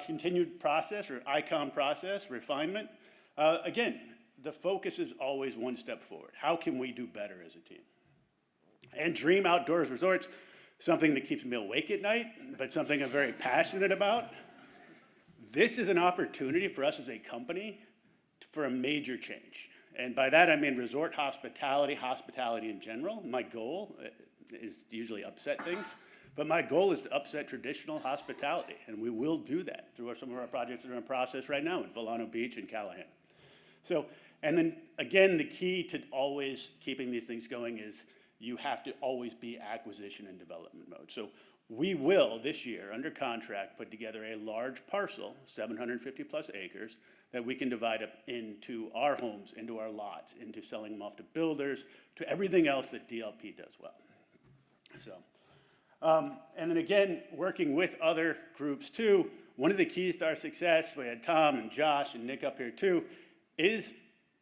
Continued process or ICOM process, refinement. Again, the focus is always one step forward. How can we do better as a team? And Dream Outdoors Resorts, something that keeps me awake at night, but something I'm very passionate about. This is an opportunity for us as a company for a major change. And by that I mean resort hospitality, hospitality in general. My goal is to usually upset things, but my goal is to upset traditional hospitality, and we will do that through some of our projects that are in process right now in Volano Beach and Callahan. So, and then again, the key to always keeping these things going is you have to always be acquisition and development mode. So we will this year, under contract, put together a large parcel, 750 plus acres, that we can divide up into our homes, into our lots, into selling them off to builders, to everything else that DLP does well. So, and then again, working with other groups too, one of the keys to our success, we had Tom and Josh and Nick up here too, is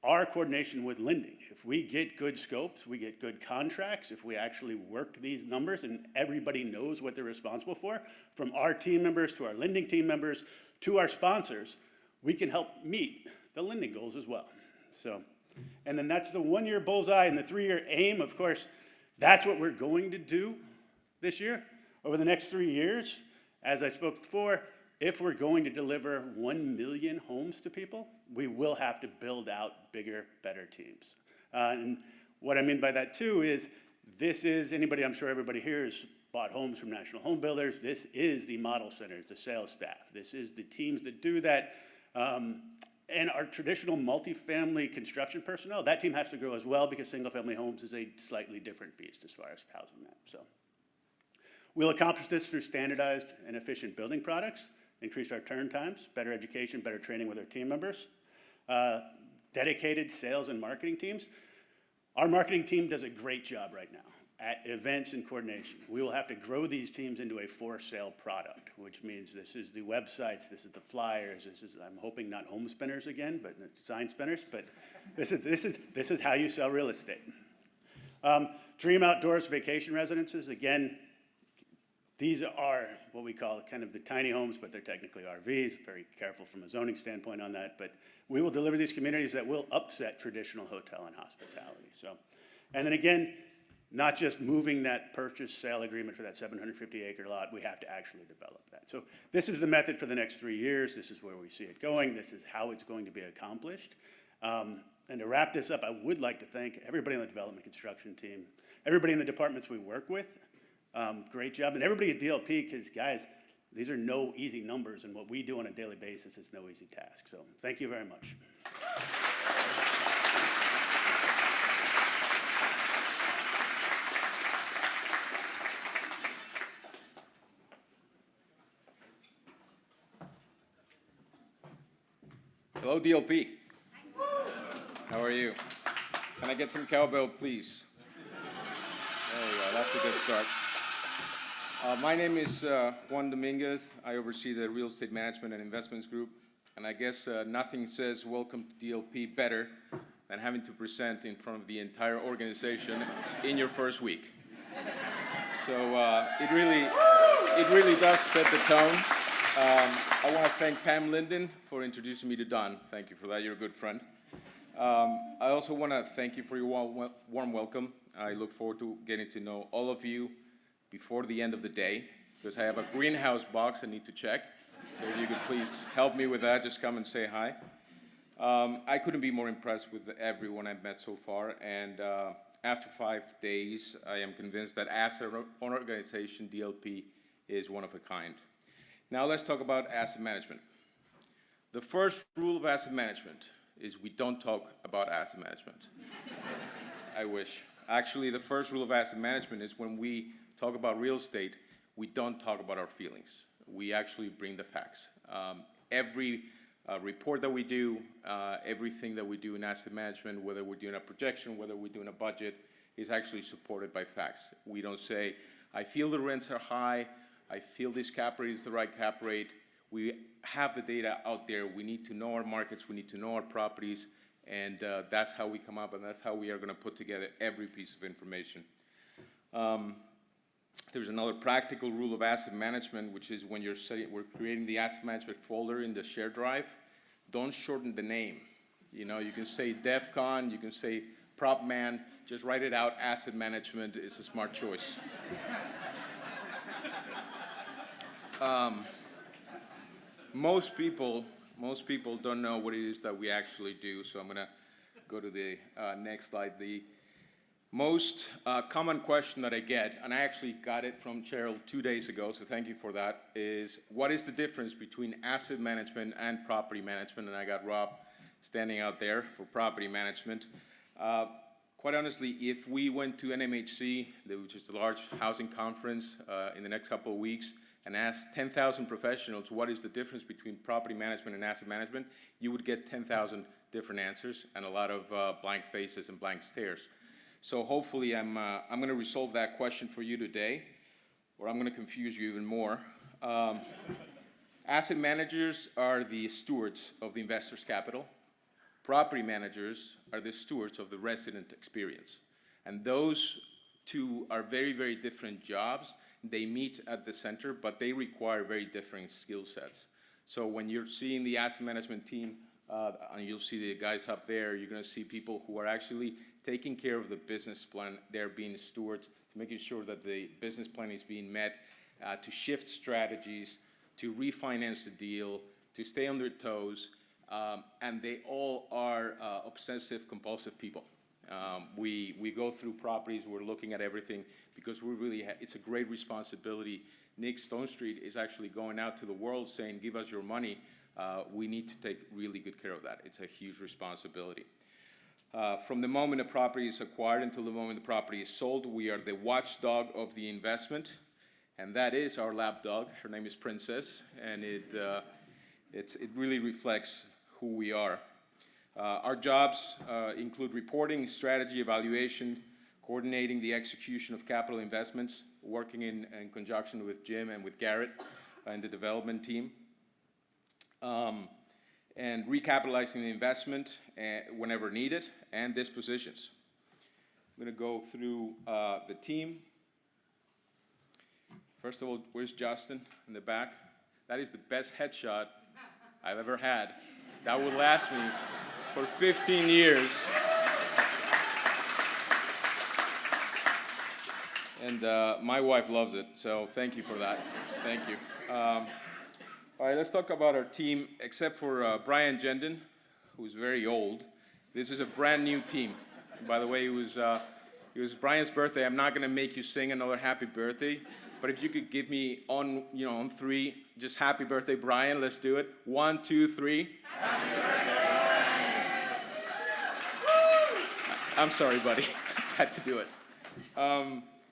our coordination with lending. If we get good scopes, we get good contracts, if we actually work these numbers and everybody knows what they're responsible for, from our team members to our lending team members to our sponsors, we can help meet the lending goals as well. So, and then that's the 1 year bullseye and the 3 year aim. Of course, that's what we're going to do this year. Over the next 3 years, as I spoke before, if we're going to deliver 1 million homes to people, we will have to build out bigger, better teams. And what I mean by that too is, this is, anybody, I'm sure everybody here has bought homes from national home builders. This is the model centers, the sales staff. This is the teams that do that. And our traditional multifamily construction personnel, that team has to grow as well because single-family homes is a slightly different beast as far as housing that. So we'll accomplish this through standardized and efficient building products, increase our turn times, better education, better training with our team members, dedicated sales and marketing teams. Our marketing team does a great job right now at events and coordination. We will have to grow these teams into a for-sale product, which means this is the websites, this is the flyers, this is, I'm hoping not home spinners again, but sign spinners, but this is how you sell real estate. Dream Outdoors Vacation Residences, again, these are what we call kind of the tiny homes, but they're technically RVs. Very careful from a zoning standpoint on that, but we will deliver these communities that will upset traditional hotel and hospitality. So, and then again, not just moving that purchase sale agreement for that 750-acre lot, we have to actually develop that. So this is the method for the next 3 years. This is where we see it going. This is how it's going to be accomplished. And to wrap this up, I would like to thank everybody on the development construction team, everybody in the departments we work with. Great job. And everybody at DLP, because guys, these are no easy numbers, and what we do on a daily basis is no easy task. So thank you very much. Hello, DLP. How are you? Can I get some cowbell, please? There you go. That's a good start. My name is Juan Dominguez. I oversee the Real Estate Management and Investments Group. And I guess nothing says welcome to DLP better than having to present in front of the entire organization in your first week. So it really does set the tone. I want to thank Pam Linden for introducing me to Don. Thank you for that. You're a good friend. I also want to thank you for your warm welcome. I look forward to getting to know all of you before the end of the day, because I have a greenhouse box I need to check. So if you could please help me with that, just come and say hi. I couldn't be more impressed with everyone I've met so far, and after 5 days, I am convinced that as an organization, DLP is one of a kind. Now let's talk about asset management. The first rule of asset management is we don't talk about asset management. I wish. Actually, the first rule of asset management is when we talk about real estate, we don't talk about our feelings. We actually bring the facts. Every report that we do, everything that we do in asset management, whether we're doing a projection, whether we're doing a budget, is actually supported by facts. We don't say, I feel the rents are high, I feel this cap rate is the right cap rate. We have the data out there. We need to know our markets, we need to know our properties, and that's how we come up, and that's how we are going to put together every piece of information. There's another practical rule of asset management, which is when we're creating the asset management folder in the shared drive, don't shorten the name. You know, you can say DEFCON, you can say PropMan, just write it out. Asset management is a smart choice. Most people don't know what it is that we actually do, so I'm going to go to the next slide. The most common question that I get, and I actually got it from Cheryl 2 days ago, so thank you for that, is what is the difference between asset management and property management? And I got Rob standing out there for property management. Quite honestly, if we went to NMHC, which is the large housing conference in the next couple of weeks, and asked 10,000 professionals what is the difference between property management and asset management, you would get 10,000 different answers and a lot of blank faces and blank stares. So hopefully I'm going to resolve that question for you today, or I'm going to confuse you even more. Asset managers are the stewards of the investor's capital. Property managers are the stewards of the resident experience. And those two are very, very different jobs. They meet at the center, but they require very different skill sets. So when you're seeing the asset management team, and you'll see the guys up there, you're going to see people who are actually taking care of the business plan. They're being stewards, making sure that the business plan is being met, to shift strategies, to refinance the deal, to stay on their toes, and they all are obsessive, compulsive people. We go through properties, we're looking at everything, because we really it's a great responsibility. Nick Stonestreet is actually going out to the world saying, give us your money we need to take really good care of that. It's a huge responsibility. From the moment a property is acquired until the moment the property is sold, we are the watchdog of the investment, and that is our lap dog. Her name is Princess, and it really reflects who we are. Our jobs include reporting, strategy, evaluation, coordinating the execution of capital investments, working in conjunction with Jim and with Garrett and the development team, and recapitalizing the investment whenever needed, and dispositions. I'm going to go through the team. First of all, where's Justin in the back? That is the best headshot I've ever had. That will last me for 15 years. And my wife loves it, so thank you for that. Thank you. All right, let's talk about our team. Except for Brian Gendon, who's very old, this is a brand new team. By the way, it was Brian's birthday. I'm not going to make you sing another happy birthday, but if you could give me on three, just happy birthday, Brian. Let's do it. 1, 2, 3. Happy birthday, Brian! I'm sorry, buddy. I had to do it.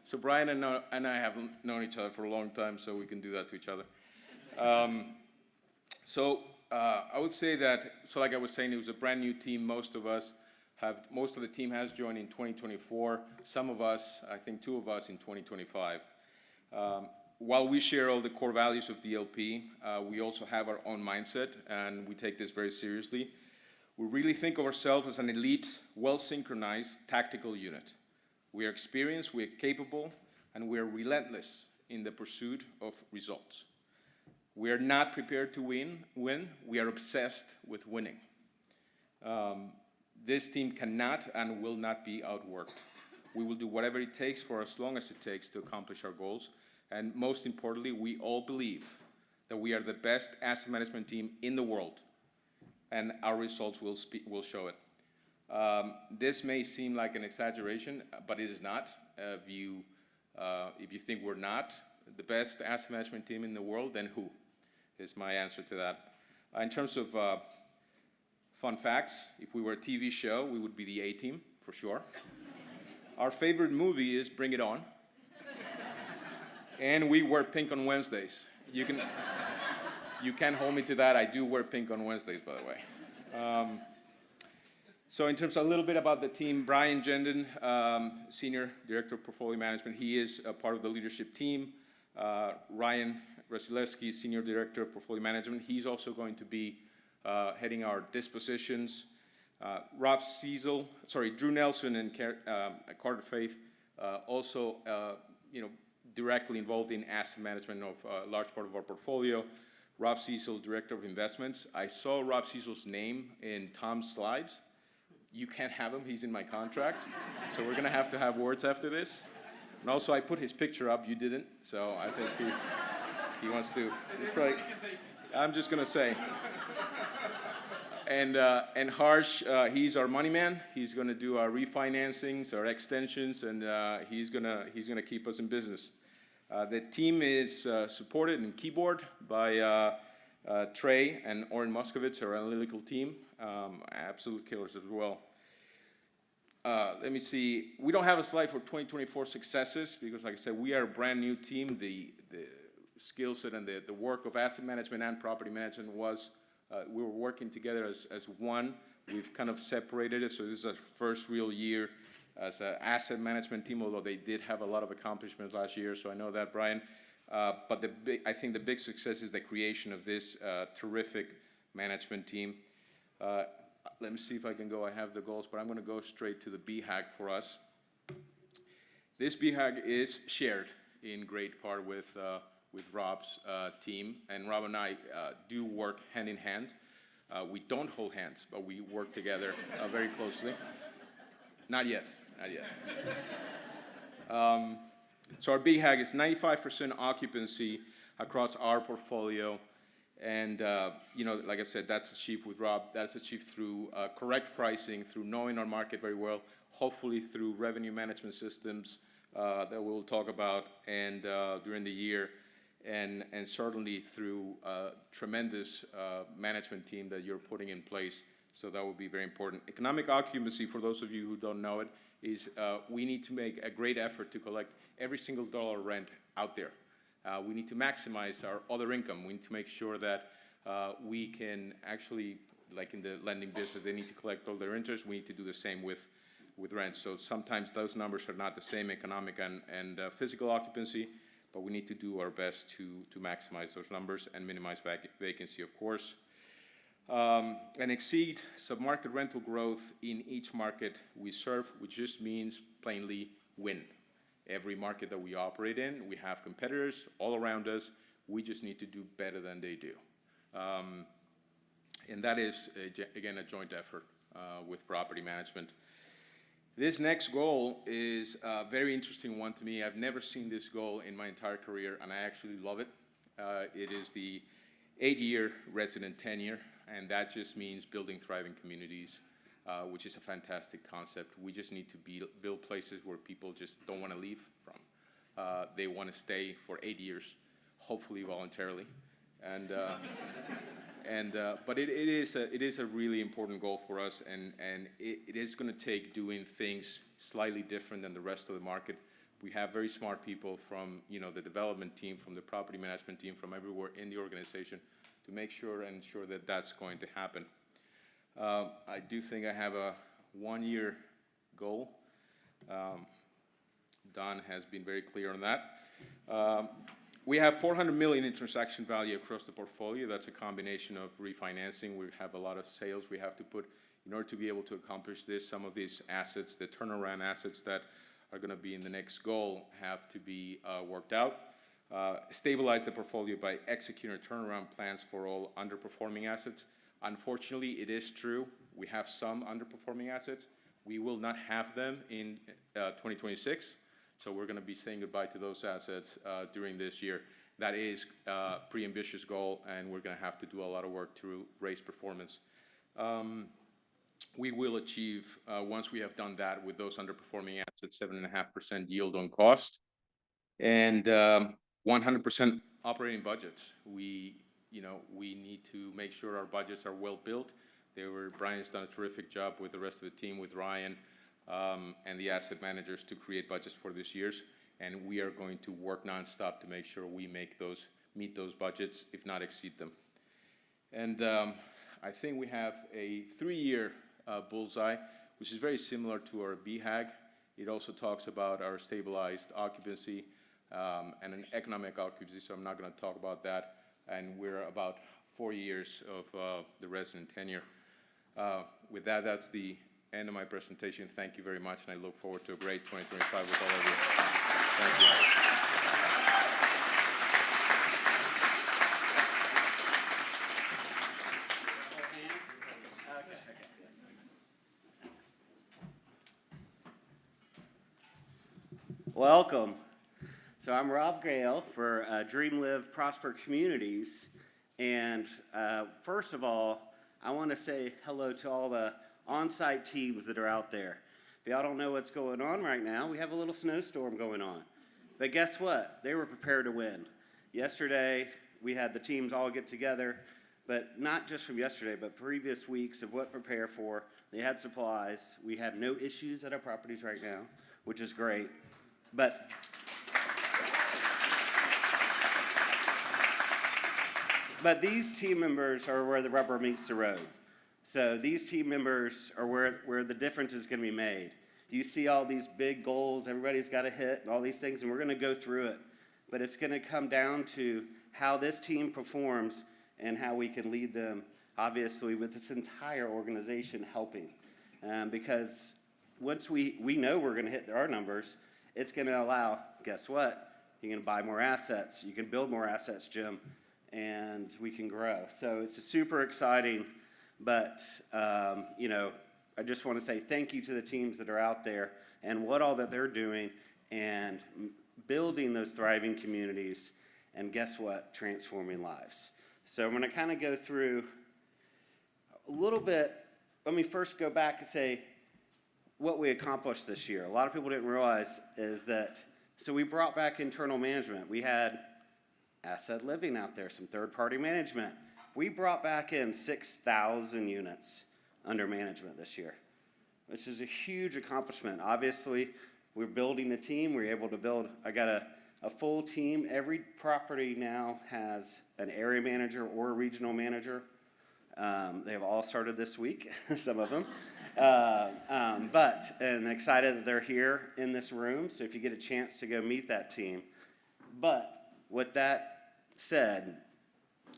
So Brian and I have known each other for a long time, so we can do that to each other. I would say that, so like I was saying, it was a brand new team. Most of the team has joined in 2024. Some of us, I think 2 of us in 2025. While we share all the core values of DLP, we also have our own mindset, and we take this very seriously. We really think of ourselves as an elite, well-synchronized tactical unit. We are experienced, we are capable, and we are relentless in the pursuit of results. We are not prepared to win. We are obsessed with winning. This team cannot and will not be outworked. We will do whatever it takes for as long as it takes to accomplish our goals. And most importantly, we all believe that we are the best asset management team in the world, and our results will show it. This may seem like an exaggeration, but it is not. If you think we're not the best asset management team in the world, then who is my answer to that. In terms of fun facts, if we were a TV show, we would be the A-team, for sure. Our favorite movie is Bring It On. And we wear pink on Wednesdays. You can't hold me to that. I do wear pink on Wednesdays, by the way. So in terms of a little bit about the team, Brian Gendon, Senior Director of Portfolio Management, he is a part of the leadership team. Ryan Rasilewski, Senior Director of Portfolio Management, he's also going to be heading our dispositions. Drew Nelson and Carter Faith, also directly involved in asset management of a large part of our portfolio. Rob Cecil, Director of Investments. I saw Rob Cecil's name in Tom's slides. You can't have him, he's in my contract. So we're gonna have to have words after this. And also I put his picture up, you didn't. So I think he wants to, I'm just gonna say. And Harsh, he's our money man. He's gonna do our refinancings, our extensions, and he's gonna keep us in business. The team is supported in keyboard by Trey and Oren Moskovitz, our analytical team, absolute killers as well. Let me see. We don't have a slide for 2024 successes because, like I said, we are a brand new team. The skill set and the work of asset management and property management was, we were working together as one. We've kind of separated it, so this is our first real year as an asset management team, although they did have a lot of accomplishments last year, so I know that, Brian. But I think the big success is the creation of this terrific management team. Let me see if I can go. I have the goals, but I'm going to go straight to the BHAG for us. This BHAG is shared in great part with Rob's team, and Rob and I do work hand in hand. We don't hold hands, but we work together very closely. Not yet, not yet. So our BHAG is 95% occupancy across our portfolio. And, like I said, that's achieved with Rob. That's achieved through correct pricing, through knowing our market very well, hopefully through revenue management systems that we'll talk about and during the year. and certainly through a tremendous management team that you're putting in place. So that would be very important. Economic occupancy, for those of you who don't know it, is we need to make a great effort to collect every single dollar rent out there. We need to maximize our other income. We need to make sure that we can actually, like in the lending business, they need to collect all their interest. We need to do the same with rent. So sometimes those numbers are not the same, economic and physical occupancy, but we need to do our best to maximize those numbers and minimize vacancy, of course. And exceed submarket rental growth in each market we serve, which just means plainly win. Every market that we operate in, we have competitors all around us. We just need to do better than they do. And that is, again, a joint effort with property management. This next goal is a very interesting one to me. I've never seen this goal in my entire career, and I actually love it. It is the 8-year resident tenure, and that just means building thriving communities, which is a fantastic concept. We just need to build places where people just don't want to leave from. They want to stay for 8 years, hopefully voluntarily. And but it is a really important goal for us, and it is going to take doing things slightly different than the rest of the market. We have very smart people from the development team, from the property management team, from everywhere in the organization to make sure and ensure that that's going to happen. I do think I have a 1-year goal. Don has been very clear on that. We have $400 million in transaction value across the portfolio. That's a combination of refinancing. We have a lot of sales we have to put in order to be able to accomplish this. Some of these assets, the turnaround assets that are going to be in the next goal, have to be worked out. Stabilize the portfolio by executing turnaround plans for all underperforming assets. Unfortunately, it is true, we have some underperforming assets. We will not have them in 2026. So we're going to be saying goodbye to those assets during this year. That is a pretty ambitious goal, and we're going to have to do a lot of work to raise performance. We will achieve, once we have done that with those underperforming assets, 7.5% yield on cost and 100% operating budgets. We need to make sure our budgets are well built. Brian's done a terrific job with the rest of the team, with Ryan, and the asset managers, to create budgets for this year's, and we are going to work nonstop to make sure we meet those budgets, if not exceed them. And I think we have a 3-year bullseye, which is very similar to our BHAG. It also talks about our stabilized occupancy and an economic occupancy, so I'm not going to talk about that. And we're about 4 years of the resident tenure. With that, that's the end of my presentation. Thank you very much, and I look forward to a great 2025 with all of you. Thank you. Welcome. So I'm Rob Gale for Dream, Live, Prosper Communities. And first of all, I want to say hello to all the on-site teams that are out there. If y'all don't know what's going on right now, we have a little snowstorm going on. But guess what? They were prepared to win. Yesterday, we had the teams all get together, but not just from yesterday, but previous weeks of what to prepare for. They had supplies. We have no issues at our properties right now, which is great. But these team members are where the rubber meets the road. So these team members are where the difference is going to be made. You see all these big goals everybody's got to hit and all these things, and we're going to go through it. But it's going to come down to how this team performs and how we can lead them, obviously, with this entire organization helping. Because once we know we're going to hit our numbers, it's going to allow, guess what? You're going to buy more assets. You can build more assets, Jim, and we can grow. So it's a super exciting, but, I just want to say thank you to the teams that are out there and what all that they're doing and building those thriving communities, and guess what? Transforming lives. So I'm going to kind of go through a little bit. Let me first go back and say what we accomplished this year. A lot of people didn't realize is that, so we brought back internal management. We had asset living out there, some third-party management. We brought back in 6,000 units under management this year, which is a huge accomplishment. Obviously, we're building a team. We're able to build, I got a full team. Every property now has an area manager or a regional manager. They have all started this week, some of them. And excited that they're here in this room. So if you get a chance to go meet that team. But with that said,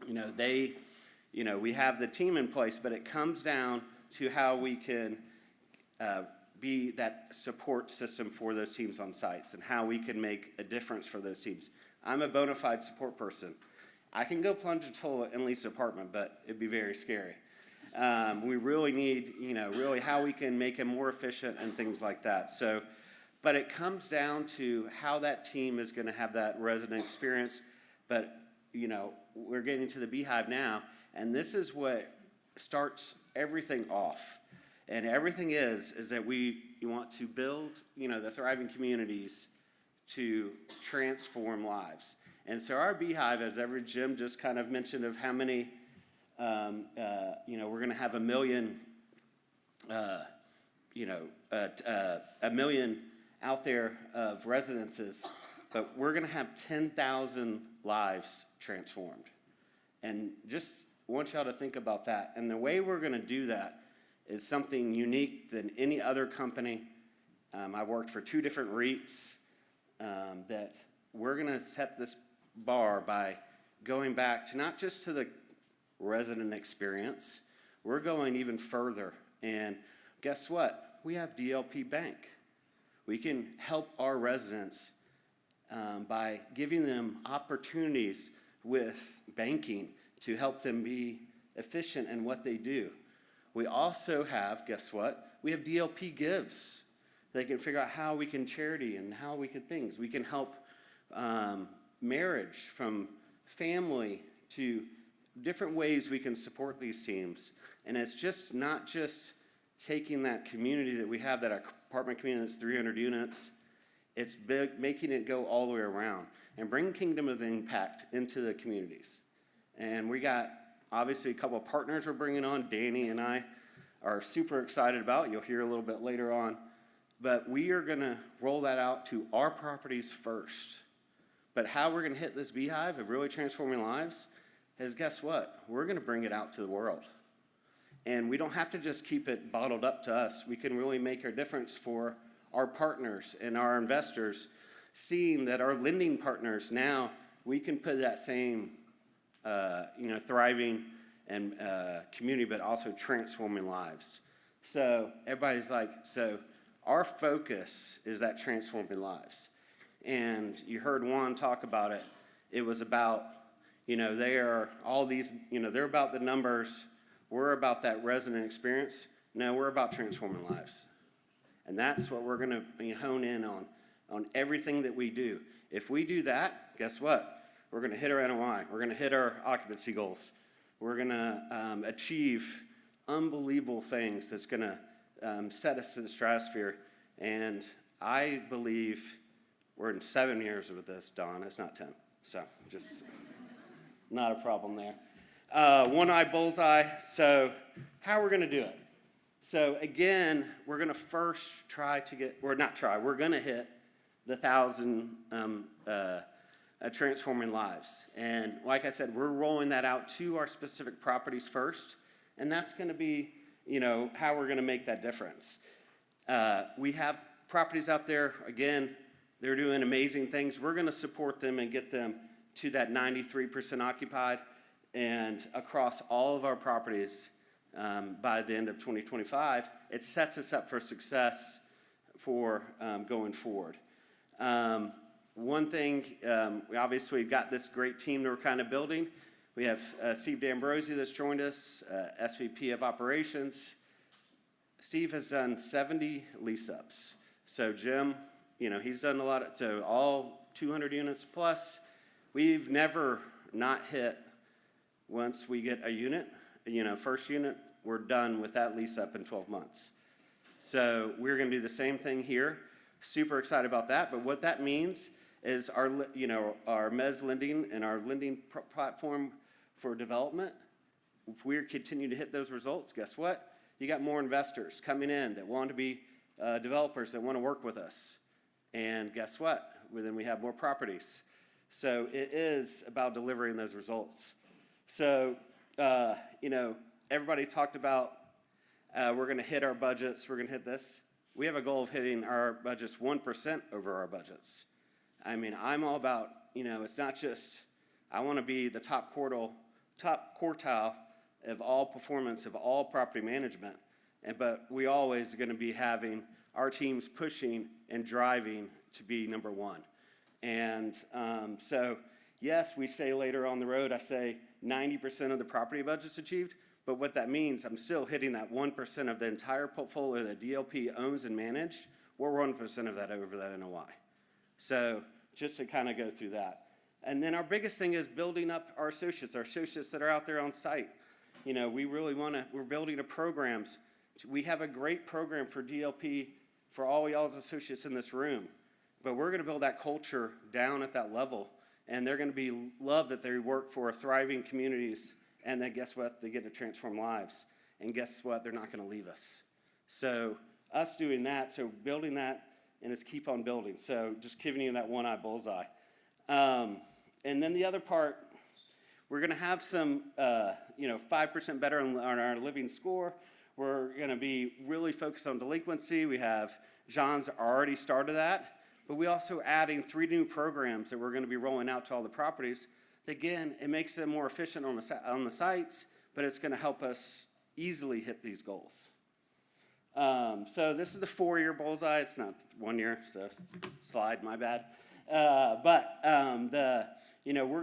we have the team in place, but it comes down to how we can be that support system for those teams on sites and how we can make a difference for those teams. I'm a bona fide support person. I can go plunge a toilet and lease an apartment, but it'd be very scary. We really need, really how we can make it more efficient and things like that. So, but it comes down to how that team is going to have that resident experience. But, we're getting to the Beehive now, and this is what starts everything off. And everything is that we want to build, the thriving communities to transform lives. And so our Beehive, as every Jim just kind of mentioned of how many, we're going to have 1 million, a million out there of residences, but we're going to have 10,000 lives transformed. And just want y'all to think about that. And the way we're going to do that is something unique than any other company. I worked for 2 different REITs that we're going to set this bar by going back to not just to the resident experience, we're going even further. And guess what? We have DLP Bank. We can help our residents by giving them opportunities with banking to help them be efficient in what they do. We also have, guess what? We have DLP Gives. They can figure out how we can charity and how we can things. We can help marriage, from family to different ways we can support these teams. And it's just not just taking that community that we have, that apartment community that's 300 units, it's big, making it go all the way around and bring Kingdom of Impact into the communities. And we got obviously a couple of partners we're bringing on. Danny and I are super excited about. You'll hear a little bit later on. But we are going to roll that out to our properties first. But how we're going to hit this Beehive of really transforming lives is, guess what? We're going to bring it out to the world. And we don't have to just keep it bottled up to us. We can really make a difference for our partners and our investors, seeing that our lending partners now, we can put that same thriving and community, but also transforming lives. So everybody's like, so our focus is that transforming lives. And you heard Juan talk about it. It was about, they are all these, they're about the numbers. We're about that resident experience. No, we're about transforming lives. And that's what we're going to hone in on everything that we do. If we do that, guess what? We're going to hit our NOI. We're going to hit our occupancy goals. We're going to achieve unbelievable things that's going to set us to the stratosphere. And I believe we're in 7 years with this, Don. It's not 10. So just not a problem there. One-eye bullseye. So how are we going to do it? So again, we're going to first we're going to hit the 1,000 transforming lives. And like I said, we're rolling that out to our specific properties first. And that's going to be, how we're going to make that difference. We have properties out there, again, they're doing amazing things. We're going to support them and get them to that 93% occupied and across all of our properties by the end of 2025. It sets us up for success for going forward. One thing, we obviously got this great team that we're kind of building. We have Steve D'Ambrosi that's joined us, SVP of Operations. Steve has done 70 lease-ups. So Jim, he's done a lot. So all 200 units plus. We've never not hit, once we get a unit, first unit, we're done with that lease-up in 12 months. So we're going to do the same thing here. Super excited about that. But what that means is our mezz lending and our lending platform for development. If we continue to hit those results, guess what? You got more investors coming in that want to be developers that want to work with us. And guess what? Well, then we have more properties. So it is about delivering those results. So, everybody talked about we're going to hit our budgets, we're going to hit this. We have a goal of hitting our budgets 1% over our budgets. I mean, I'm all about, it's not just, I want to be the top quartile of all performance of all property management, but we always are going to be having our teams pushing and driving to be number one. And so, yes, we say later on the road, I say 90% of the property budget's achieved, but what that means, I'm still hitting that 1% of the entire portfolio that DLP owns and managed. We're 1% of that over that NOI. So just to kind of go through that. And then our biggest thing is building up our associates that are out there on site. We really we're building a programs. We have a great program for DLP for all y'all's associates in this room, but we're going to build that culture down at that level, and they're going to be loved that they work for thriving communities. And then guess what? They get to transform lives. And guess what? They're not going to leave us. So us doing that, so building that, and it's keep on building. So just giving you that one-eye bullseye. And then the other part, we're going to have some, 5% better on our living score. We're going to be really focused on delinquency. We have, John's already started that. But we also adding 3 new programs that we're going to be rolling out to all the properties. Again, it makes them more efficient on the sites, but it's going to help us easily hit these goals. So this is the 4-year bullseye. It's not 1 year, so slide, my bad. We're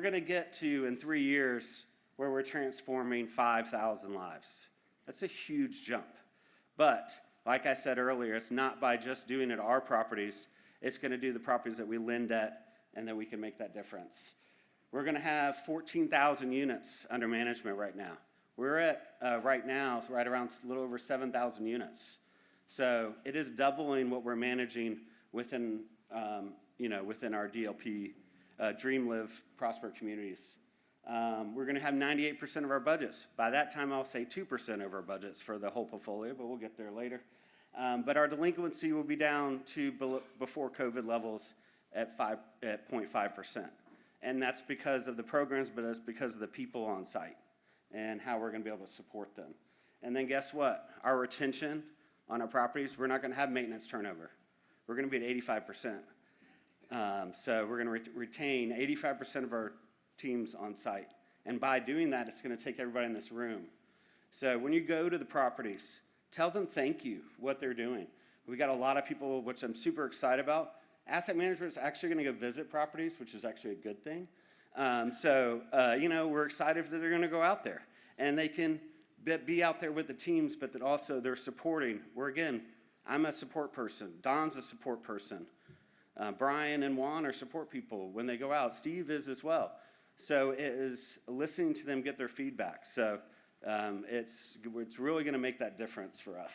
going to get to, in 3 years, where we're transforming 5,000 lives. That's a huge jump. But like I said earlier, it's not by just doing it our properties. It's going to do the properties that we lend at, and that we can make that difference. We're going to have 14,000 units under management right now. We're at, right now, right around a little over 7,000 units. So it is doubling what we're managing within, within our DLP Dream, Live, Prosper communities. We're going to have 98% of our budgets. By that time, I'll say 2% of our budgets for the whole portfolio, but we'll get there later. But our delinquency will be down to before COVID levels at 0.5%. And that's because of the programs, but that's because of the people on site and how we're going to be able to support them. And then guess what? Our retention on our properties, we're not going to have maintenance turnover. We're going to be at 85%. So we're going to retain 85% of our teams on site. And by doing that, it's going to take everybody in this room. So when you go to the properties, tell them thank you, what they're doing. We got a lot of people, which I'm super excited about. Asset management is actually going to go visit properties, which is actually a good thing. We're excited that they're going to go out there. And they can be out there with the teams, but that also they're supporting. I'm a support person. Don's a support person. Brian and Juan are support people when they go out. Steve is as well. So it is listening to them get their feedback. So it's really going to make that difference for us.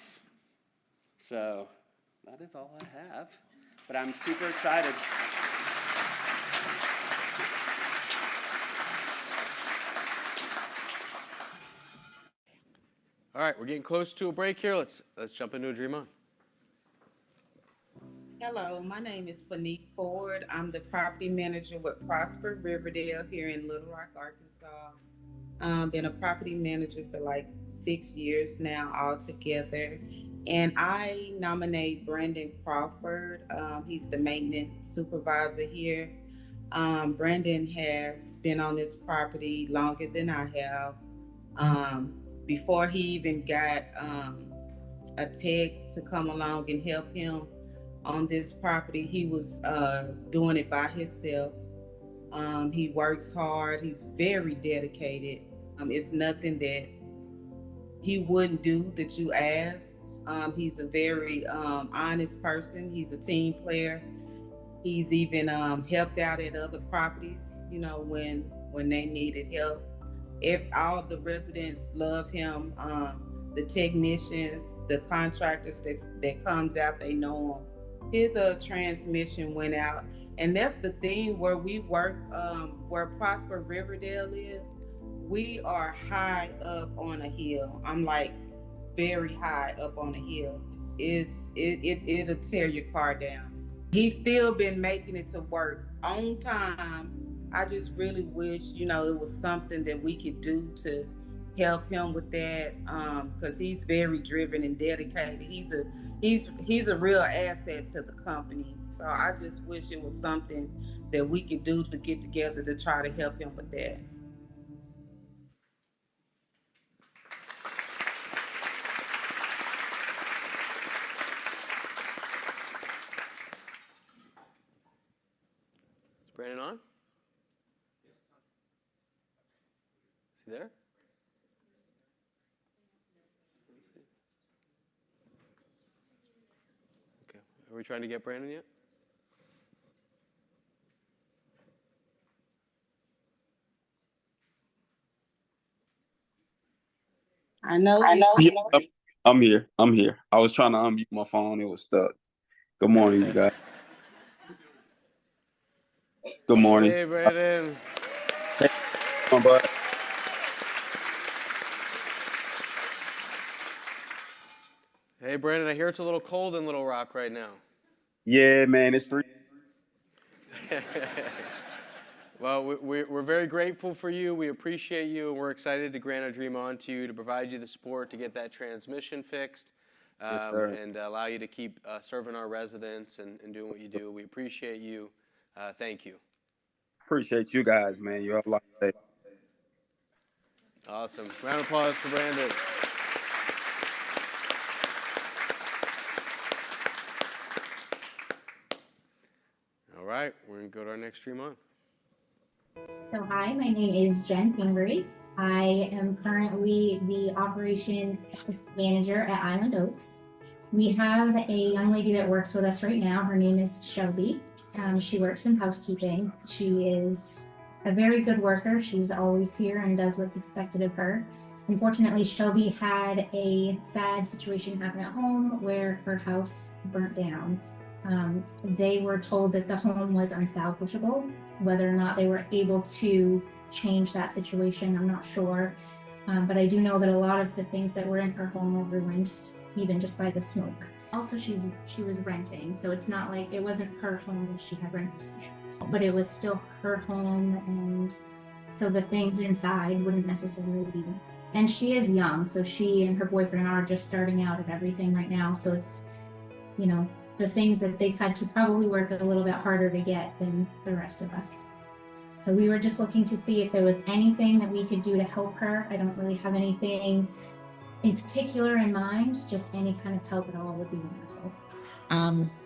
So that is all I have. But I'm super excited. All right, we're getting close to a break here. Let's jump into a Dream On. Hello, my name is Fanique Ford. I'm the property manager with Prosper Riverdale here in Little Rock, Arkansas. Been a property manager for like 6 years now altogether. And I nominate Brandon Crawford. He's the maintenance supervisor here. Brandon has been on this property longer than I have. Before he even got a tech to come along and help him on this property, he was doing it by himself. He works hard. He's very dedicated. It's nothing that he wouldn't do that you ask. He's a very honest person. He's a team player. He's even helped out at other properties, when they needed help. If all the residents love him, the technicians, the contractors that comes out, they know him. His transmission went out And that's the thing where we work, where Prosper Riverdale is. We are high up on a hill. I'm like very high up on a hill. It'll tear your car down. He's still been making it to work on time. I just really wish, it was something that we could do to help him with that, because he's very driven and dedicated. He's a real asset to the company. So I just wish it was something that we could do to get together to try to help him with that. Is Brandon on? Is he there? Okay. Are we trying to get Brandon yet? I know. I'm here. I was trying to unmute my phone. It was stuck. Good morning, you guys. Good morning. Hey, Brandon. Hey, my bud. Hey, Brandon, I hear it's a little cold in Little Rock right now. Yeah, man, it's free. Well, we're very grateful for you. We appreciate you, and we're excited to grant a dream on to you to provide you the support to get that transmission fixed, and allow you to keep serving our residents and doing what you do. We appreciate you. Thank you. Appreciate you guys, man. You have a lot to say. Awesome. Round of applause for Brandon. All right, we're going to go to our next dream on. So hi, my name is Jen Pingree. I am currently the operation assistant manager at Island Oaks. We have a young lady that works with us right now. Her name is Shelby. She works in housekeeping. She is a very good worker. She's always here and does what's expected of her. Unfortunately, Shelby had a sad situation happen at home where her house burnt down. They were told that the home was unsalvageable. Whether or not they were able to change that situation, I'm not sure. But I do know that a lot of the things that were in her home were ruined, even just by the smoke. Also, she was renting, so it's not like it wasn't her home that she had rental restrictions, but it was still her home, and so the things inside wouldn't necessarily be. And she is young, so she and her boyfriend are just starting out at everything right now, so it's, the things that they've had to probably work a little bit harder to get than the rest of us. So we were just looking to see if there was anything that we could do to help her. I don't really have anything in particular in mind, just any kind of help at all would be wonderful.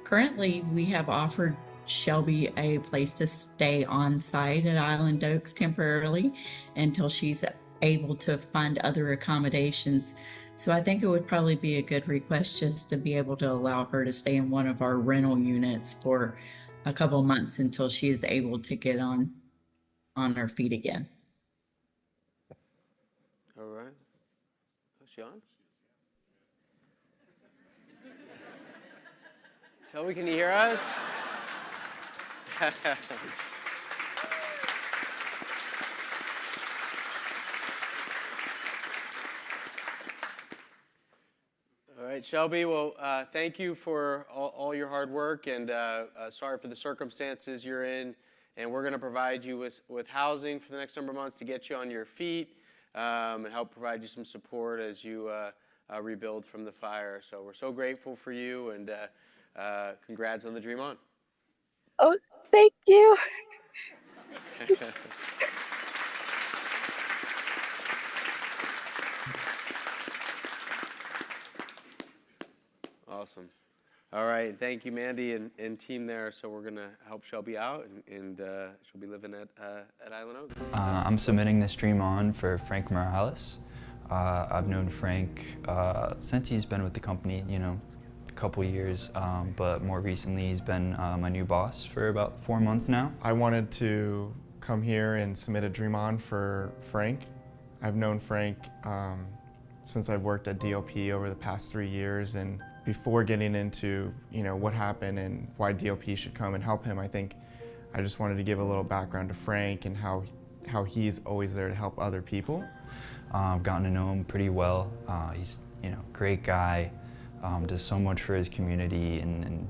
Currently, we have offered Shelby a place to stay on site at Island Oaks temporarily until she's able to find other accommodations. So I think it would probably be a good request just to be able to allow her to stay in one of our rental units for a couple months until she is able to get on her feet again. All right. Is she on? Shelby, can you hear us? All right, Shelby, well, thank you for all your hard work, and sorry for the circumstances you're in. And we're going to provide you with housing for the next number of months to get you on your feet, and help provide you some support as you rebuild from the fire. So we're so grateful for you, and congrats on the Dream On. Oh, thank you. Awesome. All right, thank you, Mandy and team there. So we're gonna help Shelby out, and she'll be living at Island Oaks. I'm submitting this dream on for Frank Morales. I've known Frank since he's been with the company, a couple years, but more recently he's been my new boss for about 4 months now. I wanted to come here and submit a dream on for Frank. I've known Frank since I've worked at DLP over the past 3 years, and before getting into what happened and why DLP should come and help him, I think I just wanted to give a little background to Frank and how he's always there to help other people. I've gotten to know him pretty well. He's, great guy, does so much for his community and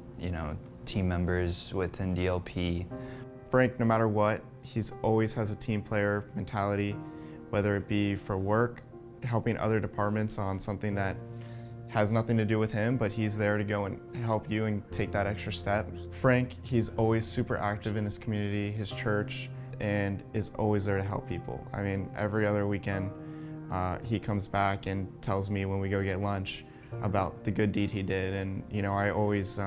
team members within DLP. Frank, no matter what, he's always has a team player mentality, whether it be for work, helping other departments on something that has nothing to do with him, but he's there to go and help you and take that extra step. Frank, he's always super active in his community, his church, and is always there to help people. I mean, every other weekend, he comes back and tells me when we go get lunch about the good deed he did, and I always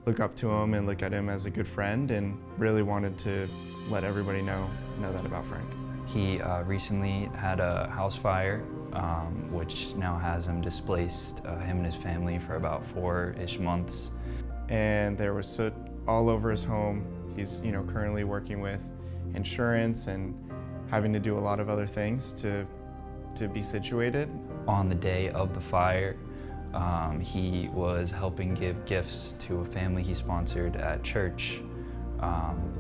look up to him and look at him as a good friend, and really wanted to let everybody know that about Frank. He recently had a house fire, which now has him displaced, him and his family, for about 4-ish months. And there was soot all over his home. He's currently working with insurance and having to do a lot of other things to be situated. On the day of the fire, he was helping give gifts to a family he sponsored at church.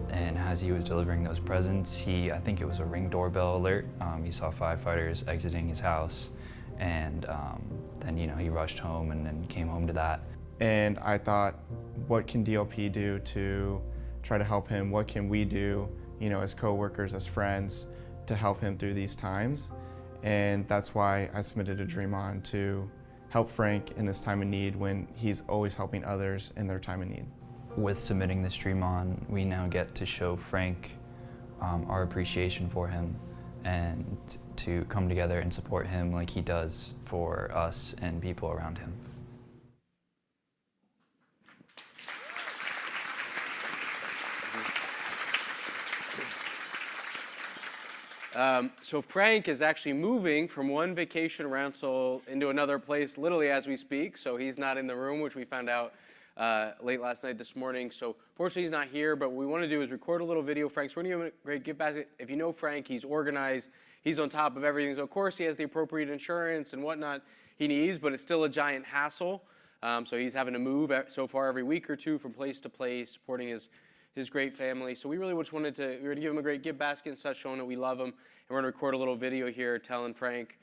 And as he was delivering those presents, I think it was a Ring doorbell alert. He saw firefighters exiting his house, and then he rushed home and then came home to that. And I thought, what can DLP do to try to help him? What can we do, as co-workers, as friends, to help him through these times? And that's why I submitted a Dream On, to help Frank in this time of need when he's always helping others in their time of need. With submitting this Dream On, we now get to show Frank our appreciation for him, and to come together and support him like he does for us and people around him. So Frank is actually moving from one vacation rental into another place literally as we speak. So he's not in the room, which we found out late last night, this morning. So fortunately he's not here, but what we want to do is record a little video. Frank's going to give him a great gift basket. If you know Frank, he's organized. He's on top of everything. So of course he has the appropriate insurance and whatnot he needs, but it's still a giant hassle. So he's having to move so far every week or two from place to place, supporting his great family. So we really just wanted to, we were going to give him a great gift basket and such, showing that we love him. And we're going to record a little video here telling Frank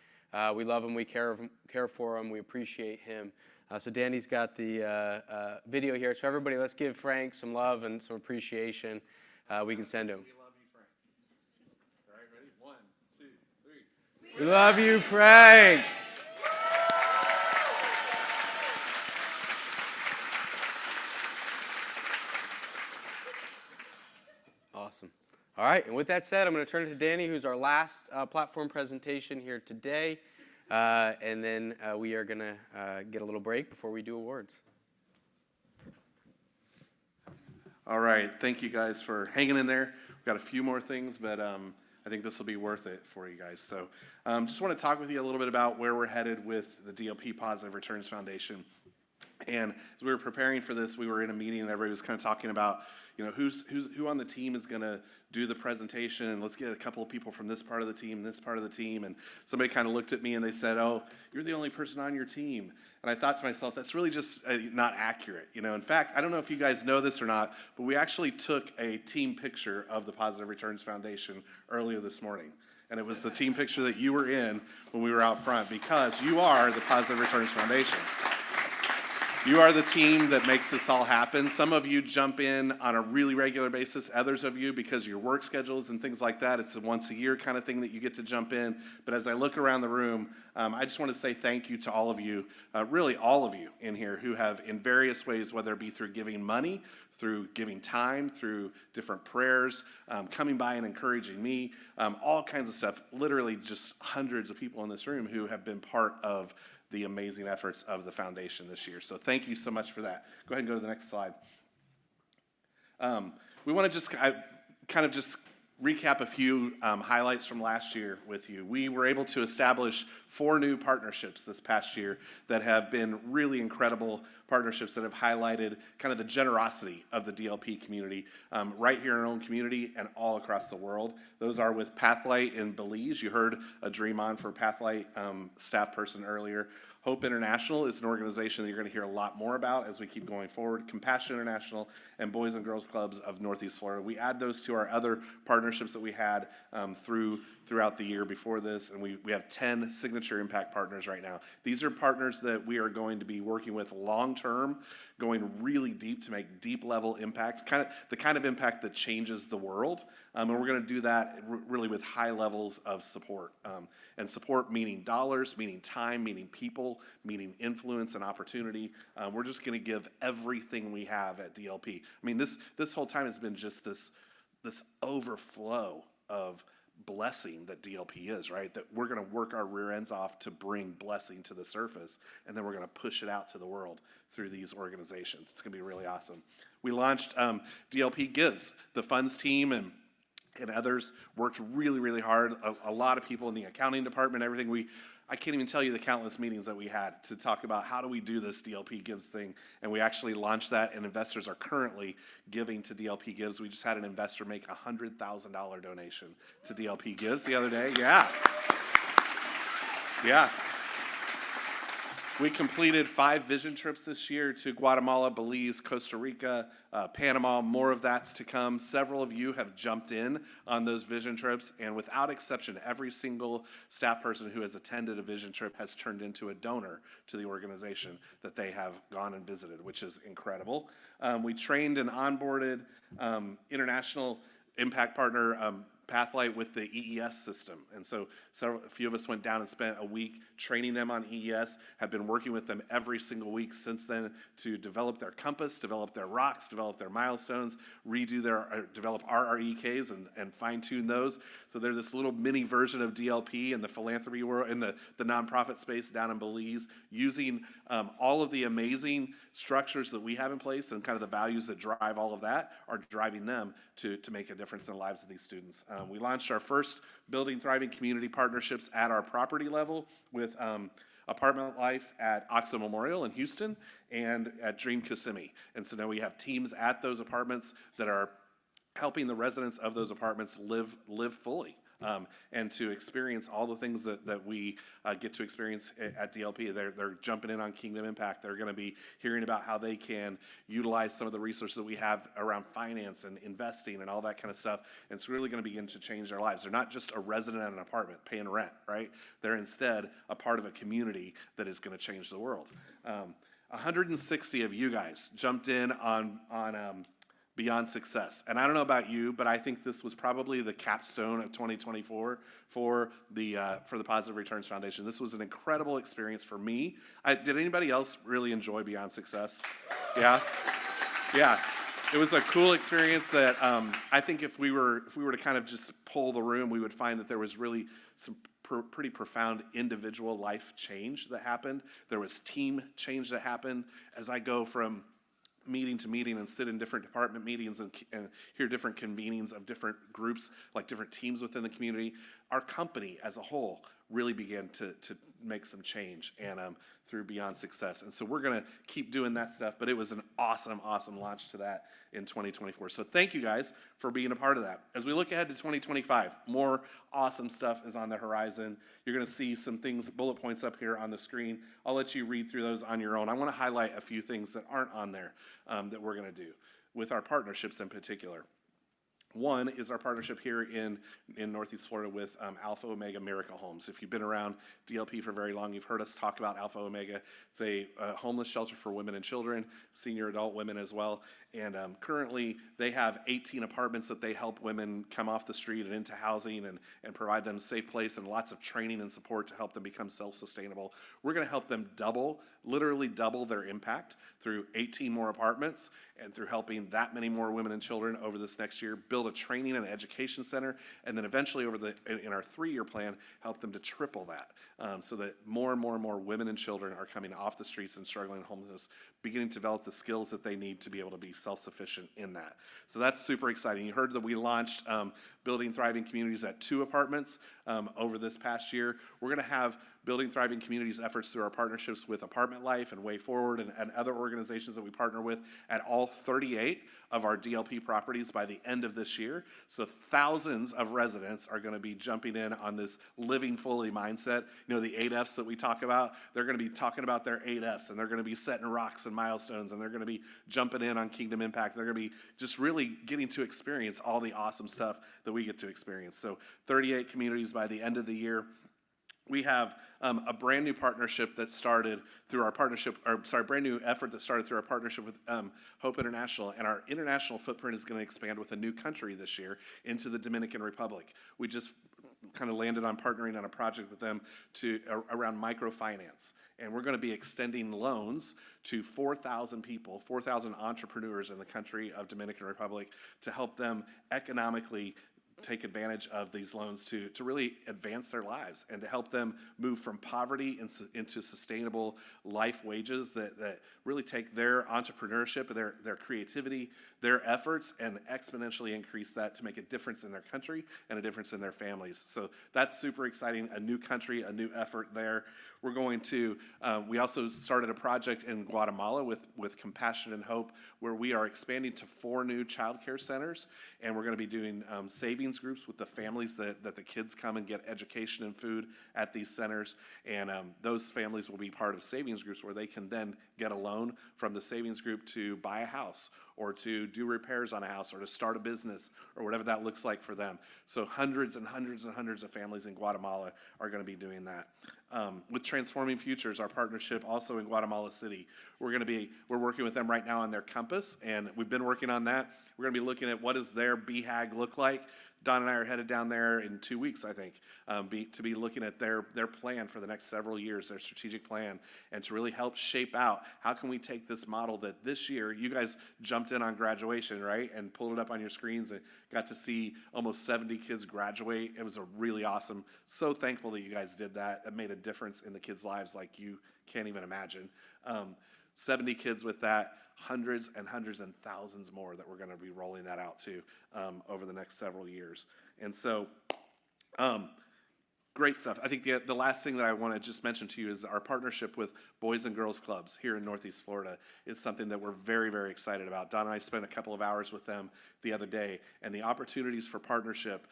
we love him, we care for him, we appreciate him. So Danny's got the video here. So everybody, let's give Frank some love and some appreciation we can send him. We love you, Frank. All right, ready? 1, 2, 3. We love you, Frank. Awesome. All right, and with that said, I'm going to turn it to Danny, who's our last platform presentation here today. And then we are going to get a little break before we do awards. All right, thank you guys for hanging in there. We've got a few more things, but I think this will be worth it for you guys. So just want to talk with you a little bit about where we're headed with the DLP Positive Returns Foundation. And as we were preparing for this, we were in a meeting and everybody was kind of talking about, who on the team is going to do the presentation, and let's get a couple of people from this part of the team, this part of the team. And somebody kind of looked at me and they said, "Oh, you're the only person on your team." And I thought to myself, that's really just not accurate. In fact, I don't know if you guys know this or not, but we actually took a team picture of the Positive Returns Foundation earlier this morning. And it was the team picture that you were in when we were out front, because you are the Positive Returns Foundation. You are the team that makes this all happen. Some of you jump in on a really regular basis. Others of you, because of your work schedules and things like that, it's a once a year kind of thing that you get to jump in. But as I look around the room, I just want to say thank you to all of you, really all of you in here who have in various ways, whether it be through giving money, through giving time, through different prayers, coming by and encouraging me, all kinds of stuff. Literally just hundreds of people in this room who have been part of the amazing efforts of the foundation this year. So thank you so much for that. Go ahead and go to the next slide. We want to just kind of just recap a few highlights from last year with you. We were able to establish 4 new partnerships this past year that have been really incredible partnerships that have highlighted kind of the generosity of the DLP community right here in our own community and all across the world. Those are with Pathlight in Belize. You heard a Dream On for Pathlight staff person earlier. Hope International is an organization that you're going to hear a lot more about as we keep going forward. Compassion International and Boys and Girls Clubs of Northeast Florida. We add those to our other partnerships that we had throughout the year before this, and we have 10 signature impact partners right now. These are partners that we are going to be working with long term, going really deep to make deep level impact, the kind of impact that changes the world. And we're going to do that really with high levels of support. And support meaning dollars, meaning time, meaning people, meaning influence and opportunity. We're just going to give everything we have at DLP. I mean, this whole time has been just this overflow of blessing that DLP is, right? That we're going to work our rear ends off to bring blessing to the surface, and then we're going to push it out to the world through these organizations. It's going to be really awesome. We launched DLP Gives. The funds team and others worked really, really hard. A lot of people in the accounting department, everything. I can't even tell you the countless meetings that we had to talk about how do we do this DLP Gives thing, and we actually launched that, and investors are currently giving to DLP Gives. We just had an investor make a $100,000 donation to DLP Gives the other day. Yeah. We completed 5 vision trips this year to Guatemala, Belize, Costa Rica, Panama. More of that's to come. Several of you have jumped in on those vision trips, and without exception, every single staff person who has attended a vision trip has turned into a donor to the organization that they have gone and visited, which is incredible. We trained and onboarded international impact partner Pathlight with the EES system. And so a few of us went down and spent a week training them on EES, have been working with them every single week since then to develop their compass, develop their rocks, develop their milestones, develop RREKs and fine tune those. So they're this little mini version of DLP in the philanthropy world, in the nonprofit space down in Belize, using all of the amazing structures that we have in place and kind of the values that drive all of that are driving them to make a difference in the lives of these students. We launched our first Building Thriving Community Partnerships at our property level with Apartment Life at Oxo Memorial in Houston and at Dream Kissimmee. And so now we have teams at those apartments that are helping the residents of those apartments live fully. And to experience all the things that we get to experience at DLP. They're jumping in on Kingdom Impact. They're going to be hearing about how they can utilize some of the resources that we have around finance and investing and all that kind of stuff. And it's really going to begin to change their lives. They're not just a resident at an apartment paying rent, right? They're instead a part of a community that is going to change the world. 160 of you guys jumped in on Beyond Success. And I don't know about you, but I think this was probably the capstone of 2024 for the Positive Returns Foundation. This was an incredible experience for me. Did anybody else really enjoy Beyond Success? Yeah? Yeah. It was a cool experience that I think if we were to kind of just poll the room, we would find that there was really some pretty profound individual life change that happened. There was team change that happened. As I go from meeting to meeting and sit in different department meetings and hear different convenings of different groups, like different teams within the community, our company as a whole really began to make some change and through Beyond Success. And so we're going to keep doing that stuff, but it was an awesome launch to that in 2024. So thank you guys for being a part of that. As we look ahead to 2025, more awesome stuff is on the horizon. You're going to see some things, bullet points up here on the screen. I'll let you read through those on your own. I want to highlight a few things that aren't on there that we're going to do with our partnerships in particular. One is our partnership here in Northeast Florida with Alpha Omega Miracle Homes. If you've been around DLP for very long, you've heard us talk about Alpha Omega. It's a homeless shelter for women and children, senior adult women as well. And currently, they have 18 apartments that they help women come off the street and into housing and provide them a safe place and lots of training and support to help them become self-sustainable. We're going to help them literally double their impact through 18 more apartments and through helping that many more women and children over this next year, build a training and education center, and then eventually in our 3-year plan, help them to triple that so that more and more and more women and children are coming off the streets and struggling in homelessness, beginning to develop the skills that they need to be able to be self-sufficient in that. So that's super exciting. You heard that we launched Building Thriving Communities at 2 apartments over this past year. We're going to have Building Thriving Communities efforts through our partnerships with Apartment Life and Way Forward and other organizations that we partner with at all 38 of our DLP properties by the end of this year. So thousands of residents are going to be jumping in on this living fully mindset. You know, the 8 F's that we talk about, they're going to be talking about their 8 F's, and they're going to be setting rocks and milestones, and they're going to be jumping in on Kingdom Impact. They're going to be just really getting to experience all the awesome stuff that we get to experience. So 38 communities by the end of the year. We have a brand new partnership that started through our partnership, brand new effort that started through our partnership with Hope International, and our international footprint is going to expand with a new country this year into the Dominican Republic. We just kind of landed on partnering on a project with them around microfinance, and we're going to be extending loans to 4,000 people, 4,000 entrepreneurs in the country of Dominican Republic to help them economically take advantage of these loans to really advance their lives and to help them move from poverty into sustainable life wages that really take their entrepreneurship, their creativity, their efforts, and exponentially increase that to make a difference in their country and a difference in their families. So that's super exciting. A new country, a new effort there. We're going to, we also started a project in Guatemala with Compassion and Hope, where we are expanding to 4 new childcare centers, and we're going to be doing savings groups with the families that the kids come and get education and food at these centers, and those families will be part of savings groups where they can then get a loan from the savings group to buy a house or to do repairs on a house or to start a business or whatever that looks like for them. So hundreds and hundreds and hundreds of families in Guatemala are going to be doing that. With Transforming Futures, our partnership also in Guatemala City, we're working with them right now on their compass, and we've been working on that. We're going to be looking at what does their BHAG look like. Don and I are headed down there in 2 weeks, I think, to be looking at their plan for the next several years, their strategic plan, and to really help shape out how can we take this model that this year, you guys jumped in on graduation, right, and pulled it up on your screens and got to see almost 70 kids graduate. It was a really awesome. So thankful that you guys did that. It made a difference in the kids' lives like you can't even imagine. 70 kids with that, hundreds and hundreds and thousands more that we're going to be rolling that out to over the next several years. And so great stuff. I think the last thing that I want to just mention to you is our partnership with Boys and Girls Clubs here in Northeast Florida is something that we're very, very excited about. Don and I spent a couple of hours with them the other day, and the opportunities for partnership,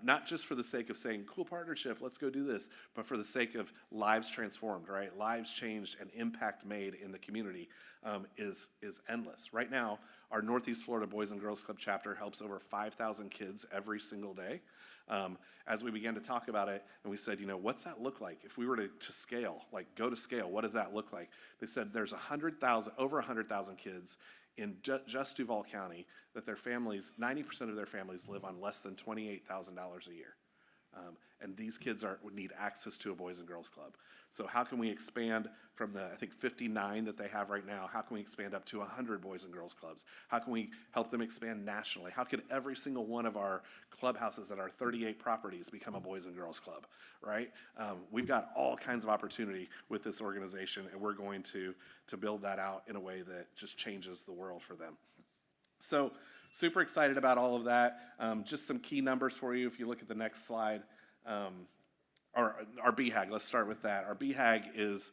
not just for the sake of saying, cool partnership, let's go do this, but for the sake of lives transformed, right? Lives changed and impact made in the community is endless. Right now, our Northeast Florida Boys and Girls Club chapter helps over 5,000 kids every single day. As we began to talk about it, and we said, what's that look like? If we were to scale, like go to scale, what does that look like? They said there's over 100,000 kids in just Duval County that their families, 90% of their families live on less than $28,000 a year. And these kids would need access to a Boys and Girls Club. So how can we expand from the, I think, 59 that they have right now? How can we expand up to 100 Boys and Girls Clubs? How can we help them expand nationally? How could every single one of our clubhouses at our 38 properties become a Boys and Girls Club, right? We've got all kinds of opportunity with this organization, and we're going to build that out in a way that just changes the world for them. So super excited about all of that. Just some key numbers for you if you look at the next slide. Our BHAG, let's start with that. Our BHAG is,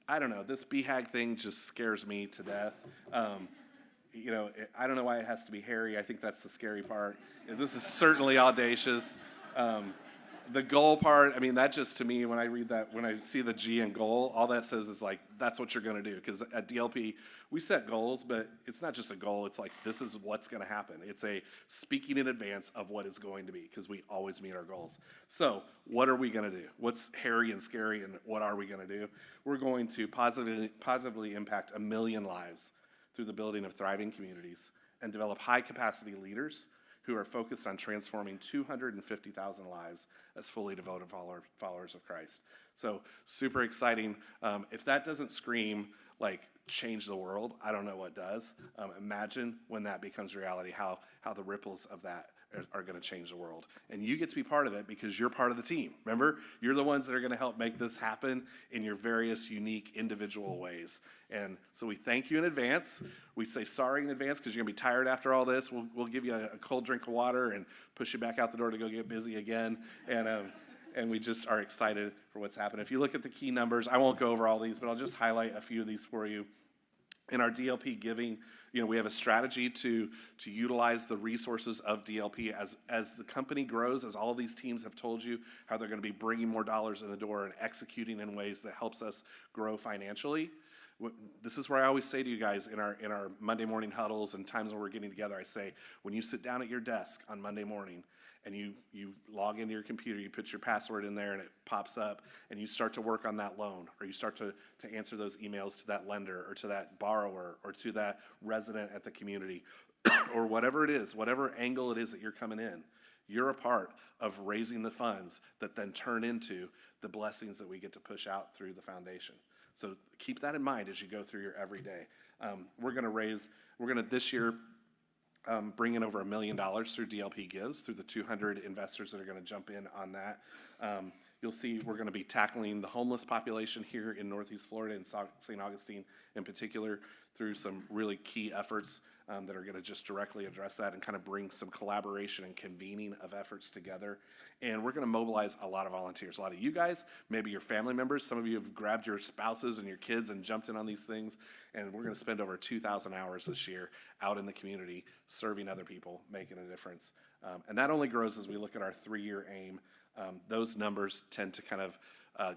I don't know, this BHAG thing just scares me to death. I don't know why it has to be hairy. I think that's the scary part. This is certainly audacious. The goal part, I mean, that just to me, when I read that, when I see the G in goal, all that says is like, that's what you're going to do. Because at DLP, we set goals, but it's not just a goal. It's like, this is what's going to happen. It's a speaking in advance of what is going to be, because we always meet our goals. So what are we going to do? What's hairy and scary, and what are we going to do? We're going to positively impact 1 million lives through the building of thriving communities and develop high-capacity leaders who are focused on transforming 250,000 lives as fully devoted followers of Christ. So super exciting. If that doesn't scream like change the world, I don't know what does. Imagine when that becomes reality, how the ripples of that are going to change the world. And you get to be part of it because you're part of the team. Remember, you're the ones that are going to help make this happen in your various unique individual ways. And so we thank you in advance. We say sorry in advance because you're going to be tired after all this. We'll give you a cold drink of water and push you back out the door to go get busy again. And we just are excited for what's happening. If you look at the key numbers, I won't go over all these, but I'll just highlight a few of these for you. In our DLP giving, we have a strategy to utilize the resources of DLP as the company grows, as all of these teams have told you how they're going to be bringing more dollars in the door and executing in ways that helps us grow financially. This is where I always say to you guys in our Monday morning huddles and times when we're getting together, I say, when you sit down at your desk on Monday morning and you log into your computer, you put your password in there and it pops up, and you start to work on that loan, or you start to answer those emails to that lender or to that borrower or to that resident at the community or whatever it is, whatever angle it is that you're coming in, you're a part of raising the funds that then turn into the blessings that we get to push out through the foundation. So keep that in mind as you go through your everyday. We're going to this year bring in over $1 million through DLP Gives, through the 200 investors that are going to jump in on that. You'll see we're going to be tackling the homeless population here in Northeast Florida and St. Augustine in particular through some really key efforts that are going to just directly address that and kind of bring some collaboration and convening of efforts together. And we're going to mobilize a lot of volunteers, a lot of you guys, maybe your family members. Some of you have grabbed your spouses and your kids and jumped in on these things. And we're going to spend over 2,000 hours this year out in the community serving other people, making a difference. And that only grows as we look at our 3-year aim. Those numbers tend to kind of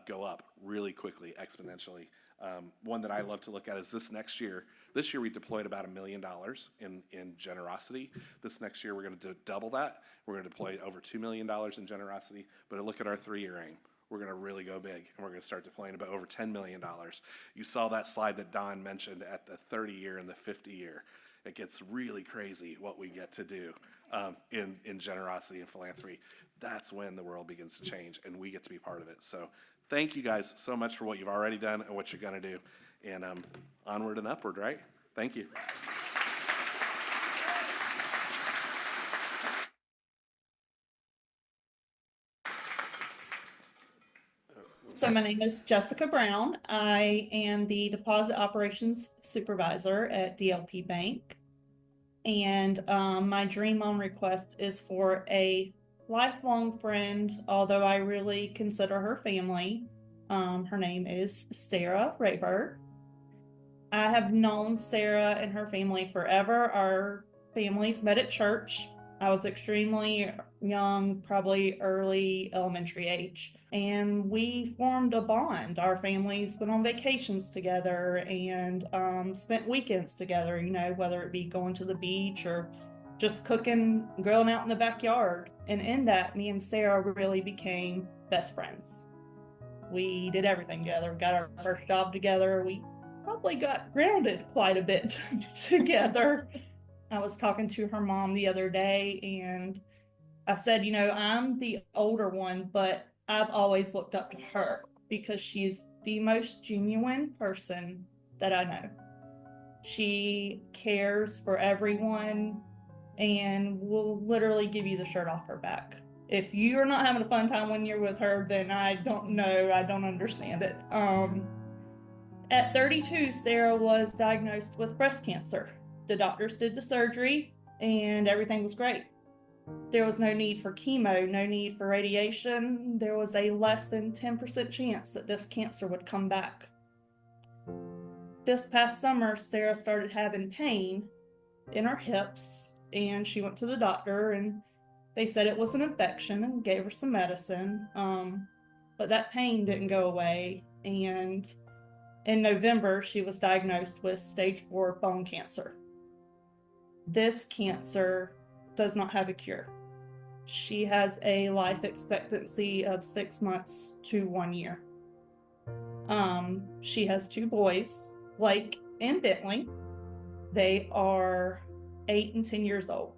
go up really quickly, exponentially. One that I love to look at is this next year. This year we deployed about $1 million in generosity. This next year we're going to double that. We're going to deploy over $2 million in generosity. But look at our 3-year aim. We're going to really go big, and we're going to start deploying about over $10 million. You saw that slide that Don mentioned at the 30-year and the 50-year. It gets really crazy what we get to do in generosity and philanthropy. That's when the world begins to change, and we get to be part of it. So thank you guys so much for what you've already done and what you're going to do. And onward and upward, right? Thank you. So my name is Jessica Brown. I am the Deposit Operations Supervisor at DLP Bank. And my dream on request is for a lifelong friend, although I really consider her family. Her name is Sarah Rayberg. I have known Sarah and her family forever. Our families met at church. I was extremely young, probably early elementary age, and we formed a bond. Our families went on vacations together and spent weekends together, whether it be going to the beach or just cooking, grilling out in the backyard. And in that, me and Sarah really became best friends. We did everything together. We got our first job together. We probably got grounded quite a bit together. I was talking to her mom the other day, and I said, I'm the older one, but I've always looked up to her because she's the most genuine person that I know. She cares for everyone and will literally give you the shirt off her back. If you're not having a fun time when you're with her, then I don't know. I don't understand it. At 32, Sarah was diagnosed with breast cancer. The doctors did the surgery and everything was great. There was no need for chemo, no need for radiation. There was a less than 10% chance that this cancer would come back. This past summer, Sarah started having pain in her hips, and she went to the doctor, and they said it was an infection and gave her some medicine. But that pain didn't go away, and in November, she was diagnosed with stage 4 bone cancer. This cancer does not have a cure. She has a life expectancy of 6 months to 1 year. She has 2 boys, Blake and Bentley. They are 8 and 10 years old.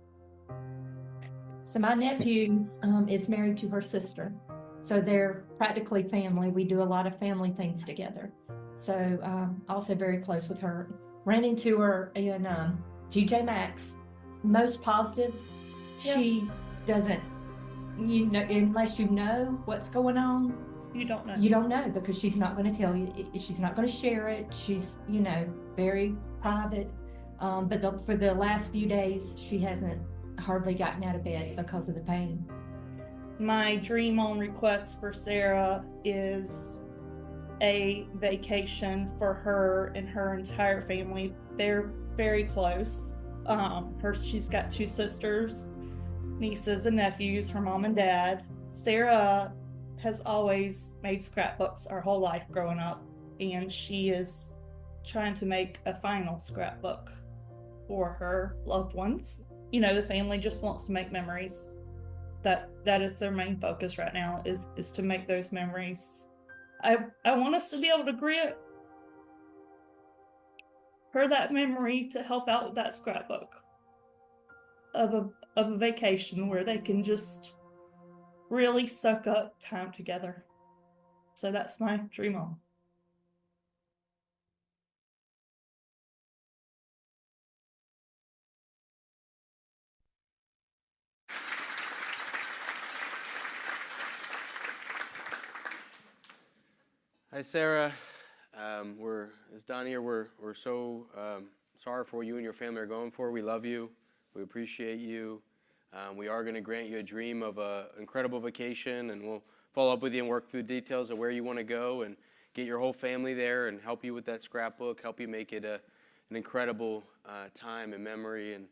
So my nephew is married to her sister. So they're practically family. We do a lot of family things together. So also very close with her. Ran into her in TJ Maxx. Most positive. Yeah. She doesn't, you know, unless you know what's going on, You don't know. you don't know, because she's not going to tell you. She's not going to share it. She's, you know, very private. But for the last few days, she hasn't hardly gotten out of bed because of the pain. My dream on request for Sarah is a vacation for her and her entire family. They're very close. She's got 2 sisters, nieces and nephews, her mom and dad. Sarah has always made scrapbooks our whole life growing up, and she is trying to make a final scrapbook for her loved ones. You know, the family just wants to make memories. That is their main focus right now, is to make those memories. I want us to be able to grant her that memory to help out with that scrapbook of a vacation where they can just really soak up time together. So that's my dream on. Hi, Sarah. As Don here, we're so sorry for what you and your family are going for. We love you. We appreciate you. We are going to grant you a dream of an incredible vacation, and we'll follow up with you and work through the details of where you want to go and get your whole family there and help you with that scrapbook, help you make it an incredible time and memory. And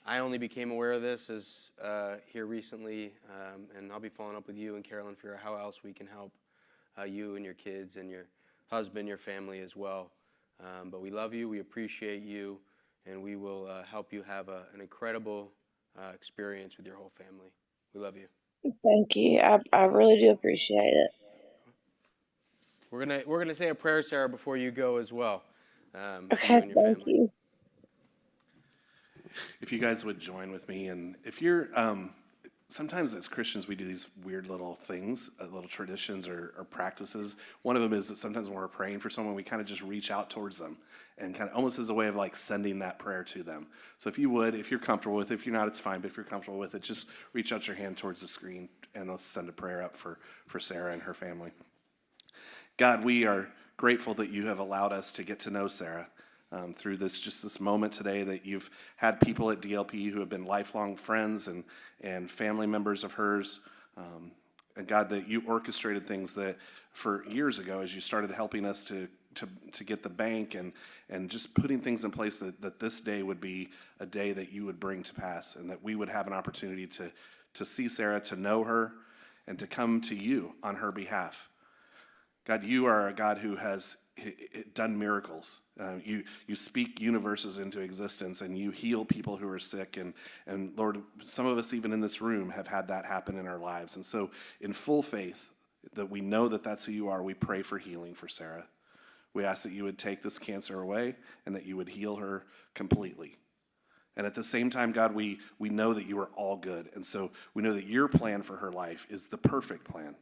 I only became aware of this here recently, and I'll be following up with you and Carolyn for how else we can help you and your kids and your husband, your family as well. But we love you, we appreciate you, and we will help you have an incredible experience with your whole family. We love you. Thank you. I really do appreciate it. We're gonna say a prayer, Sarah, before you go as well. Okay, for you and your thank family. you. If you guys would join with me, and if you're, sometimes as Christians we do these weird little things, little traditions or practices. One of them is that sometimes when we're praying for someone, we kind of just reach out towards them and kind of almost as a way of like sending that prayer to them. So if you would, if you're comfortable with it, if you're not, it's fine, but if you're comfortable with it, just reach out your hand towards the screen and let's send a prayer up for Sarah and her family. God, we are grateful that you have allowed us to get to know Sarah. Through this moment today, that you've had people at DLP who have been lifelong friends and family members of hers. And God, that you orchestrated things that for years ago, as you started helping us to get the bank and just putting things in place that this day would be a day that you would bring to pass, and that we would have an opportunity to see Sarah, to know her, and to come to you on her behalf. God, you are a God who has done miracles. You speak universes into existence, and you heal people who are sick. And Lord, some of us even in this room have had that happen in our lives. And so in full faith that we know that that's who you are, we pray for healing for Sarah. We ask that you would take this cancer away and that you would heal her completely. And at the same time, God, we know that you are all good. And so we know that your plan for her life is the perfect plan.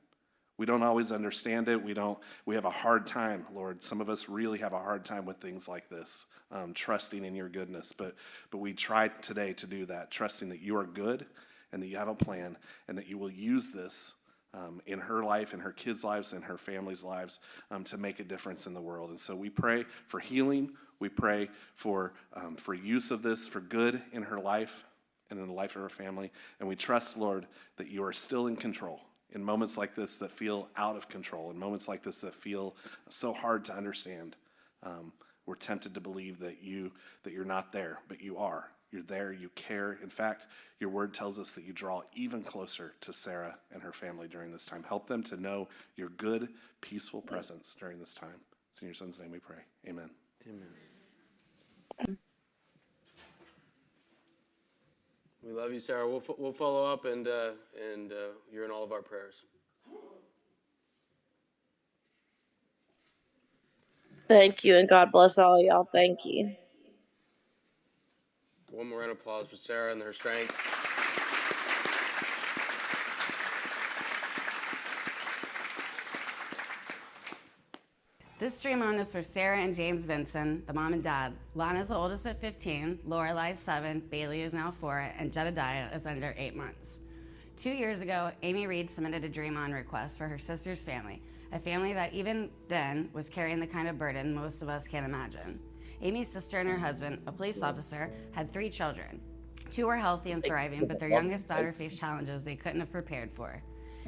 We don't always understand it. We have a hard time, Lord. Some of us really have a hard time with things like this, trusting in your goodness. But we try today to do that, trusting that you are good and that you have a plan and that you will use this in her life, in her kids' lives, and her family's lives to make a difference in the world. And so we pray for healing. We pray for use of this for good in her life and in the life of her family. And we trust, Lord, that you are still in control. In moments like this that feel out of control, in moments like this that feel so hard to understand, we're tempted to believe that you're not there, but you are. You're there, you care. In fact, your word tells us that you draw even closer to Sarah and her family during this time. Help them to know your good, peaceful presence during this time. It's in your son's name we pray. Amen. Amen. We love you, Sarah. We'll follow up, and you're in all of our prayers. Thank you, and God bless all y'all. Thank you. One more round of applause for Sarah and her strength. This dream on is for Sarah and James Vinson, the mom and dad. Lana's the oldest at 15, Lorelai's 7, Bailey is now 4, and Jedediah is under 8 months. 2 years ago, Amy Reed submitted a Dream On request for her sister's family, a family that even then was carrying the kind of burden most of us can't imagine. Amy's sister and her husband, a police officer, had 3 children. 2 were healthy and thriving, but their youngest daughter faced challenges they couldn't have prepared for.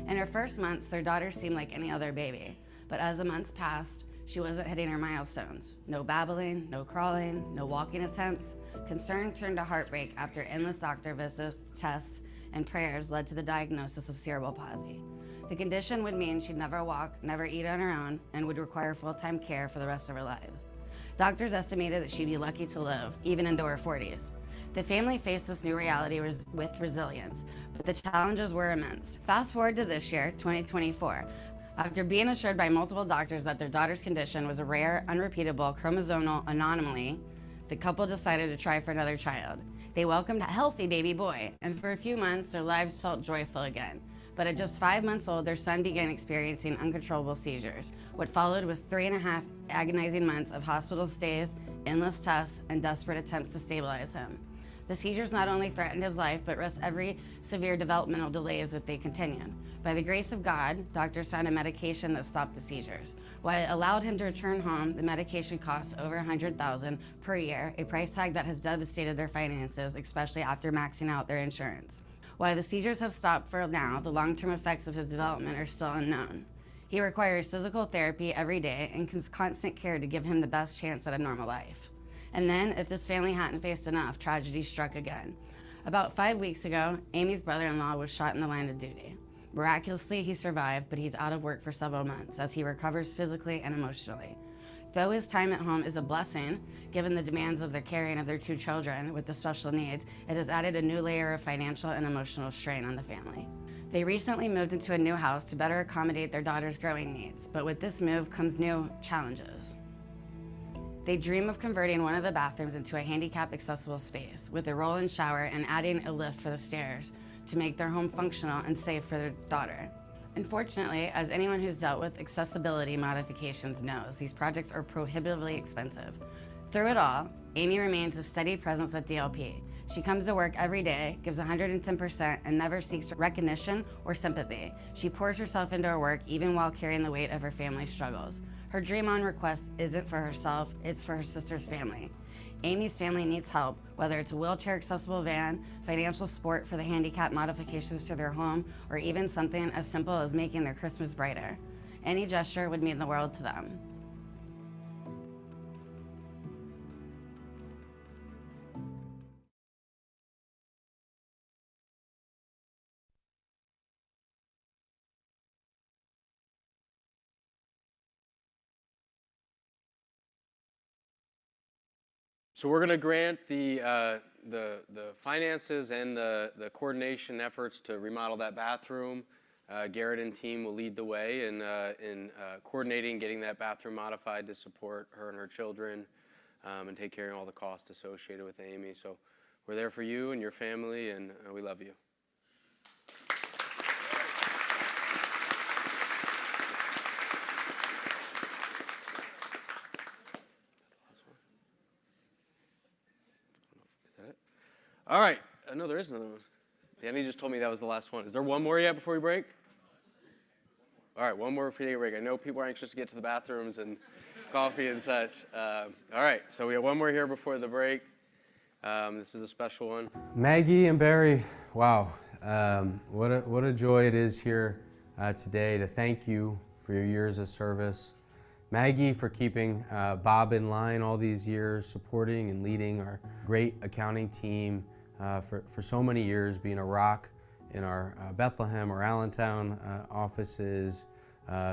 In her first months, their daughter seemed like any other baby, but as the months passed, she wasn't hitting her milestones. No babbling, no crawling, no walking attempts. Concern turned to heartbreak after endless doctor visits, tests, and prayers led to the diagnosis of cerebral palsy. The condition would mean she'd never walk, never eat on her own, and would require full-time care for the rest of her lives. Doctors estimated that she'd be lucky to live, even into her 40s. The family faced this new reality with resilience, but the challenges were immense. Fast forward to this year, 2024. After being assured by multiple doctors that their daughter's condition was a rare, unrepeatable chromosomal anomaly, the couple decided to try for another child. They welcomed a healthy baby boy, and for a few months, their lives felt joyful again. But at just 5 months old, their son began experiencing uncontrollable seizures. What followed was 3.5 agonizing months of hospital stays, endless tests, and desperate attempts to stabilize him. The seizures not only threatened his life, but risked every severe developmental delays if they continued. By the grace of God, doctors found a medication that stopped the seizures. While it allowed him to return home, the medication costs over $100,000 per year, a price tag that has devastated their finances, especially after maxing out their insurance. While the seizures have stopped for now, the long-term effects of his development are still unknown. He requires physical therapy every day and constant care to give him the best chance at a normal life. And then, if this family hadn't faced enough, tragedy struck again. About 5 weeks ago, Amy's brother-in-law was shot in the line of duty. Miraculously, he survived, but he's out of work for several months as he recovers physically and emotionally. Though his time at home is a blessing, given the demands of their caring of their 2 children with the special needs, it has added a new layer of financial and emotional strain on the family. They recently moved into a new house to better accommodate their daughter's growing needs, but with this move comes new challenges. They dream of converting one of the bathrooms into a handicap-accessible space with a roll-in shower and adding a lift for the stairs to make their home functional and safe for their daughter. Unfortunately, as anyone who's dealt with accessibility modifications knows, these projects are prohibitively expensive. Through it all, Amy remains a steady presence at DLP. She comes to work every day, gives 110%, and never seeks recognition or sympathy. She pours herself into her work even while carrying the weight of her family's struggles. Her Dream On request isn't for herself, it's for her sister's family. Amy's family needs help, whether it's a wheelchair-accessible van, financial support for the handicap modifications to their home, or even something as simple as making their Christmas brighter. Any gesture would mean the world to them. So we're going to grant the finances and the coordination efforts to remodel that bathroom. Garrett and team will lead the way in coordinating, getting that bathroom modified to support her and her children, and take care of all the costs associated with Amy. So we're there for you and your family, and we love you. All right. No, there is another one. Danny just told me that was the last one. Is there one more yet before we break? All right, one more before we break. I know people are anxious to get to the bathrooms and coffee and such. All right, so we have one more here before the break. This is a special one. Maggie and Barry, wow. What a joy it is here today to thank you for your years of service. Maggie for keeping Bob in line all these years, supporting and leading our great accounting team for so many years, being a rock in our Bethlehem or Allentown offices,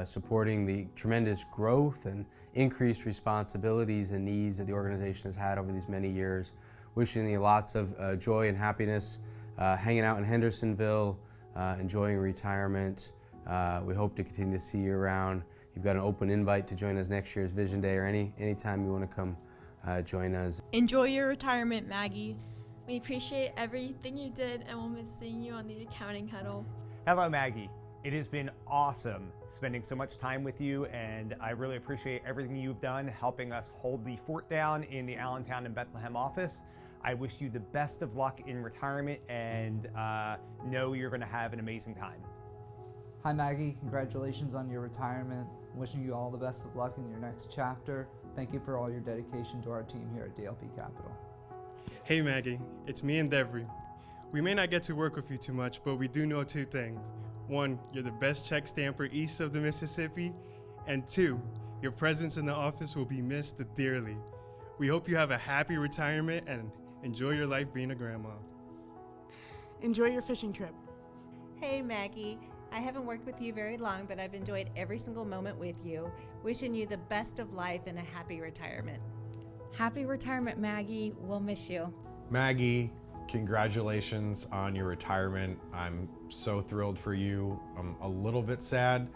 supporting the tremendous growth and increased responsibilities and needs that the organization has had over these many years. Wishing you lots of joy and happiness, hanging out in Hendersonville, enjoying retirement. We hope to continue to see you around. You've got an open invite to join us next year's Vision Day or anytime you want to come join us. Enjoy your retirement, Maggie. We appreciate everything you did and we'll miss seeing you on the accounting huddle. Hello, Maggie. It has been awesome spending so much time with you, and I really appreciate everything you've done helping us hold the fort down in the Allentown and Bethlehem office. I wish you the best of luck in retirement and know you're going to have an amazing time. Hi Maggie, congratulations on your retirement. Wishing you all the best of luck in your next chapter. Thank you for all your dedication to our team here at DLP Capital. Hey Maggie, it's me and Devry. We may not get to work with you too much, but we do know two things. One, you're the best check stamper east of the Mississippi, and two, your presence in the office will be missed dearly. We hope you have a happy retirement and enjoy your life being a grandma. Enjoy your fishing trip. Hey Maggie, I haven't worked with you very long, but I've enjoyed every single moment with you. Wishing you the best of life and a happy retirement. Happy retirement, Maggie. We'll miss you. Maggie, congratulations on your retirement. I'm so thrilled for you. I'm a little bit sad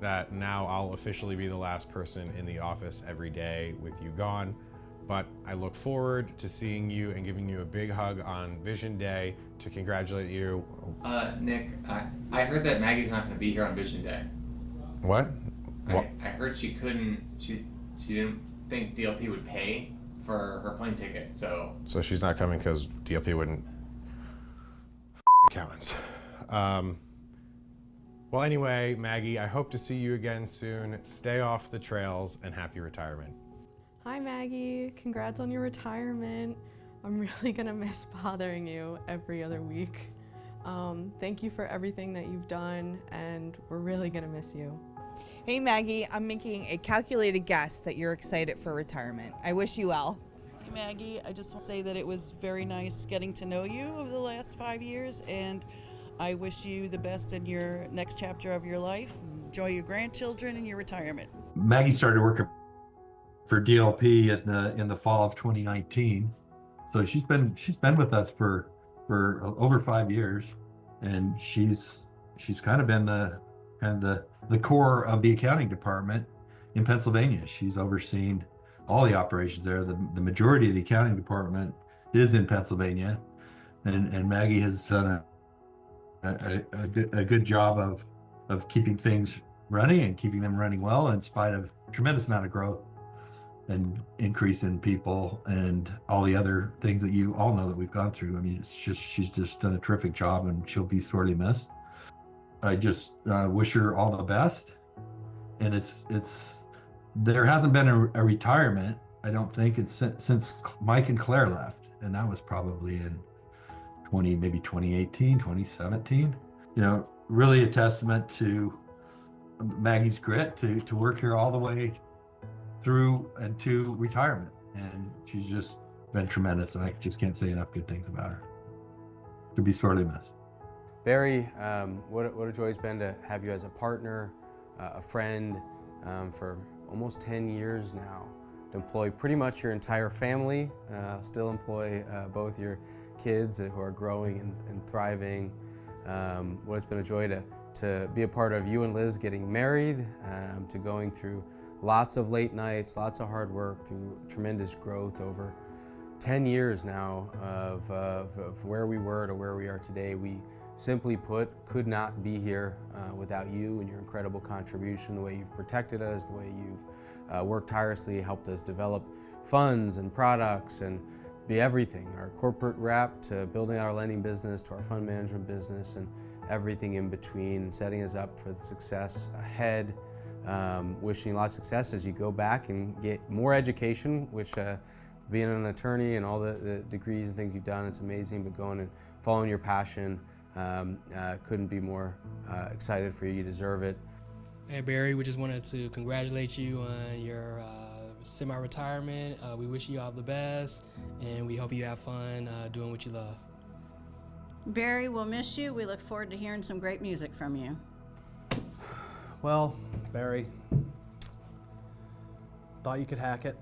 that now I'll officially be the last person in the office every day with you gone. But I look forward to seeing you and giving you a big hug on Vision Day to congratulate you. Nick, I heard that Maggie's not going to be here on Vision Day. What? I heard she didn't think DLP would pay for her plane ticket, so. So she's not coming because DLP wouldn't. Accountants. Well, anyway, Maggie, I hope to see you again soon. Stay off the trails and happy retirement. Hi Maggie, congrats on your retirement. I'm really gonna miss bothering you every other week. Thank you for everything that you've done, and we're really gonna miss you. Hey Maggie, I'm making a calculated guess that you're excited for retirement. I wish you well. Hey Maggie, I just want to say that it was very nice getting to know you over the last 5 years, and I wish you the best in your next chapter of your life. Enjoy your grandchildren and your retirement. Maggie started working for DLP in the fall of 2019, so she's been with us for over 5 years, and she's kind of been the core of the accounting department in Pennsylvania. She's overseen all the operations there. The majority of the accounting department is in Pennsylvania, and Maggie has done a good job of keeping things running and keeping them running well in spite of a tremendous amount of growth and increase in people and all the other things that you all know that we've gone through. I mean, she's just done a terrific job, and she'll be sorely missed. I just wish her all the best. And there hasn't been a retirement, I don't think, since Mike and Claire left, and that was probably in maybe 2018, 2017. You know, really a testament to Maggie's grit to work here all the way through and to retirement, and she's just been tremendous, and I just can't say enough good things about her. To be sorely missed. Barry, what a joy it's been to have you as a partner, a friend, for almost 10 years now. To employ pretty much your entire family, still employ both your kids who are growing and thriving. What it's been a joy to be a part of you and Liz getting married, to going through lots of late nights, lots of hard work, through tremendous growth over 10 years now of where we were to where we are today. We simply put could not be here without you and your incredible contribution, the way you've protected us, the way you've worked tirelessly, helped us develop funds and products and be everything, our corporate rep to building out our lending business to our fund management business and everything in between, setting us up for the success ahead. Wishing you lots of success as you go back and get more education, which being an attorney and all the degrees and things you've done, it's amazing, but going and following your passion, couldn't be more excited for you. You deserve it. Hey Barry, we just wanted to congratulate you on your semi-retirement. We wish you all the best, and we hope you have fun doing what you love. Barry, we'll miss you. We look forward to hearing some great music from you. Well, Barry, thought you could hack it.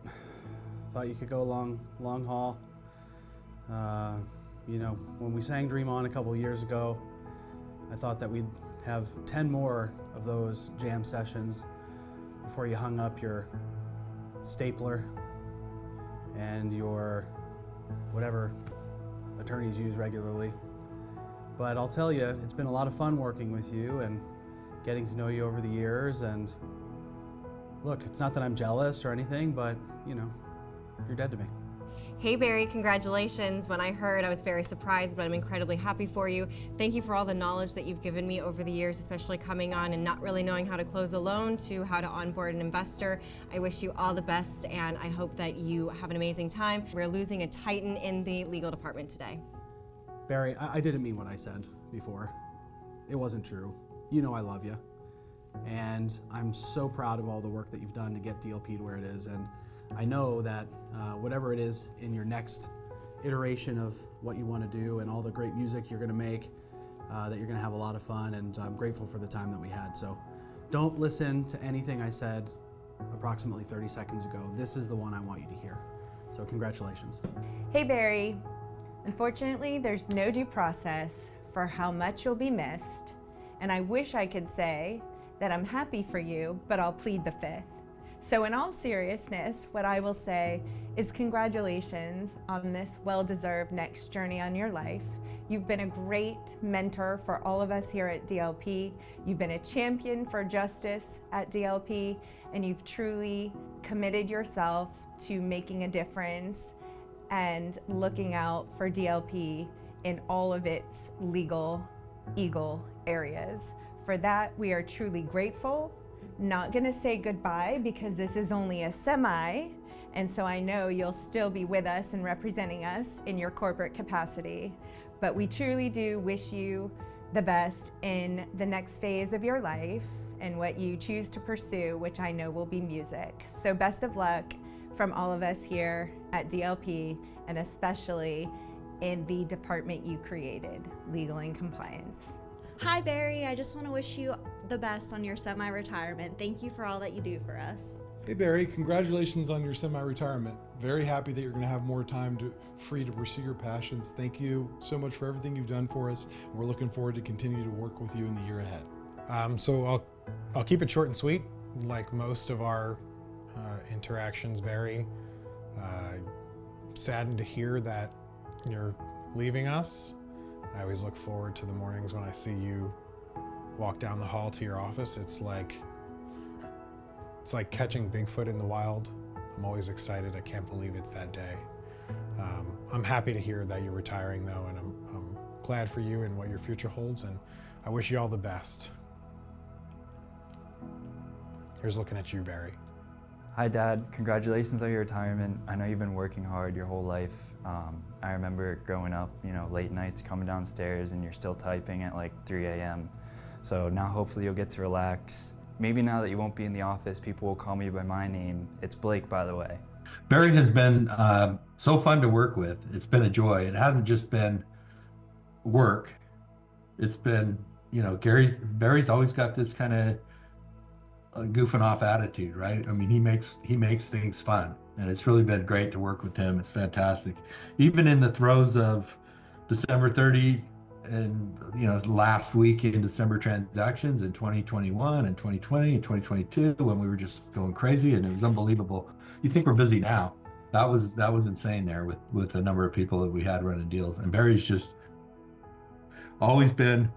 Thought you could go long haul. You know, when we sang Dream On a couple of years ago, I thought that we'd have 10 more of those jam sessions before you hung up your stapler and your whatever attorneys use regularly. But I'll tell you, it's been a lot of fun working with you and getting to know you over the years. And look, it's not that I'm jealous or anything, but you know, you're dead to me. Hey Barry, congratulations. When I heard, I was very surprised, but I'm incredibly happy for you. Thank you for all the knowledge that you've given me over the years, especially coming on and not really knowing how to close a loan to how to onboard an investor. I wish you all the best, and I hope that you have an amazing time. We're losing a titan in the legal department today. Barry, I didn't mean what I said before. It wasn't true. You know I love you. And I'm so proud of all the work that you've done to get DLP to where it is. And I know that whatever it is in your next iteration of what you want to do and all the great music you're going to make, that you're going to have a lot of fun, and I'm grateful for the time that we had. So don't listen to anything I said approximately 30 seconds ago. This is the one I want you to hear. So congratulations. Hey Barry, unfortunately there's no due process for how much you'll be missed, and I wish I could say that I'm happy for you, but I'll plead the fifth. So in all seriousness, what I will say is congratulations on this well-deserved next journey on your life. You've been a great mentor for all of us here at DLP. You've been a champion for justice at DLP, and you've truly committed yourself to making a difference and looking out for DLP in all of its legal areas. For that, we are truly grateful. Not gonna say goodbye because this is only a semi, and so I know you'll still be with us and representing us in your corporate capacity. But we truly do wish you the best in the next phase of your life and what you choose to pursue, which I know will be music. So best of luck from all of us here at DLP, and especially in the department you created, Legal and Compliance. Hi Barry, I just want to wish you the best on your semi-retirement. Thank you for all that you do for us. Hey Barry, congratulations on your semi-retirement. Very happy that you're going to have more time free to pursue your passions. Thank you so much for everything you've done for us. We're looking forward to continue to work with you in the year ahead. So I'll keep it short and sweet, like most of our interactions, Barry. Saddened to hear that you're leaving us. I always look forward to the mornings when I see you walk down the hall to your office. It's like catching Bigfoot in the wild. I'm always excited. I can't believe it's that day. I'm happy to hear that you're retiring though, and I'm glad for you and what your future holds, and I wish you all the best. Here's looking at you, Barry. Hi Dad, congratulations on your retirement. I know you've been working hard your whole life. I remember growing up, late nights coming downstairs and you're still typing at like 3 a.m. So now hopefully you'll get to relax. Maybe now that you won't be in the office, people will call me by my name. It's Blake, by the way. Barry has been so fun to work with. It's been a joy. It hasn't just been work. It's been, Barry's always got this kind of goofing off attitude, right? I mean, he makes things fun, and it's really been great to work with him. It's fantastic. Even in the throes of December 30 and last week in December transactions in 2021 and 2020 and 2022, when we were just going crazy and it was unbelievable. You think we're busy now. That was insane there with the number of people that we had running deals. And Barry's just always been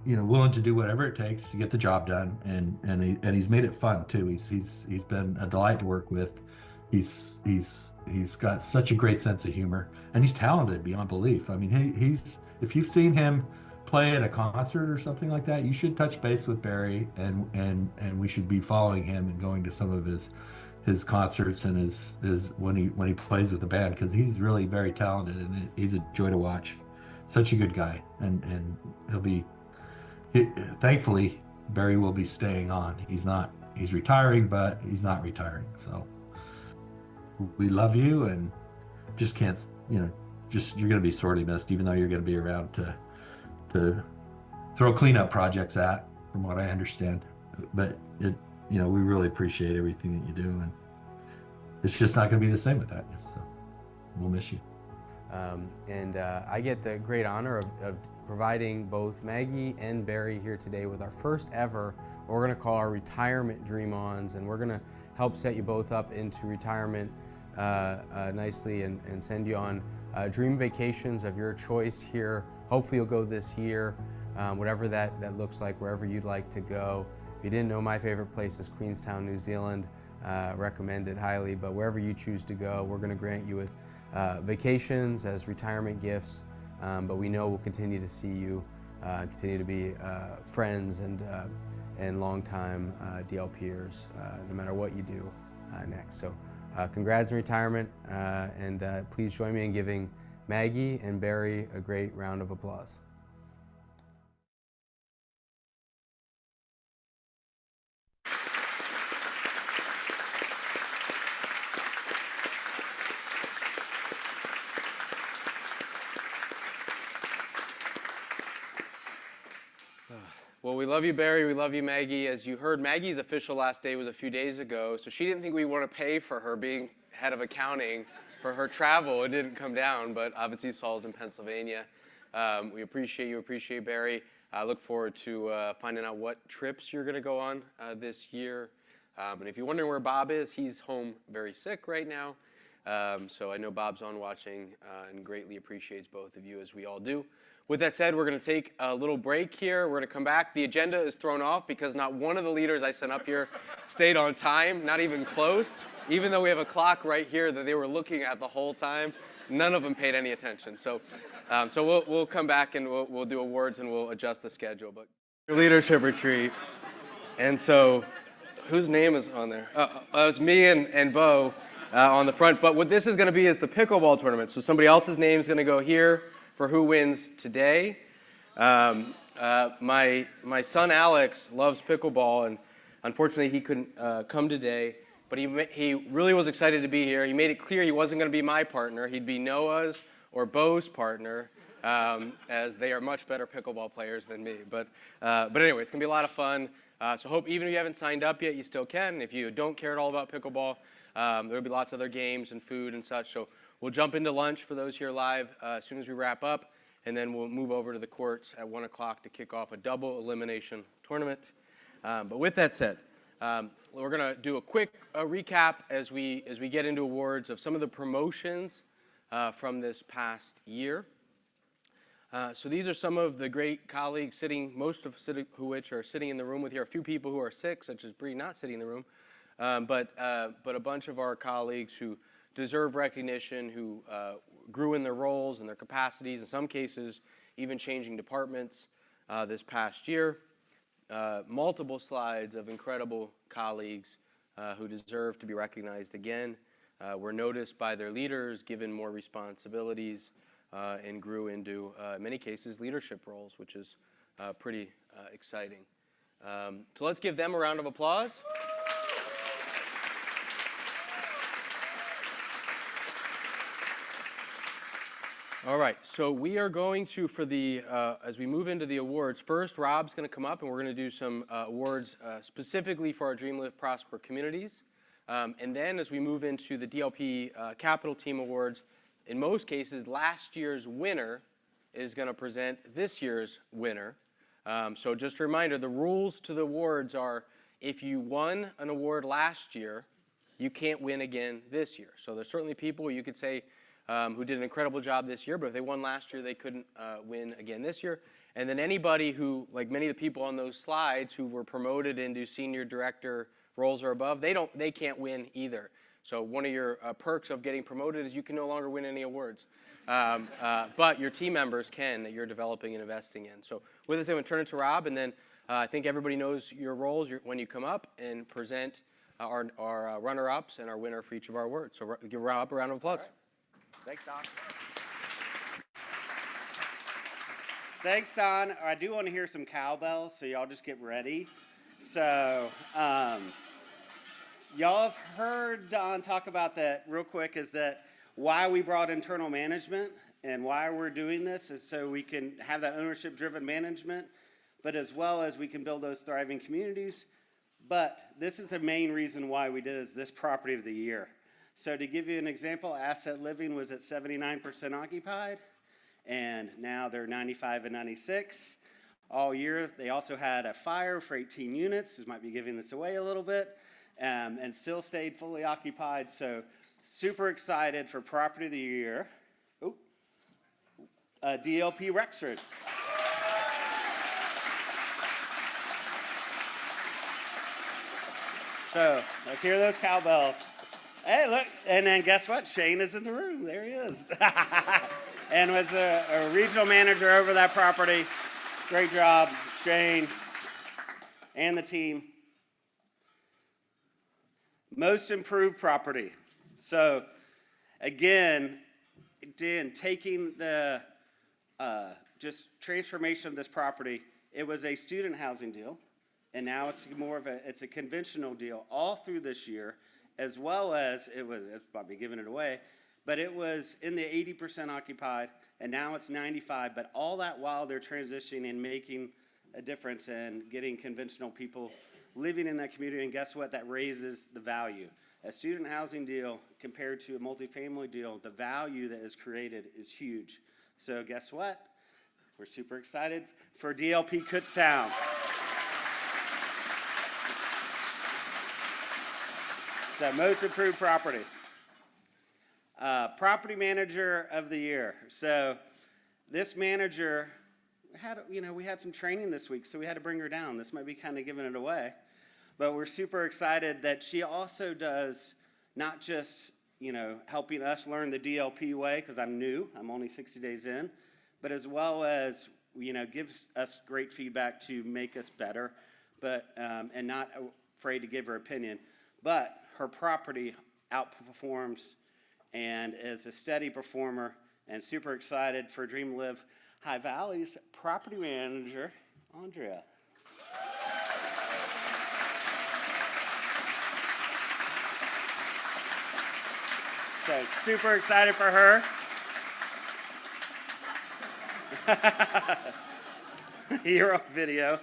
willing to do whatever it takes to get the job done, and he's made it fun too. He's been a delight to work with. He's got such a great sense of humor, and he's talented beyond belief. I mean, he's if you've seen him play at a concert or something like that, you should touch base with Barry, and we should be following him and going to some of his concerts and his when he plays with the band, because he's really very talented and he's a joy to watch. Such a good guy, and thankfully, Barry will be staying on. He's retiring, but he's not retiring. So we love you, and just can't, you're going to be sorely missed, even though you're going to be around to throw cleanup projects at, from what I understand. But we really appreciate everything that you do, and it's just not going to be the same without you. So we'll miss you. I get the great honor of providing both Maggie and Barry here today with our first ever, what we're going to call our retirement dream-ons, and we're going to help set you both up into retirement nicely and send you on dream vacations of your choice here. Hopefully you'll go this year, whatever that looks like, wherever you'd like to go. If you didn't know, my favorite place is Queenstown, New Zealand. Recommend it highly, but wherever you choose to go, we're going to grant you with vacations, as retirement gifts, but we know we'll continue to see you, continue to be friends and longtime DLPers, no matter what you do next. So congrats on retirement, and please join me in giving Maggie and Barry a great round of applause. Well, we love you, Barry. We love you, Maggie. As you heard, Maggie's official last day was a few days ago, so she didn't think we want to pay for her being head of accounting for her travel. It didn't come down, but obviously Saul's in Pennsylvania. We appreciate you, appreciate Barry. I look forward to finding out what trips you're going to go on this year. And if you're wondering where Bob is, he's home very sick right now. So I know Bob's on watching and greatly appreciates both of you, as we all do. With that said, we're going to take a little break here. We're going to come back. The agenda is thrown off because not one of the leaders I sent up here stayed on time, not even close. Even though we have a clock right here that they were looking at the whole time, none of them paid any attention. So we'll come back and we'll do awards and we'll adjust the schedule. But leadership retreat. And so whose name is on there? It's me and Bo on the front. But what this is going to be is the pickleball tournament. So somebody else's name is going to go here for who wins today. My son Alex loves pickleball, and unfortunately he couldn't come today, but he really was excited to be here. He made it clear he wasn't going to be my partner. He'd be Noah's or Bo's partner, as they are much better pickleball players than me. But anyway, it's going to be a lot of fun. So hope even if you haven't signed up yet, you still can. If you don't care at all about pickleball, there'll be lots of other games and food and such. So we'll jump into lunch for those here live as soon as we wrap up, and then we'll move over to the courts at 1 o'clock to kick off a double elimination tournament. But with that said, we're going to do a quick recap as we get into awards of some of the promotions from this past year. So these are some of the great colleagues sitting, most of which are sitting in the room with here. A few people who are sick, such as Bree, not sitting in the room, but a bunch of our colleagues who deserve recognition, who grew in their roles and their capacities, in some cases even changing departments this past year. Multiple slides of incredible colleagues who deserve to be recognized again, were noticed by their leaders, given more responsibilities, and grew into, in many cases, leadership roles, which is pretty exciting. So let's give them a round of applause. All right, so we are going to, for the, as we move into the awards, first Rob's going to come up and we're going to do some awards specifically for our Dream Live Prosper communities. And then as we move into the DLP Capital Team Awards, in most cases, last year's winner is going to present this year's winner. So just a reminder, the rules to the awards are if you won an award last year, you can't win again this year. So there's certainly people you could say who did an incredible job this year, but if they won last year, they couldn't win again this year. And then anybody who, like many of the people on those slides who were promoted into senior director roles or above, they can't win either. So one of your perks of getting promoted is you can no longer win any awards. But your team members can, that you're developing and investing in. So with this, I'm going to turn it to Rob, and then I think everybody knows your roles when you come up and present our runner-ups and our winner for each of our awards. So give Rob a round of applause. Thanks, Don. Thanks, Don. I do want to hear some cowbells, so y'all just get ready. So, y'all have heard Don talk about that real quick, is that why we brought internal management and why we're doing this is so we can have that ownership-driven management, but as well as we can build those thriving communities. But this is the main reason why we did this property of the year. So to give you an example, Asset Living was at 79% occupied, and now they're 95 and 96 all year. They also had a fire for 18 units. This might be giving this away a little bit, and still stayed fully occupied. So super excited for property of the year. DLP Rexford. So let's hear those cowbells. Hey, look, and then guess what? Shane is in the room. There he is. And was a regional manager over that property. Great job, Shane, and the team. Most improved property. So, again, taking the just transformation of this property, it was a student housing deal, and now it's more of it's a conventional deal all through this year, as well as it's probably giving it away, but it was in the 80% occupied, and now it's 95%, but all that while they're transitioning and making a difference and getting conventional people living in that community, and guess what? That raises the value. A student housing deal compared to a multifamily deal, the value that is created is huge. So guess what? We're super excited for DLP Kutztown. So most improved property. Property manager of the year. So this manager we had some training this week, so we had to bring her down. This might be kind of giving it away, but we're super excited that she also does not just helping us learn the DLP way, because I'm new, I'm only 60 days in, but as well as gives us great feedback to make us better, but and not afraid to give her opinion. But her property outperforms and is a steady performer, and super excited for Dream Live High Valley's property manager, Andrea. So super excited for her. You're on video.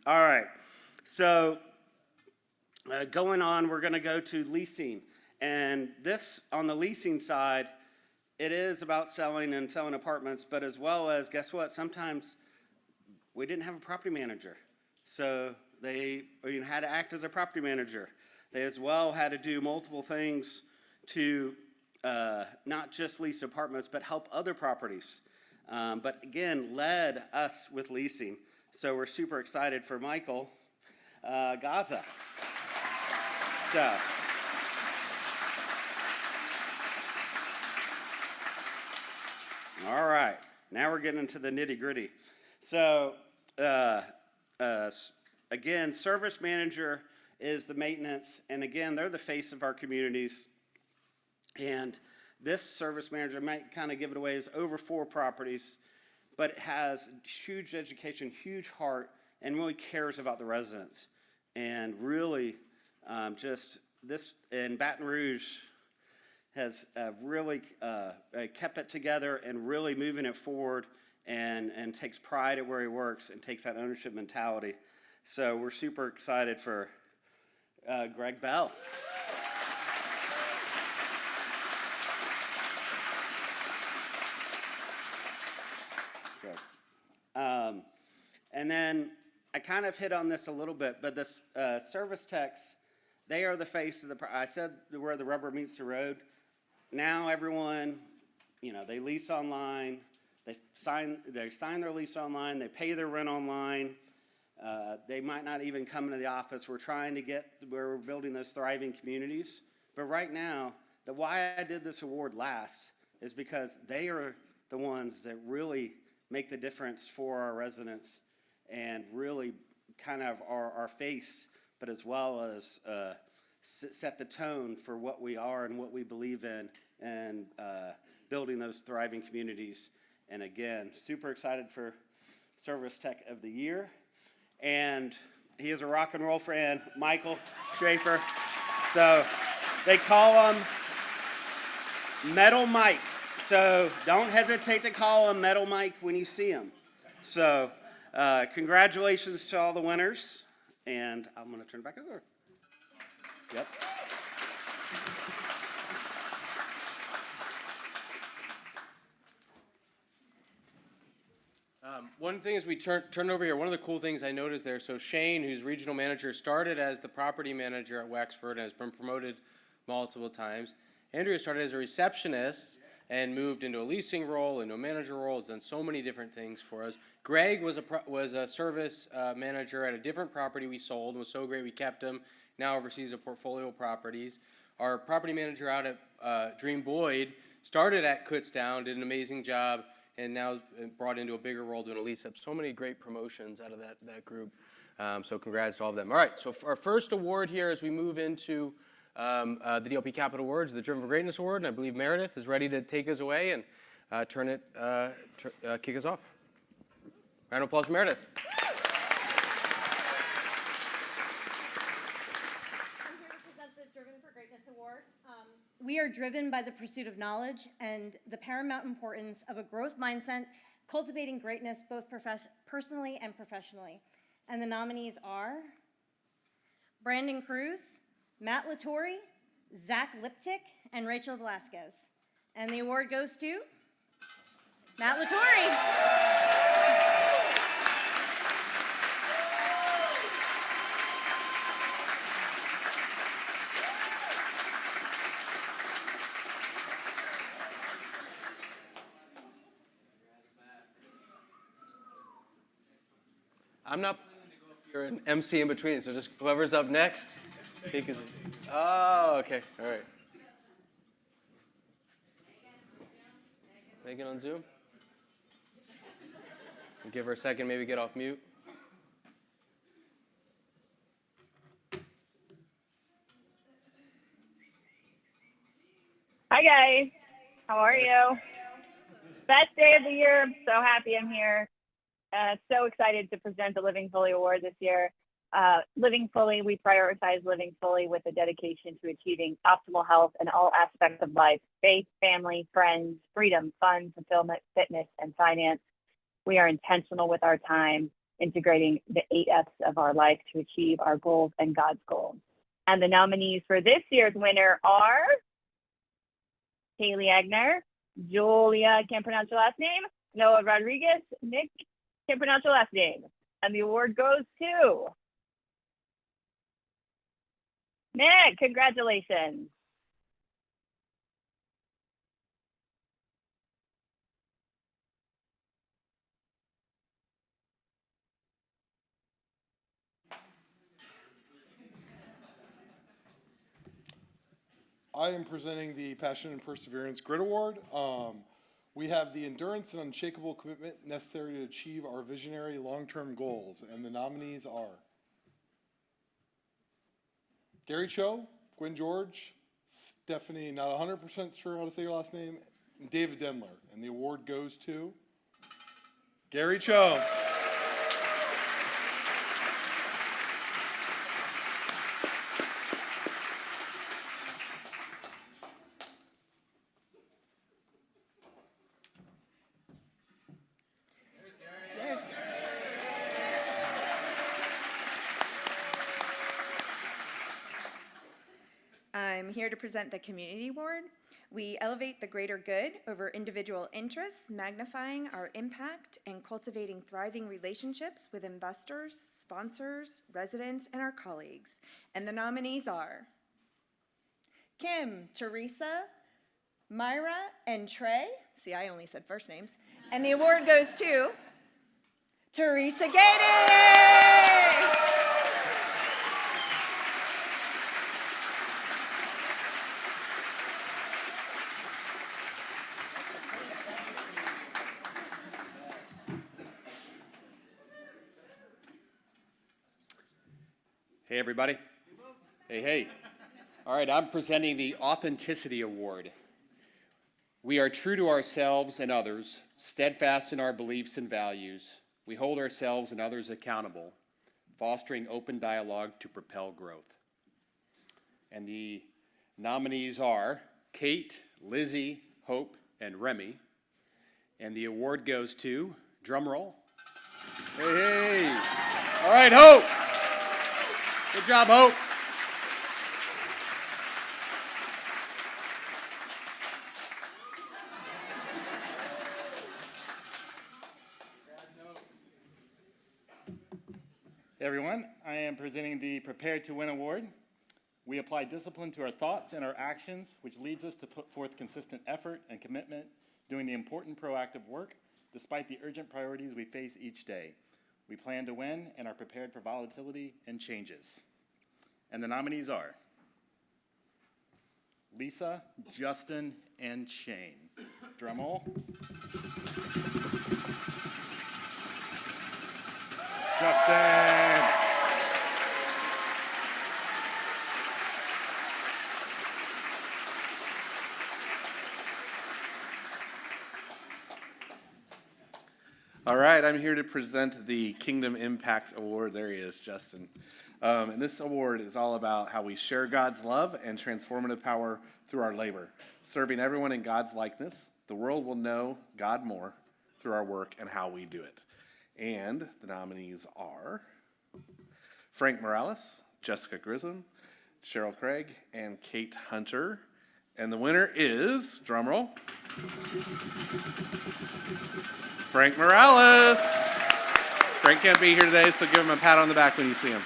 All right, so going on, we're going to go to leasing. And this, on the leasing side, it is about selling and selling apartments, but as well as, guess what? Sometimes we didn't have a property manager. So they had to act as a property manager. They as well had to do multiple things to not just lease apartments, but help other properties. But again, led us with leasing. So we're super excited for Michael Gaza. So, all right, now we're getting into the nitty gritty. So, again, service manager is the maintenance, and again, they're the face of our communities. And this service manager, might kind of give it away, is over 4 properties, but it has huge education, huge heart, and really cares about the residents. And really, just this in Baton Rouge has really kept it together and really moving it forward, and takes pride at where he works and takes that ownership mentality. So we're super excited for Greg Bell. And then I kind of hit on this a little bit, but this service techs, they are the face of I said where the rubber meets the road. Now everyone, they lease online, they sign their lease online, they pay their rent online. They might not even come into the office. We're trying to get where we're building those thriving communities. But right now, why I did this award last is because they are the ones that really make the difference for our residents and really kind of are our face, but as well as set the tone for what we are and what we believe in, and building those thriving communities. And again, super excited for Service Tech of the Year. And he is a rock and roll fan, Michael Schaefer. So they call him Metal Mike. So don't hesitate to call him Metal Mike when you see him. So congratulations to all the winners. And I'm going to turn it back over. Yep. One thing as we turn over here, one of the cool things I noticed there, so Shane, who's regional manager, started as the property manager at Wexford and has been promoted multiple times. Andrea started as a receptionist and moved into a leasing role, into a manager role, has done so many different things for us. Greg was a service manager at a different property we sold, and was so great we kept him, now oversees a portfolio of properties. Our property manager out at Dream Boyd started at Kutztown, did an amazing job, and now brought into a bigger role doing a lease up. So many great promotions out of that group. So congrats to all of them. All right, so our first award here as we move into the DLP Capital Awards, the Driven for Greatness Award, and I believe Meredith is ready to take us away and kick us off. Round of applause for Meredith. We are driven by the pursuit of knowledge and the paramount importance of a growth mindset, cultivating greatness both personally and professionally. And the nominees are Brandon Cruz, Matt Latore, Zach Liptick, and Rachel Velasquez. And the award goes to Matt Latore. I'm not planning to go up here and MC in between, so just whoever's up next. Oh, okay, all right. Megan on Zoom? Give her a second, maybe get off mute. Hi guys, how are you? Best day of the year, I'm so happy I'm here. So excited to present the Living Fully Award this year. Living Fully, we prioritize living fully with a dedication to achieving optimal health in all aspects of life: faith, family, friends, freedom, fun, fulfillment, fitness, and finance. We are intentional with our time, integrating the 8 F's of our life to achieve our goals and God's goals. And the nominees for this year's winner are Haley Agner, Julia, can't pronounce your last name, Noah Rodriguez, Nick, can't pronounce your last name. And the award goes to Nick. Congratulations. I am presenting the Passion and Perseverance Grit Award. We have the endurance and unshakable commitment necessary to achieve our visionary long-term goals, and the nominees are Gary Cho, Gwen George, Stephanie, not 100% sure how to say your last name, and David Denler. And the award goes to Gary Cho. I'm here to present the Community Award. We elevate the greater good over individual interests, magnifying our impact and cultivating thriving relationships with investors, sponsors, residents, and our colleagues. And the nominees are Kim, Teresa, Myra, and Trey. See, I only said first names. And the award goes to Teresa Gady. Hey, everybody. Hey, hey. All right, I'm presenting the Authenticity Award. We are true to ourselves and others, steadfast in our beliefs and values. We hold ourselves and others accountable, fostering open dialogue to propel growth. And the nominees are Kate, Lizzie, Hope, and Remy. And the award goes to, drum roll. Hey, hey. All right, Hope. Good job, Hope. Hey everyone, I am presenting the Prepared to Win Award. We apply discipline to our thoughts and our actions, which leads us to put forth consistent effort and commitment, doing the important proactive work despite the urgent priorities we face each day. We plan to win and are prepared for volatility and changes. And the nominees are Lisa, Justin, and Shane. Drum roll. Justin! All right, I'm here to present the Kingdom Impact Award. There he is, Justin. And this award is all about how we share God's love and transformative power through our labor, serving everyone in God's likeness. The world will know God more through our work and how we do it. And the nominees are Frank Morales, Jessica Grissom, Cheryl Craig, and Kate Hunter. And the winner is, drumroll, Frank Morales. Frank can't be here today, so give him a pat on the back when you see him.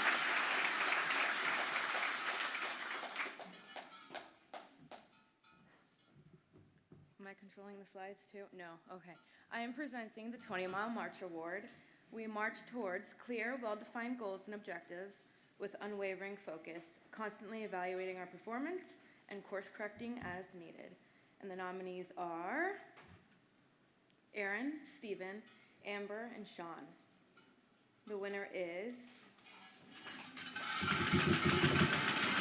Am I controlling the slides too? No. Okay. I am presenting the 20-Mile March Award. We march towards clear, well-defined goals and objectives with unwavering focus, constantly evaluating our performance and course-correcting as needed. And the nominees are Aaron, Stephen, Amber, and Sean. The winner is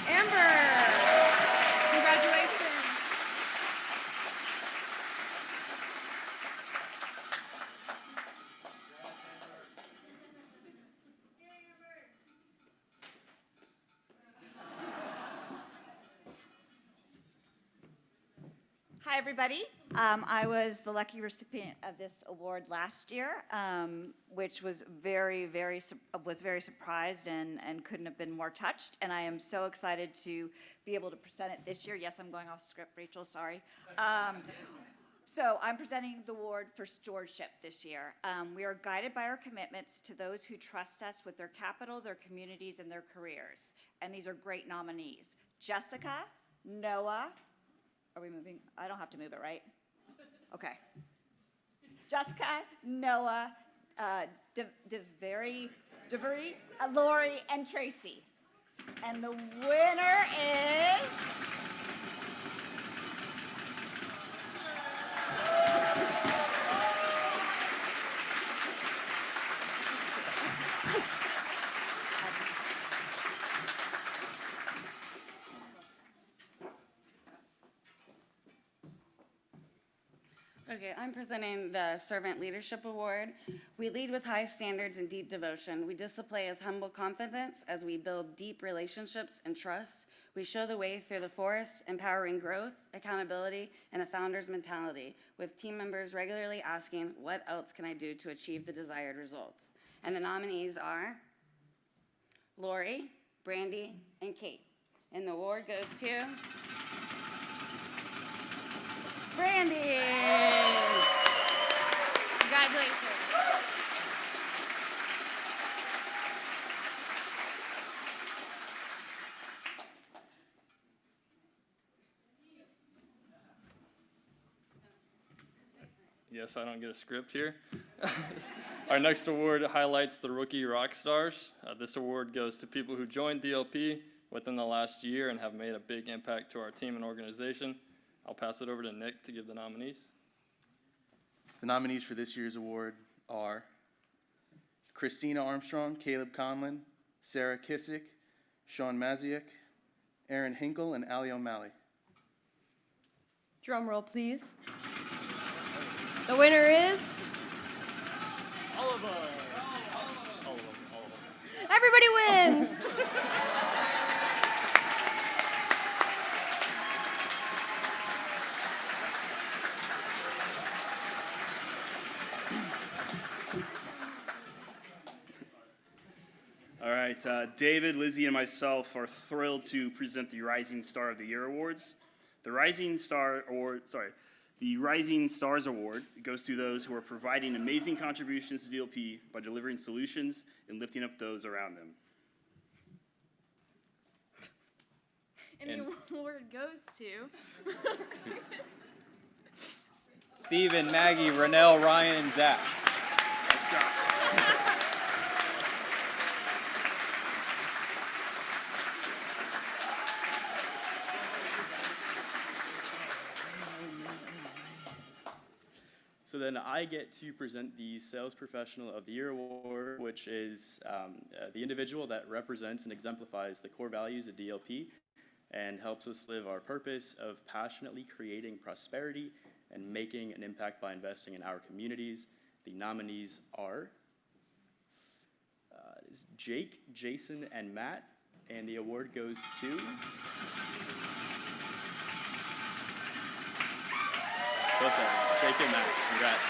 Amber! Congratulations! Hi, everybody. I was the lucky recipient of this award last year, which was very surprised and couldn't have been more touched. And I am so excited to be able to present it this year. Yes, I'm going off script, Rachel, sorry. So I'm presenting the award for stewardship this year. We are guided by our commitments to those who trust us with their capital, their communities, and their careers. And these are great nominees. Jessica, Noah, are we moving? I don't have to move it, right? Okay. Jessica, Noah, DeVary, Lori, and Tracy. And the winner is Okay, I'm presenting the Servant Leadership Award. We lead with high standards and deep devotion. We display as humble confidence as we build deep relationships and trust. We show the way through the forest, empowering growth, accountability, and a founder's mentality, with team members regularly asking, what else can I do to achieve the desired results? And the nominees are Lori, Brandy, and Kate. And the award goes to Brandy. Congratulations. Yes, I don't get a script here. Our next award highlights the Rookie Rock Stars. This award goes to people who joined DLP within the last year and have made a big impact to our team and organization. I'll pass it over to Nick to give the nominees. The nominees for this year's award are Christina Armstrong, Caleb Conlon, Sarah Kissick, Sean Maziuk, Aaron Hinkle, and Ali O'Malley. Drum roll, please. The winner is Oliver. Everybody wins. All right, David, Lizzie, and myself are thrilled to present the Rising Star of the Year Awards. The Rising Stars Award goes to those who are providing amazing contributions to DLP by delivering solutions and lifting up those around them. And the award goes to Stephen, Maggie, Renell, Ryan, and Zach. So then I get to present the Sales Professional of the Year Award, which is the individual that represents and exemplifies the core values of DLP and helps us live our purpose of passionately creating prosperity and making an impact by investing in our communities. The nominees are Jake, Jason, and Matt, and the award goes to both of them, Jake and Matt. Congrats.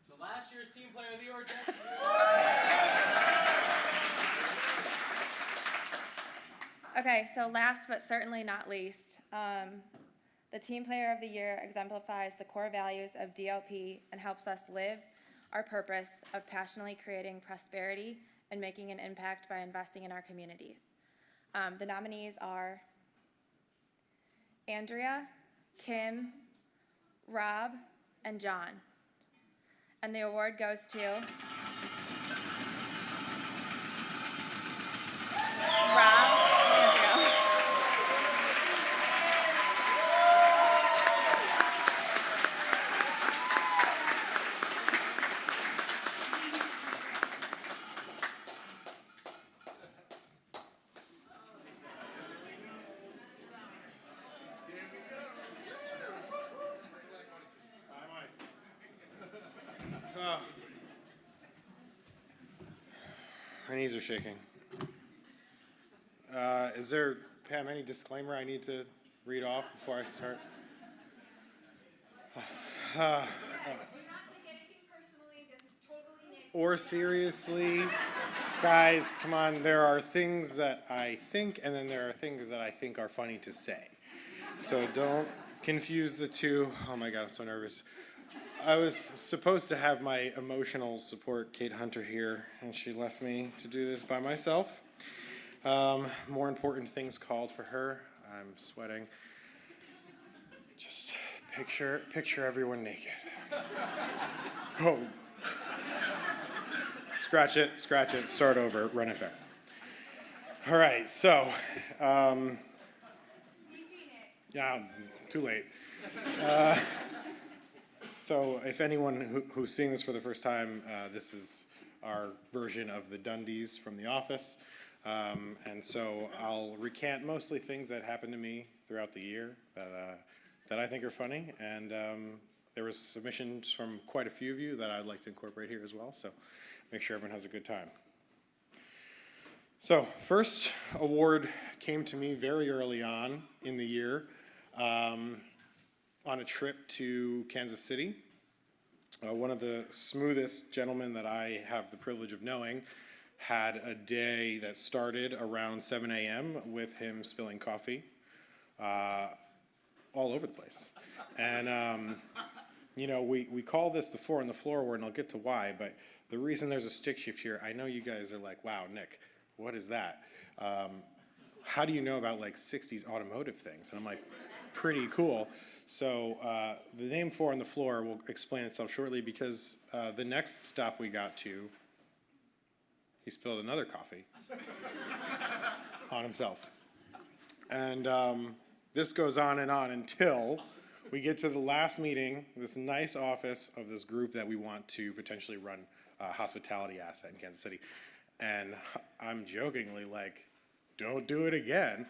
So last year's Team Player of the Year, Okay, so last but certainly not least, the Team Player of the Year exemplifies the core values of DLP and helps us live our purpose of passionately creating prosperity and making an impact by investing in our communities. The nominees are Andrea, Kim, Rob, and John. And the award goes to Rob. My knees are shaking. Is there, Pam, any disclaimer I need to read off before I start? Or seriously, guys, come on, there are things that I think, and then there are things that I think are funny to say. So don't confuse the two. Oh my God, I'm so nervous. I was supposed to have my emotional support, Kate Hunter, here, and she left me to do this by myself. More important things called for her. I'm sweating. Just picture everyone naked. Oh. Scratch it, start over, run it back. All right, so, yeah, too late. So if anyone who's seeing this for the first time, this is our version of the Dundies from The Office. And so I'll recant mostly things that happened to me throughout the year that I think are funny. And there was submissions from quite a few of you that I'd like to incorporate here as well. So make sure everyone has a good time. So first award came to me very early on in the year. On a trip to Kansas City. One of the smoothest gentlemen that I have the privilege of knowing had a day that started around 7 a.m. with him spilling coffee all over the place. And, you know, we call this the 4 on the floor award, and I'll get to why, but the reason there's a stick shift here, I know you guys are like, wow, Nick, what is that? How do you know about like 60s automotive things? And I'm like, pretty cool. So the name 4 on the floor will explain itself shortly because the next stop we got to, he spilled another coffee on himself. And this goes on and on until we get to the last meeting, this nice office of this group that we want to potentially run a hospitality asset in Kansas City. And I'm jokingly like, don't do it again.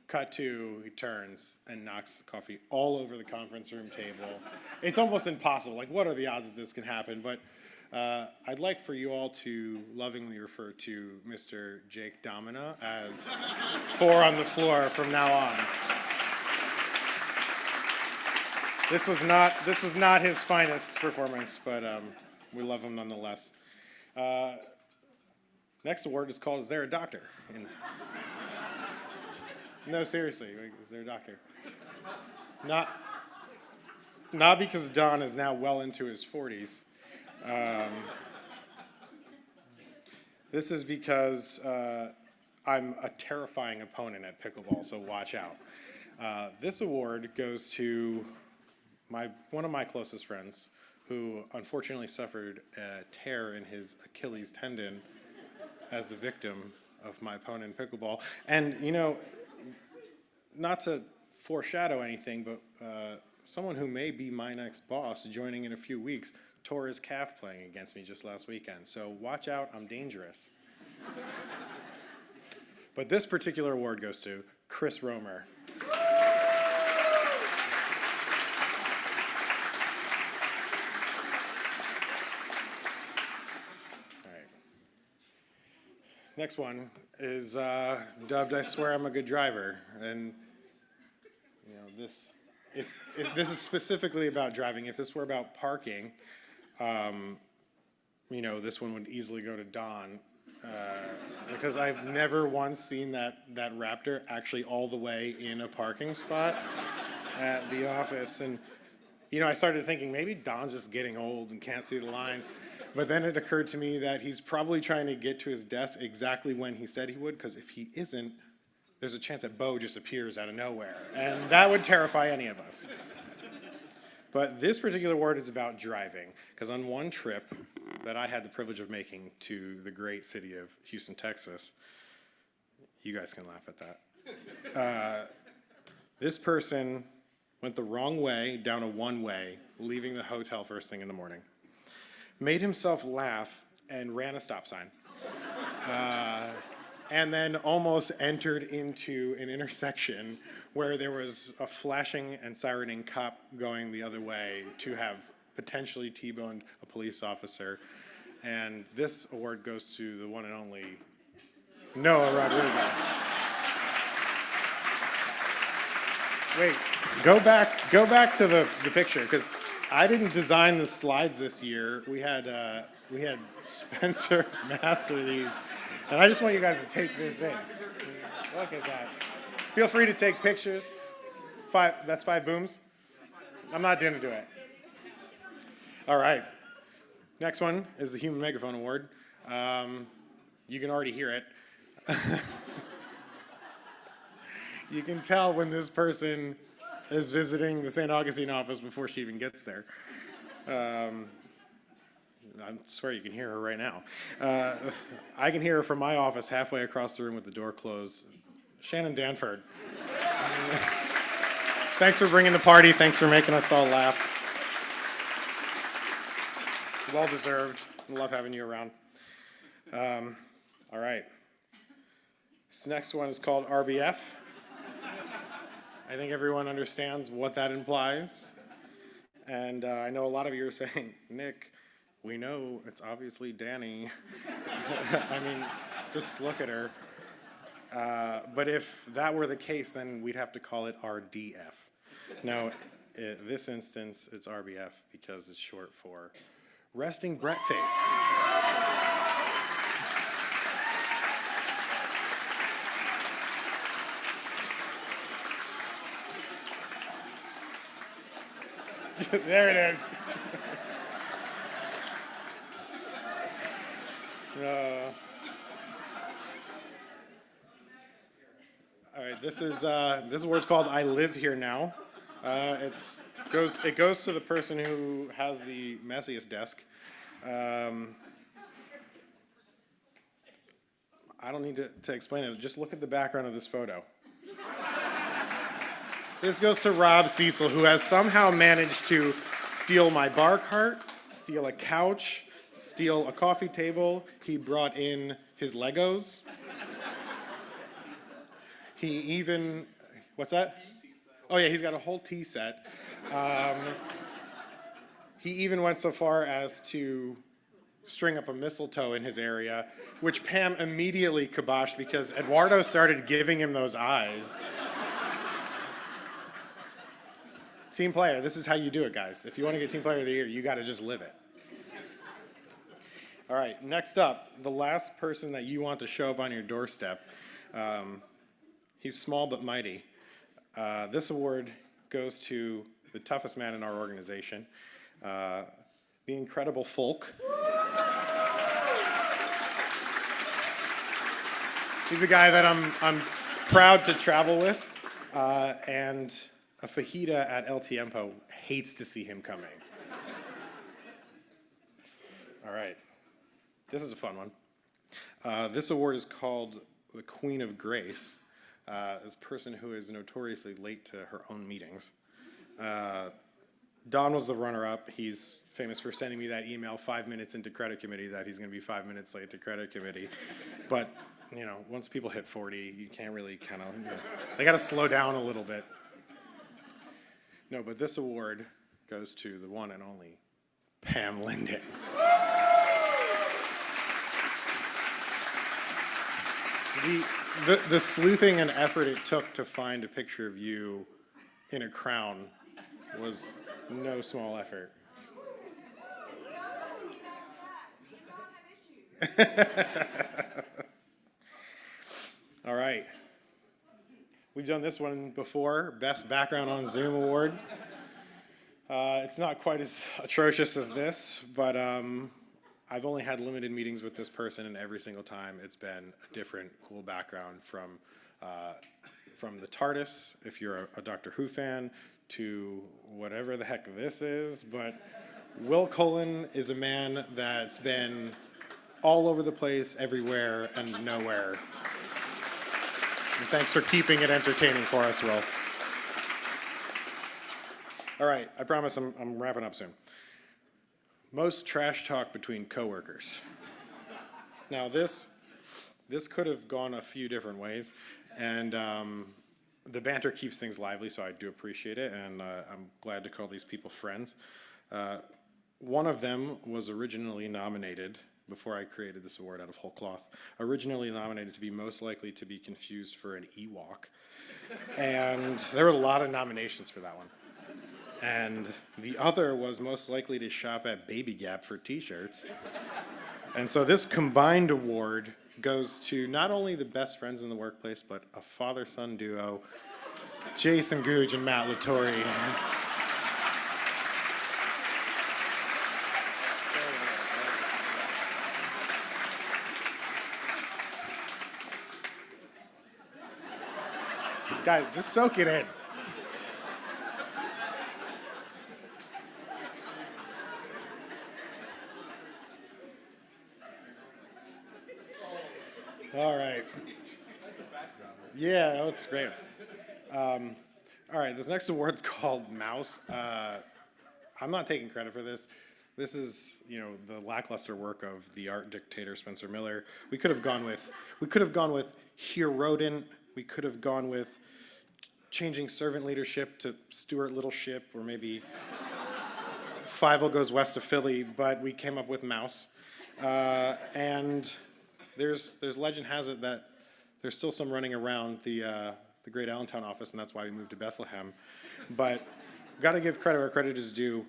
Cut to, he turns and knocks coffee all over the conference room table. It's almost impossible. Like, what are the odds that this can happen? But I'd like for you all to lovingly refer to Mr. Jake Domina as 4 on the floor from now on. This was not his finest performance, but we love him nonetheless. Next award is called Is There a Doctor? No, seriously, is there a doctor? Not because Don is now well into his 40s. This is because I'm a terrifying opponent at pickleball, so watch out. This award goes to one of my closest friends, who unfortunately suffered a tear in his Achilles tendon as the victim of my opponent in pickleball. And, you know, not to foreshadow anything, but someone who may be my next boss joining in a few weeks tore his calf playing against me just last weekend. So watch out, I'm dangerous. But this particular award goes to Chris Romer. Next one is dubbed I Swear I'm a Good Driver. And you know, if this is specifically about driving. If this were about parking, you know, this one would easily go to Don. Because I've never once seen that Raptor actually all the way in a parking spot at the office. And you know, I started thinking maybe Don's just getting old and can't see the lines. But then it occurred to me that he's probably trying to get to his desk exactly when he said he would, because if he isn't, there's a chance that Bo just appears out of nowhere. And that would terrify any of us. But this particular award is about driving, because on one trip that I had the privilege of making to the great city of Houston, Texas, you guys can laugh at that. This person went the wrong way down a one-way, leaving the hotel first thing in the morning. Made himself laugh and ran a stop sign. And then almost entered into an intersection where there was a flashing and sirening cop going the other way to have potentially T-boned a police officer. And this award goes to the one and only Noah Rodriguez. Wait, go back to the picture, because I didn't design the slides this year. We had Spencer master these, and I just want you guys to take this in. Look at that. Feel free to take pictures. That's 5 booms. I'm not going to do it. All right. Next one is the Human Megaphone Award. You can already hear it. You can tell when this person is visiting the St. Augustine office before she even gets there. I swear you can hear her right now. I can hear her from my office halfway across the room with the door closed. Shannon Danford. Thanks for bringing the party. Thanks for making us all laugh. Well deserved. Love having you around. All right. This next one is called RBF. I think everyone understands what that implies. And I know a lot of you are saying, Nick, we know it's obviously Danny. I mean, just look at her. But if that were the case, then we'd have to call it RDF. No, in this instance, it's RBF because it's short for Resting Brett Face. There it is. All right, this award's called I Live Here Now. It goes to the person who has the messiest desk. I don't need to explain it. Just look at the background of this photo. This goes to Rob Cecil, who has somehow managed to steal my bar cart, steal a couch, steal a coffee table. He brought in his Legos. He even, what's that? Oh yeah, he's got a whole tea set. He even went so far as to string up a mistletoe in his area, which Pam immediately kiboshed because Eduardo started giving him those eyes. Team player, this is how you do it, guys. If you want to get Team Player of the Year, you got to just live it. All right, next up, the last person that you want to show up on your doorstep. He's small but mighty. This award goes to the toughest man in our organization, the incredible Folk. He's a guy that I'm proud to travel with, and a fajita at El Tiempo hates to see him coming. All right, this is a fun one. This award is called the Queen of Grace. This person who is notoriously late to her own meetings. Don was the runner-up. He's famous for sending me that email 5 minutes into credit committee that he's going to be 5 minutes late to credit committee. But, you know, once people hit 40, you can't really kind of, they got to slow down a little bit. No, but this award goes to the one and only Pam Linden. The sleuthing and effort it took to find a picture of you in a crown was no small effort. All right. We've done this one before, Best Background on Zoom Award. It's not quite as atrocious as this, but I've only had limited meetings with this person, and every single time it's been a different cool background from the TARDIS, if you're a Doctor Who fan, to whatever the heck this is. But Will Cullen is a man that's been all over the place, everywhere, and nowhere. And thanks for keeping it entertaining for us, Will. All right, I promise I'm wrapping up soon. Most trash talk between coworkers. Now this could have gone a few different ways, and the banter keeps things lively, so I do appreciate it, and I'm glad to call these people friends. One of them was originally nominated, before I created this award out of whole cloth, originally nominated to be most likely to be confused for an Ewok, and there were a lot of nominations for that one. And the other was most likely to shop at Baby Gap for t-shirts. And so this combined award goes to not only the best friends in the workplace, but a father-son duo, Jason Googe and Matt Latore. Guys, just soak it in. All right. Yeah, that's great. All right, this next award's called Mouse. I'm not taking credit for this. This is, you know, the lackluster work of the art dictator Spencer Miller. We could have gone with Here Rodent. We could have gone with changing servant leadership to Stuart Littleship, or maybe Fievel Goes West of Philly, but we came up with Mouse. And there's legend has it that there's still some running around the great Allentown office, and that's why we moved to Bethlehem. But got to give credit where credit is due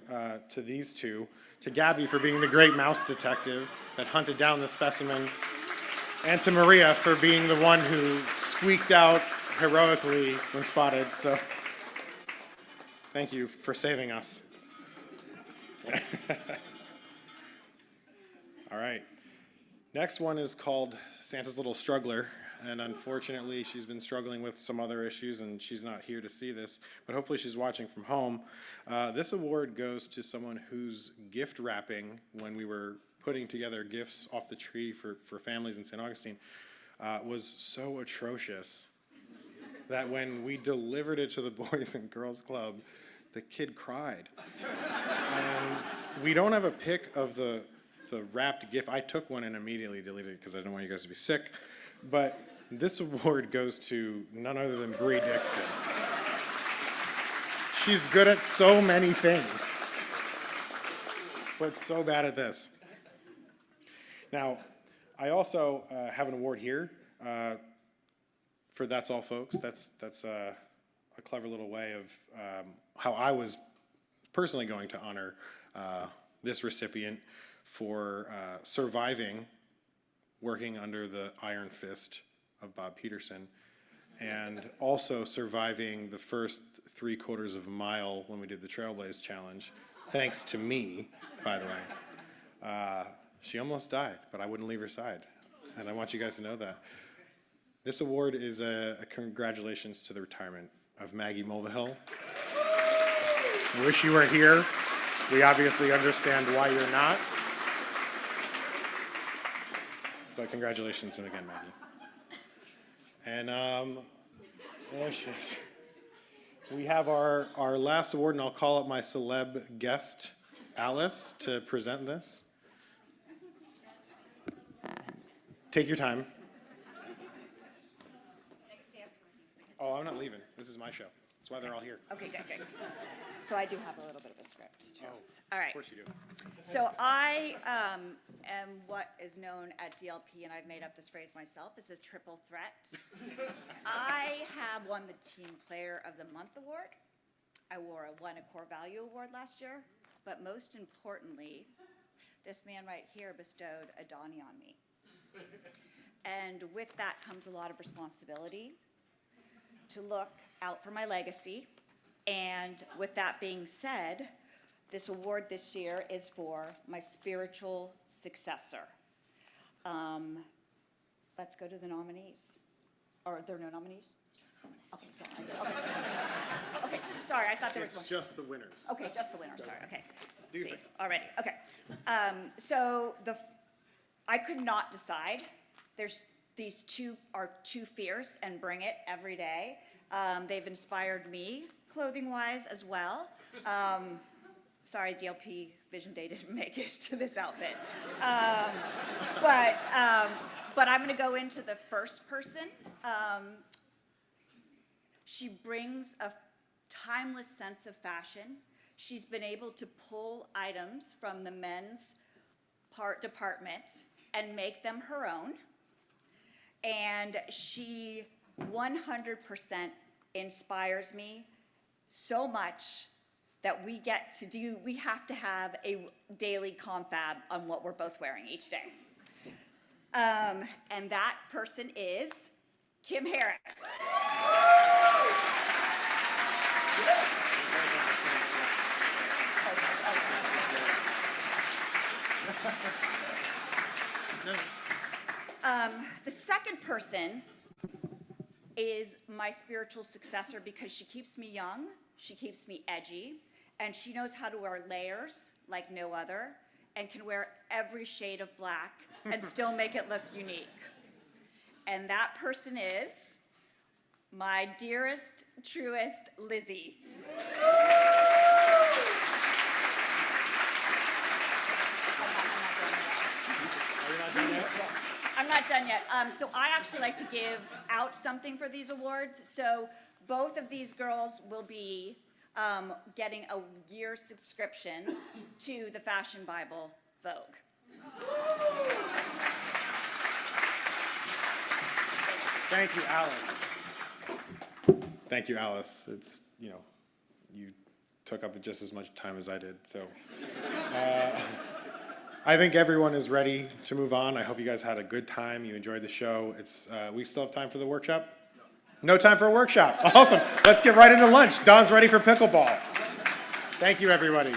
to these two, to Gabby for being the great mouse detective that hunted down the specimen, and to Maria for being the one who squeaked out heroically when spotted. So thank you for saving us. All right. Next one is called Santa's Little Struggler, and unfortunately she's been struggling with some other issues and she's not here to see this, but hopefully she's watching from home. This award goes to someone whose gift wrapping, when we were putting together gifts off the tree for families in St. Augustine, was so atrocious that when we delivered it to the Boys and Girls Club, the kid cried. And we don't have a pic of the wrapped gift. I took one and immediately deleted it because I didn't want you guys to be sick. But this award goes to none other than Bree Dixon. She's good at so many things, but so bad at this. Now, I also have an award here for That's All Folks. That's a clever little way of how I was personally going to honor this recipient for surviving working under the iron fist of Bob Peterson, and also surviving the first 3/4 of a mile when we did the Trailblaze Challenge, thanks to me, by the way. She almost died, but I wouldn't leave her side, and I want you guys to know that. This award is a congratulations to the retirement of Maggie Mulvihill. I wish you were here. We obviously understand why you're not. But congratulations again, Maggie. And there she is. We have our last award, and I'll call up my celeb guest, Alice, to present this. Take your time. Oh, I'm not leaving. This is my show. That's why they're all here. Okay, good. So I do have a little bit of a script, too. Oh, all right. Of course you do. So I am what is known at DLP, and I've made up this phrase myself, is a triple threat. I have won the Team Player of the Month award. I won a Core Value award last year. But most importantly, this man right here bestowed a Donnie on me. And with that comes a lot of responsibility to look out for my legacy. And with that being said, this award this year is for my spiritual successor. Let's go to the nominees. Are there no nominees? Okay, sorry, I thought there was one. It's just the winners. Okay, just the winners, sorry, okay. Do your See, thing. already, okay. So I could not decide. These two are too fierce and bring it every day. They've inspired me clothing-wise as well. Sorry, DLP Vision Day didn't make it to this outfit. But I'm going to go into the first person. She brings a timeless sense of fashion. She's been able to pull items from the men's department and make them her own. And she 100% inspires me so much that we have to have a daily confab on what we're both wearing each day. And that person is Kim Harris. The second person is my spiritual successor because she keeps me young, she keeps me edgy, and she knows how to wear layers like no other, and can wear every shade of black and still make it look unique. And that person is my dearest, truest Lizzie. I'm not done yet. So I actually like to give out something for these awards. So both of these girls will be getting a year subscription to the fashion Bible, Vogue. Thank you, Alice. Thank you, Alice. It's, you took up just as much time as I did. So I think everyone is ready to move on. I hope you guys had a good time. You enjoyed the show. We still have time for the workshop? No time for a workshop. Awesome. Let's get right into lunch. Don's ready for pickleball. Thank you, everybody.